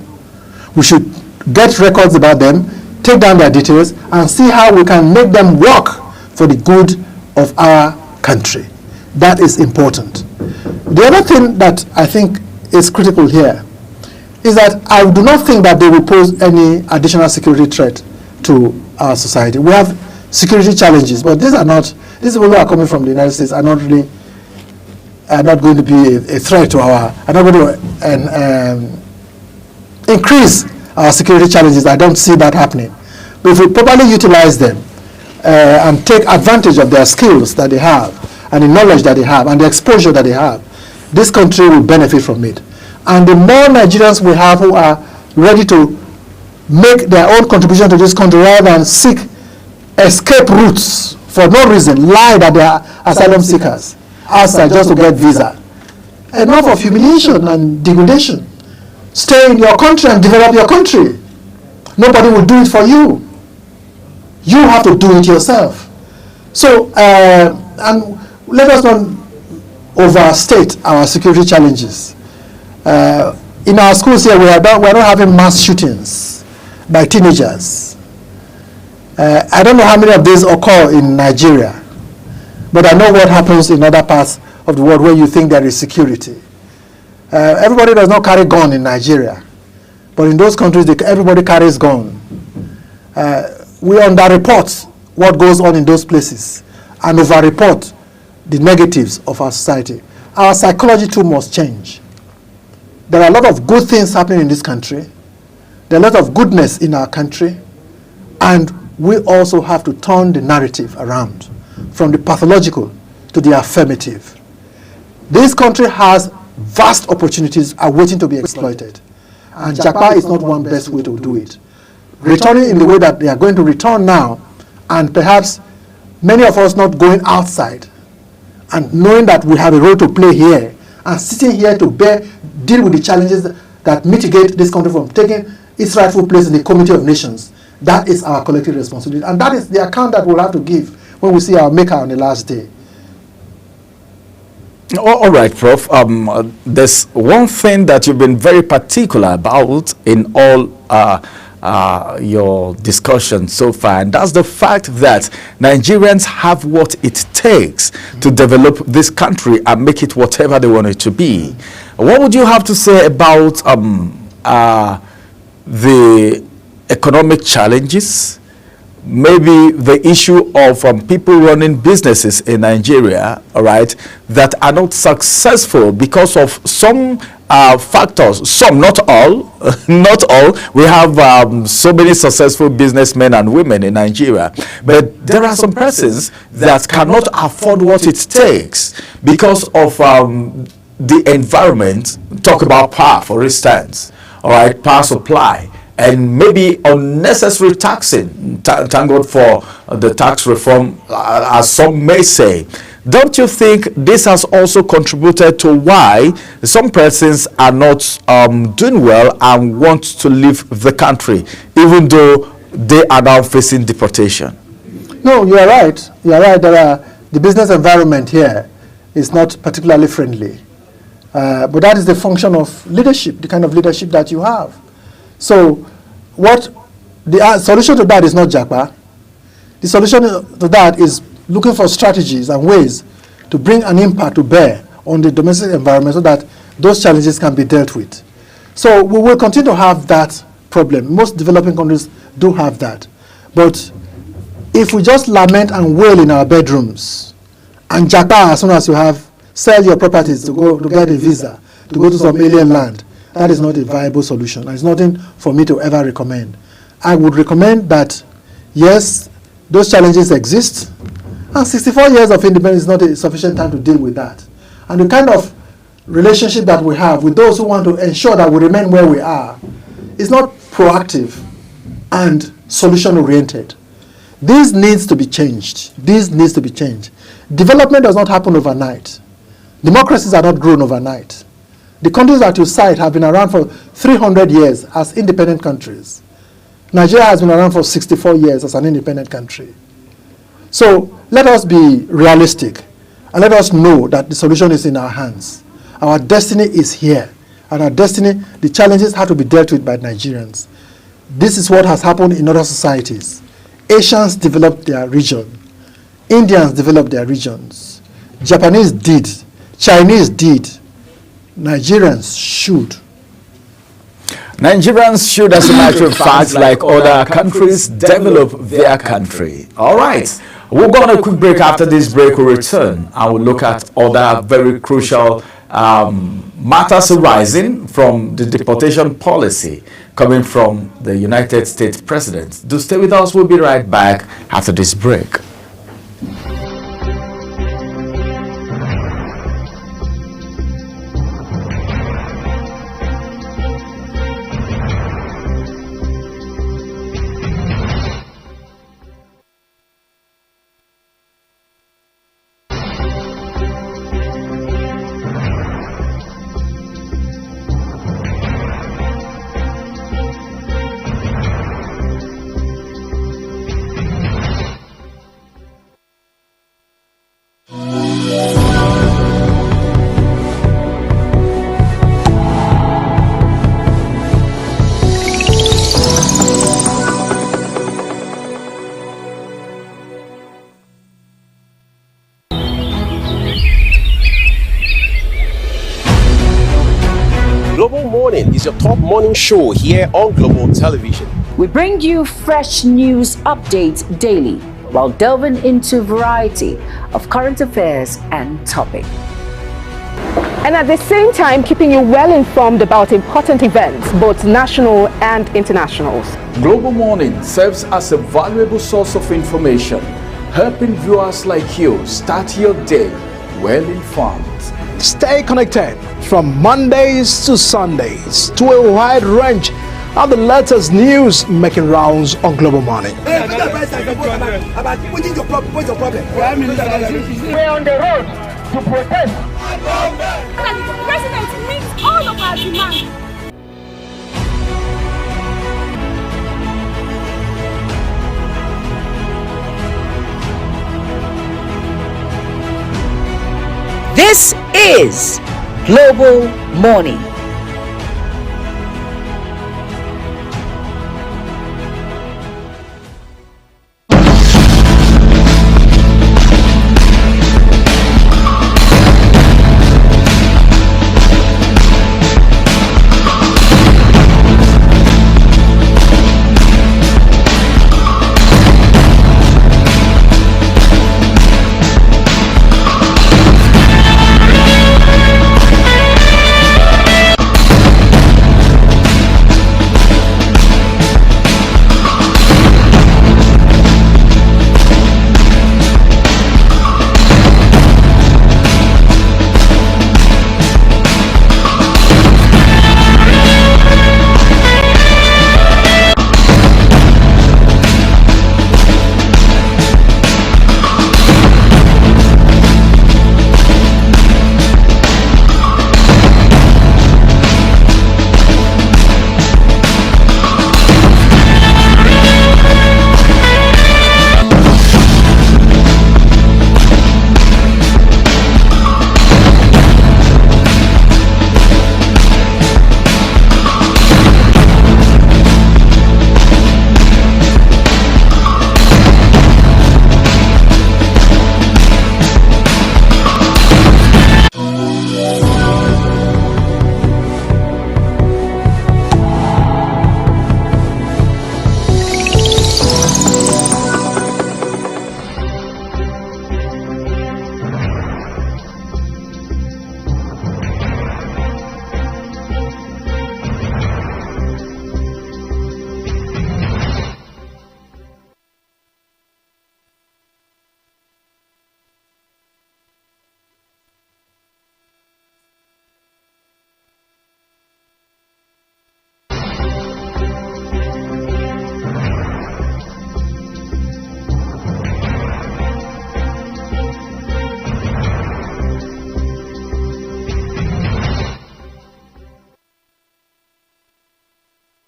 We should get records about them, take down their details, and see how we can make them work for the good of our country. That is important. The other thing that I think is critical here is that I do not think that they will pose any additional security threat to our society. We have security challenges, but these people who are coming from the United States are not going to be a threat to are not going to increase our security challenges. I don't see that happening. But if we properly utilize them and take advantage of their skills that they have, and the knowledge that they have, and the exposure that they have, this country will benefit from it. And the more Nigerians we have who are ready to make their own contribution to this country rather than seek escape routes for no reason, lie that they are asylum seekers outside just to get visa. Enough of humiliation and degradation. Stay in your country and develop your country. Nobody will do it for you. You have to do it yourself. So, and let us not overstate our security challenges. In our schools here, we're not having mass shootings by teenagers. I don't know how many of these occur in Nigeria, but I know what happens in other parts of the world where you think there is security. Everybody does not carry gun in Nigeria, but in those countries, everybody carries gun. We underreport what goes on in those places and overreport the negatives of our society. Our psychology too must change. There are a lot of good things happening in this country. There are a lot of goodness in our country, and we also have to turn the narrative around from the pathological to the affirmative. This country has vast opportunities are waiting to be exploited, and Japa is not one best way to do it. Returning in the way that they are going to return now, and perhaps many of us not going outside and knowing that we have a role to play here and sitting here to deal with the challenges that mitigate this country from taking its rightful place in the Community of Nations. That is our collective responsibility, and that is the account that we'll have to give when we see our Maker on the last day. All right, Prof. There's one thing that you've been very particular about in all your discussion so far, and that's the fact that Nigerians have what it takes to develop this country and make it whatever they want it to be. What would you have to say about the economic challenges, maybe the issue of people running businesses in Nigeria, all right, that are not successful because of some factors, some, not all, not all. We have so many successful businessmen and women in Nigeria, but there are some persons that cannot afford what it takes because of the environment. Talk about power, for instance, all right, power supply, and maybe unnecessary taxing. Thank God for the tax reform, as some may say. Don't you think this has also contributed to why some persons are not doing well and want to leave the country, even though they are now facing deportation? No, you are right. You are right. The business environment here is not particularly friendly. But that is the function of leadership, the kind of leadership that you have. So what the solution to that is not Japa. The solution to that is looking for strategies and ways to bring an impact to bear on the domestic environment so that those challenges can be dealt with. So we will continue to have that problem. Most developing countries do have that. But if we just lament and wail in our bedrooms, and Japa, as soon as you sell your properties to go to get a visa, to go to some alien land, that is not a viable solution. It's nothing for me to ever recommend. I would recommend that, yes, those challenges exist, and 64 years of independence is not a sufficient time to deal with that. And the kind of relationship that we have with those who want to ensure that we remain where we are is not proactive and solution-oriented. This needs to be changed. This needs to be changed. Development does not happen overnight. Democracies are not grown overnight. The countries that you cite have been around for 300 years as independent countries. Nigeria has been around for 64 years as an independent country. So let us be realistic and let us know that the solution is in our hands. Our destiny is here. And our destiny, the challenges have to be dealt with by Nigerians. This is what has happened in other societies. Asians developed their region. Indians developed their regions. Japanese did. Chinese did. Nigerians should. Nigerians should, as a matter of fact, like other countries, develop their country. All right. We'll go on a quick break. After this break, we'll return and we'll look at other very crucial matters arising from the deportation policy coming from the United States President. Do stay with us. We'll be right back after this break. Morning is your top morning show here on Global Television. We bring you fresh news updates daily while delving into a variety of current affairs and topics. And at the same time, keeping you well informed about important events, both national and internationals. Global Morning serves as a valuable source of information, helping viewers like you start your day well informed. Stay connected from Mondays to Sundays to a wide range of the latest news making rounds on Global Morning. We're on the road to protest. And the president meets all of our demands. This is Global Morning.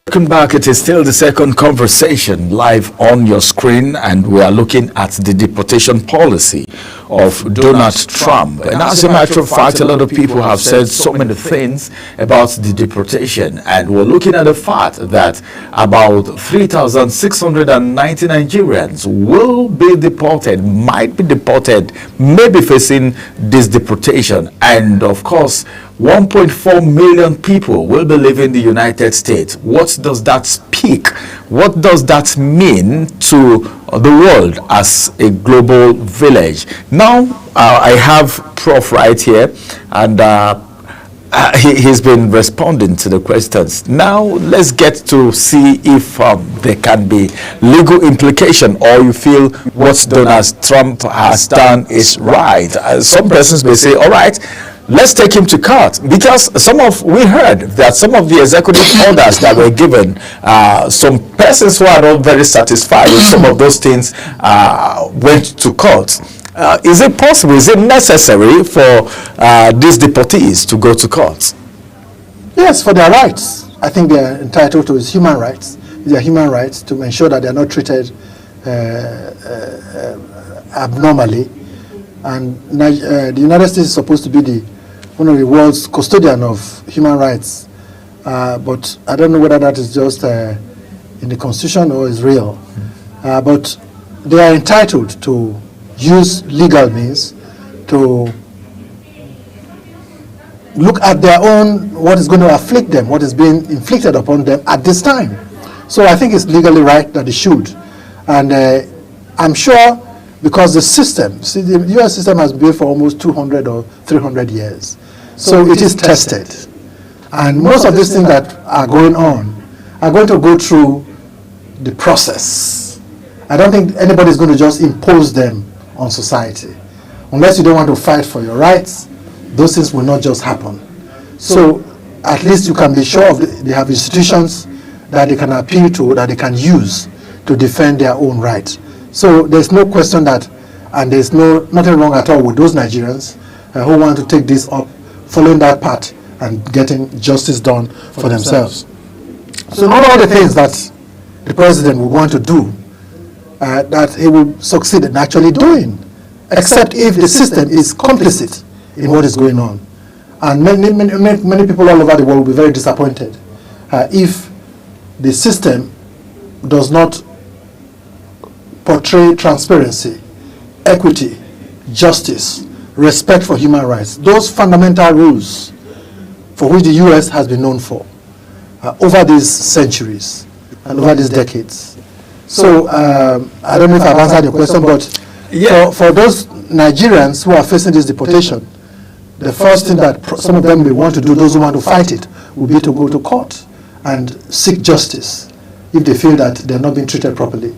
Welcome back. It is still the second conversation live on your screen, and we are looking at the deportation policy of Donald Trump. And as a matter of fact, a lot of people have said so many things about the deportation, and we're looking at the fact that about 3,690 Nigerians will be deported, might be deported, may be facing this deportation, and of course 1.4 million people will be leaving the United States. What does that speak? What does that mean to the world as a global village? Now, I have Prof right here, and he's been responding to the questions. Now, let's get to see if there can be legal implication, or you feel what Donald Trump has done is right. Some persons may say, all right, let's take him to court, because we heard that some of the executive orders that were given, some persons who are not very satisfied with some of those things went to court. Is it possible, is it necessary for these deportees to go to court? Yes, for their rights. I think they are entitled to his human rights. Their human rights to ensure that they are not treated abnormally. And the United States is supposed to be one of the world's custodian of human rights, but I don't know whether that is just in the Constitution or is real. But they are entitled to use legal means to look at their own, what is going to afflict them, what is being inflicted upon them at this time. So I think it's legally right that they should. And I'm sure because the system, see, the US system has been for almost 200 or 300 years. So it is tested. And most of these things that are going on are going to go through the process. I don't think anybody is going to just impose them on society. Unless you don't want to fight for your rights, those things will not just happen. So at least you can be sure they have institutions that they can appeal to, that they can use to defend their own rights. So there's no question that, and there's nothing wrong at all with those Nigerians who want to take this up, following that path and getting justice done for themselves. So not all the things that the president would want to do, that he will succeed in actually doing, except if the system is complicit in what is going on. And many people all over the world will be very disappointed if the system does not portray transparency, equity, justice, respect for human rights. Those fundamental rules for which the US has been known for over these centuries and over these decades. So I don't know if I've answered your question, but for those Nigerians who are facing this deportation, the first thing that some of them may want to do, those who want to fight it, will be to go to court and seek justice if they feel that they're not being treated properly.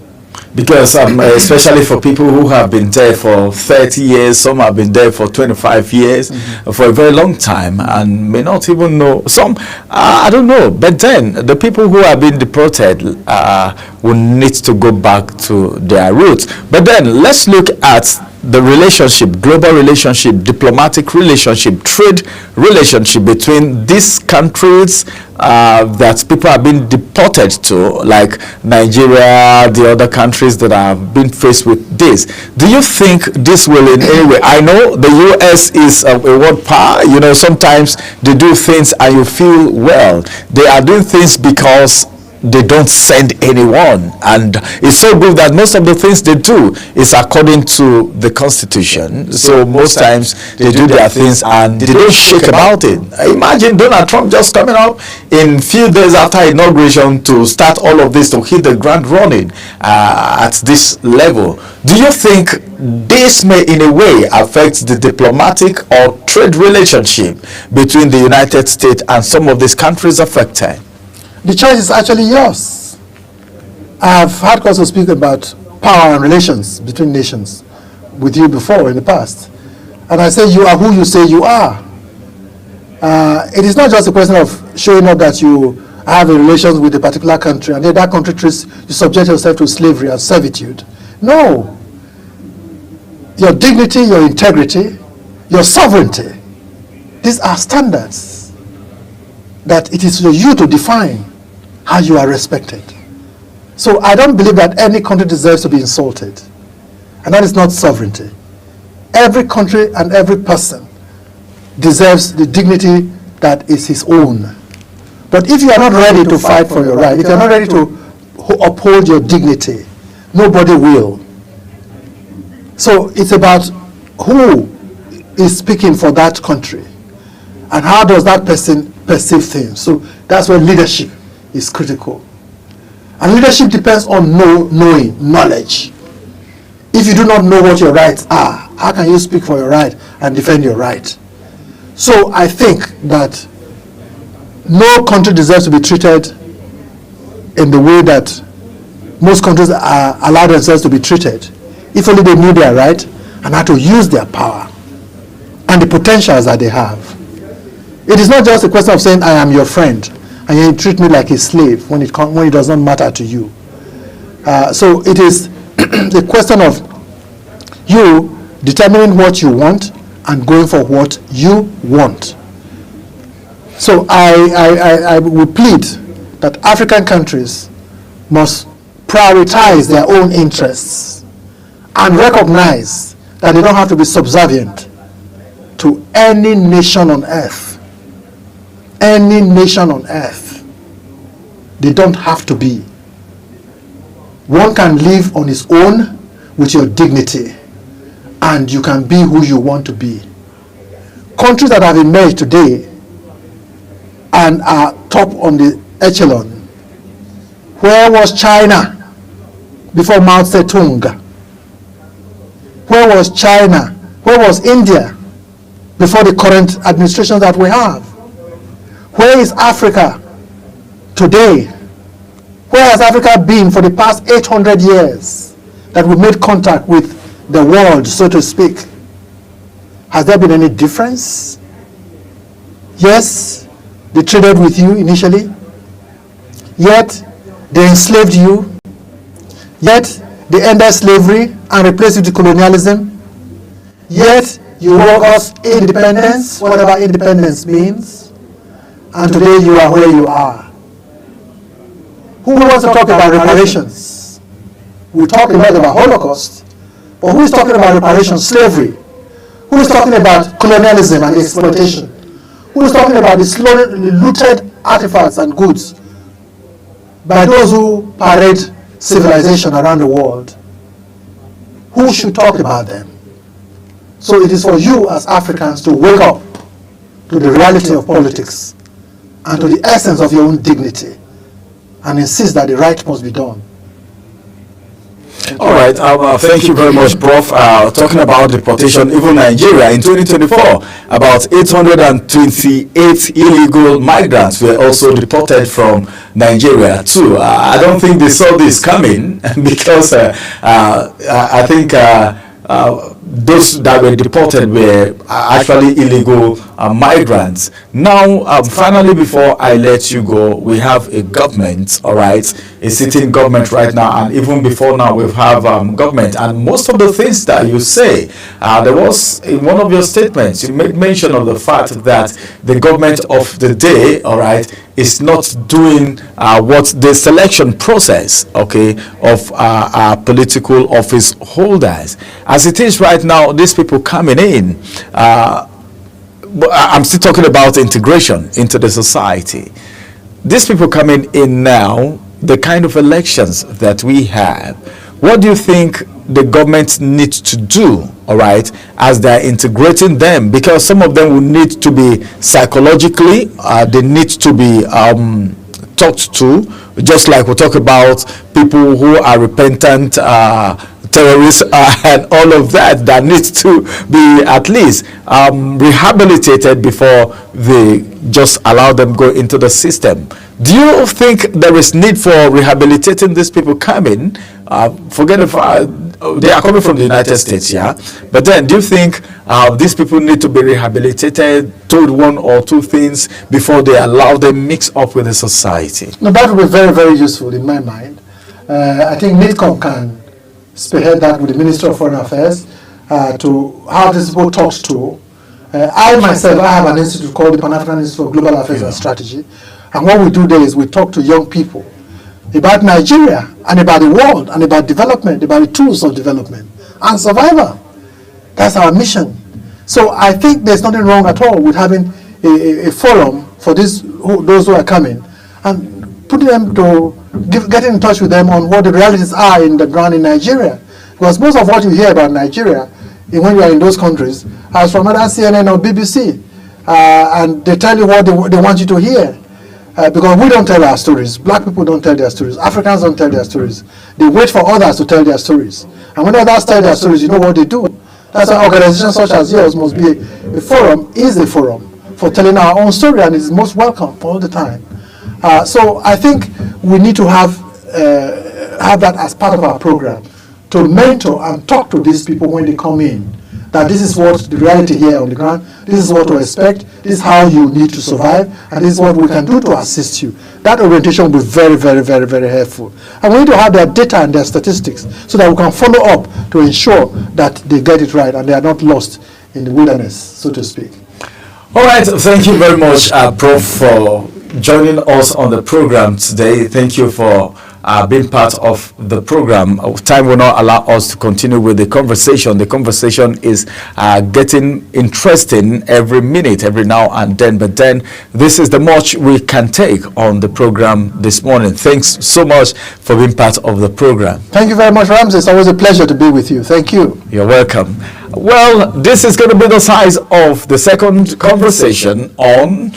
Because especially for people who have been there for 30 years, some have been there for 25 years, for a very long time, and may not even know. Some, I don't know. But then the people who have been deported will need to go back to their roots. But then let's look at the relationship, global relationship, diplomatic relationship, trade relationship between these countries that people have been deported to, like Nigeria, the other countries that have been faced with this. Do you think this will in any way? I know the US is a world power. You know, sometimes they do things and you feel, well, they are doing things because they don't send anyone, and it's so good that most of the things they do is according to the Constitution. So most times they do their things and they don't shake about it. Imagine Donald Trump just coming up in few days after inauguration to start all of this, to hit the ground running at this level. Do you think this may in a way affect the diplomatic or trade relationship between the United States and some of these countries affected? The choice is actually yours. I've had cause to speak about power and relations between nations with you before in the past. And I say you are who you say you are. It is not just a question of showing up that you have a relations with a particular country and then that country treats you, subject yourself to slavery and servitude. No. Your dignity, your integrity, your sovereignty, these are standards that it is for you to define how you are respected. So I don't believe that any country deserves to be insulted. And that is not sovereignty. Every country and every person deserves the dignity that is his own. But if you are not ready to fight for your right, if you are not ready to uphold your dignity, nobody will. So it's about who is speaking for that country and how does that person perceive things. So that's where leadership is critical. And leadership depends on knowledge. If you do not know what your rights are, how can you speak for your right and defend your right? So I think that no country deserves to be treated in the way that most countries allow themselves to be treated, if only they knew their right and how to use their power and the potentials that they have. It is not just a question of saying, I am your friend, and you treat me like a slave when it does not matter to you. So it is the question of you determining what you want and going for what you want. So I would plead that African countries must prioritize their own interests and recognize that they don't have to be subservient to any nation on earth. Any nation on earth. They don't have to be. One can live on his own with your dignity, and you can be who you want to be. Countries that have emerged today and are top on the echelon. Where was China before Mao Zedong? Where was China? Where was India before the current administration that we have? Where is Africa today? Where has Africa been for the past 800 years that we made contact with the world, so to speak? Has there been any difference? Yes, they traded with you initially, yet they enslaved you, yet they ended slavery and replaced it with colonialism, yet you brought us independence, whatever independence means, and today you are where you are. Who wants to talk about reparations? We talk a lot about Holocaust, but who is talking about reparations, slavery? Who is talking about colonialism and exploitation? Who is talking about the slowly looted artifacts and goods by those who parade civilization around the world? Who should talk about them? So it is for you as Africans to wake up to the reality of politics and to the essence of your own dignity and insist that the right must be done. All right, thank you very much, Prof. Talking about deportation, even Nigeria in 2024, about 828 illegal migrants were also deported from Nigeria too. I don't think they saw this coming because I think those that were deported were actually illegal migrants. Now, finally, before I let you go, we have a government, all right, a sitting government right now, and even before now, we have government. And most of the things that you say, there was in one of your statements, you made mention of the fact that the government of the day, all right, is not doing what the selection process, okay, of political office holders. As it is right now, these people coming in, I'm still talking about integration into the society. These people coming in now, the kind of elections that we have, what do you think the government needs to do, all right, as they're integrating them? Because some of them will need to be psychologically, they need to be talked to, just like we talk about people who are repentant terrorists and all of that needs to be at least rehabilitated before they just allow them go into the system. Do you think there is need for rehabilitating these people coming? Forget if they are coming from the United States, yeah? But then do you think these people need to be rehabilitated, told one or two things before they allow them mix up with the society? No, that would be very, very useful in my mind. I think NIDCOM can spearhead that with the Minister of Foreign Affairs to have these people talked to. I myself, I have an institute called the Pan-African Institute for Global Affairs and Strategy. And what we do there is we talk to young people about Nigeria and about the world and about development, about the tools of development and survival. That's our mission. So I think there's nothing wrong at all with having a forum for those who are coming and putting them to getting in touch with them on what the realities are in the ground in Nigeria. Because most of what you hear about Nigeria when you are in those countries is from either CNN or BBC. And they tell you what they want you to hear. Because we don't tell our stories. Black people don't tell their stories. Africans don't tell their stories. They wait for others to tell their stories. And when others tell their stories, you know what they do. That's why organizations such as yours must be a forum for telling our own story, and is most welcome all the time. So I think we need to have that as part of our program, to mentor and talk to these people when they come in, that this is what the reality here on the ground, this is what to expect, this is how you need to survive, and this is what we can do to assist you. That orientation will be very, very, very, very helpful. And we need to have their data and their statistics so that we can follow up to ensure that they get it right and they are not lost in the wilderness, so to speak. All right, thank you very much, Prof, for joining us on the program today. Thank you for being part of the program. Time will not allow us to continue with the conversation. The conversation is getting interesting every minute, every now and then. But then this is the much we can take on the program this morning. Thanks so much for being part of the program. Thank you very much, Ramsey. It's always a pleasure to be with you. Thank you. You're welcome. Well, this is going to be the size of the second conversation on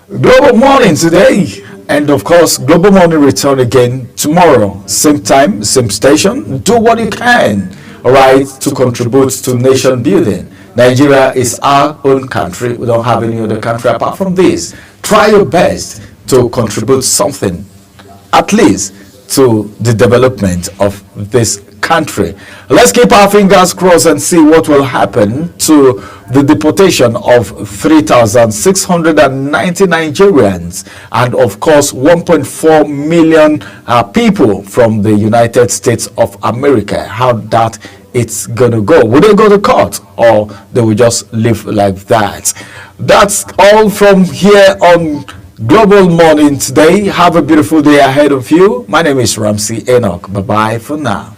Global Morning today. And of course, Global Morning return again tomorrow. Same time, same station. Do what you can, all right, to contribute to nation building. Nigeria is our own country. We don't have any other country apart from this. Try your best to contribute something, at least, to the development of this country. Let's keep our fingers crossed and see what will happen to the deportation of 3,690 Nigerians and of course 1.4 million people from the United States of America. How that it's gonna go. Will they go to court or they will just live like that? That's all from here on Global Morning today. Have a beautiful day ahead of you. My name is Ramsey Enoch. Bye-bye for now.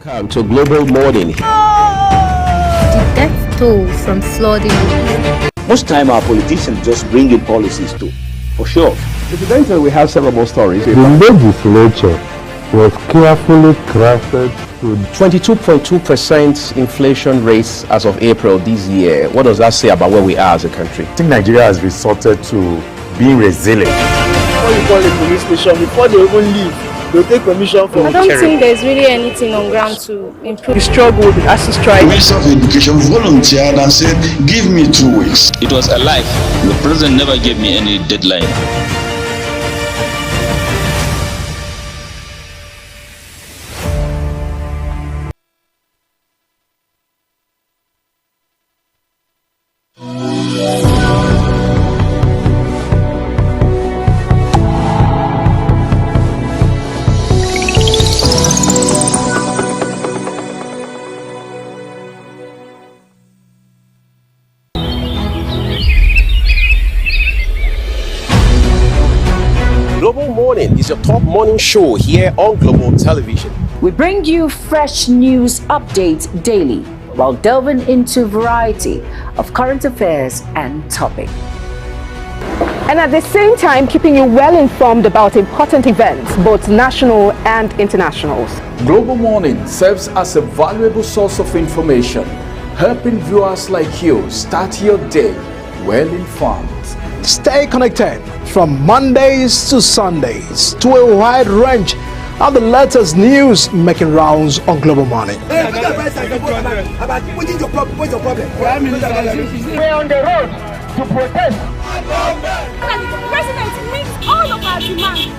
Welcome to Global Morning. The death toll from flooding. Most time our politicians just bring in policies too, for sure. Incidentally, we have several more stories. The legislature was carefully crafted to 22.2% inflation rate as of April this year. What does that say about where we are as a country? I think Nigeria has resorted to being resilient. Before you call a police station, before they even leave, they'll take permission from I don't think there's really anything on ground to improve. The struggle with ASU strike. The Minister of Education volunteered and said, give me 2 weeks. It was a lie. The president never gave me any deadline. Global Morning is your top morning show here on Global Television. We bring you fresh news updates daily while delving into a variety of current affairs and topics. And at the same time, keeping you well informed about important events, both national and internationals. Global Morning serves as a valuable source of information, helping viewers like you start your day well informed. Stay connected from Mondays to Sundays to a wide range of the latest news making rounds on Global Morning. We're on the road to protest. The president meets all of our demands.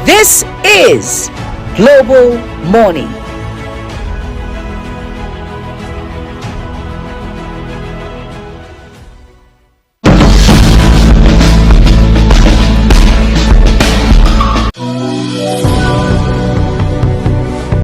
This is Global Morning.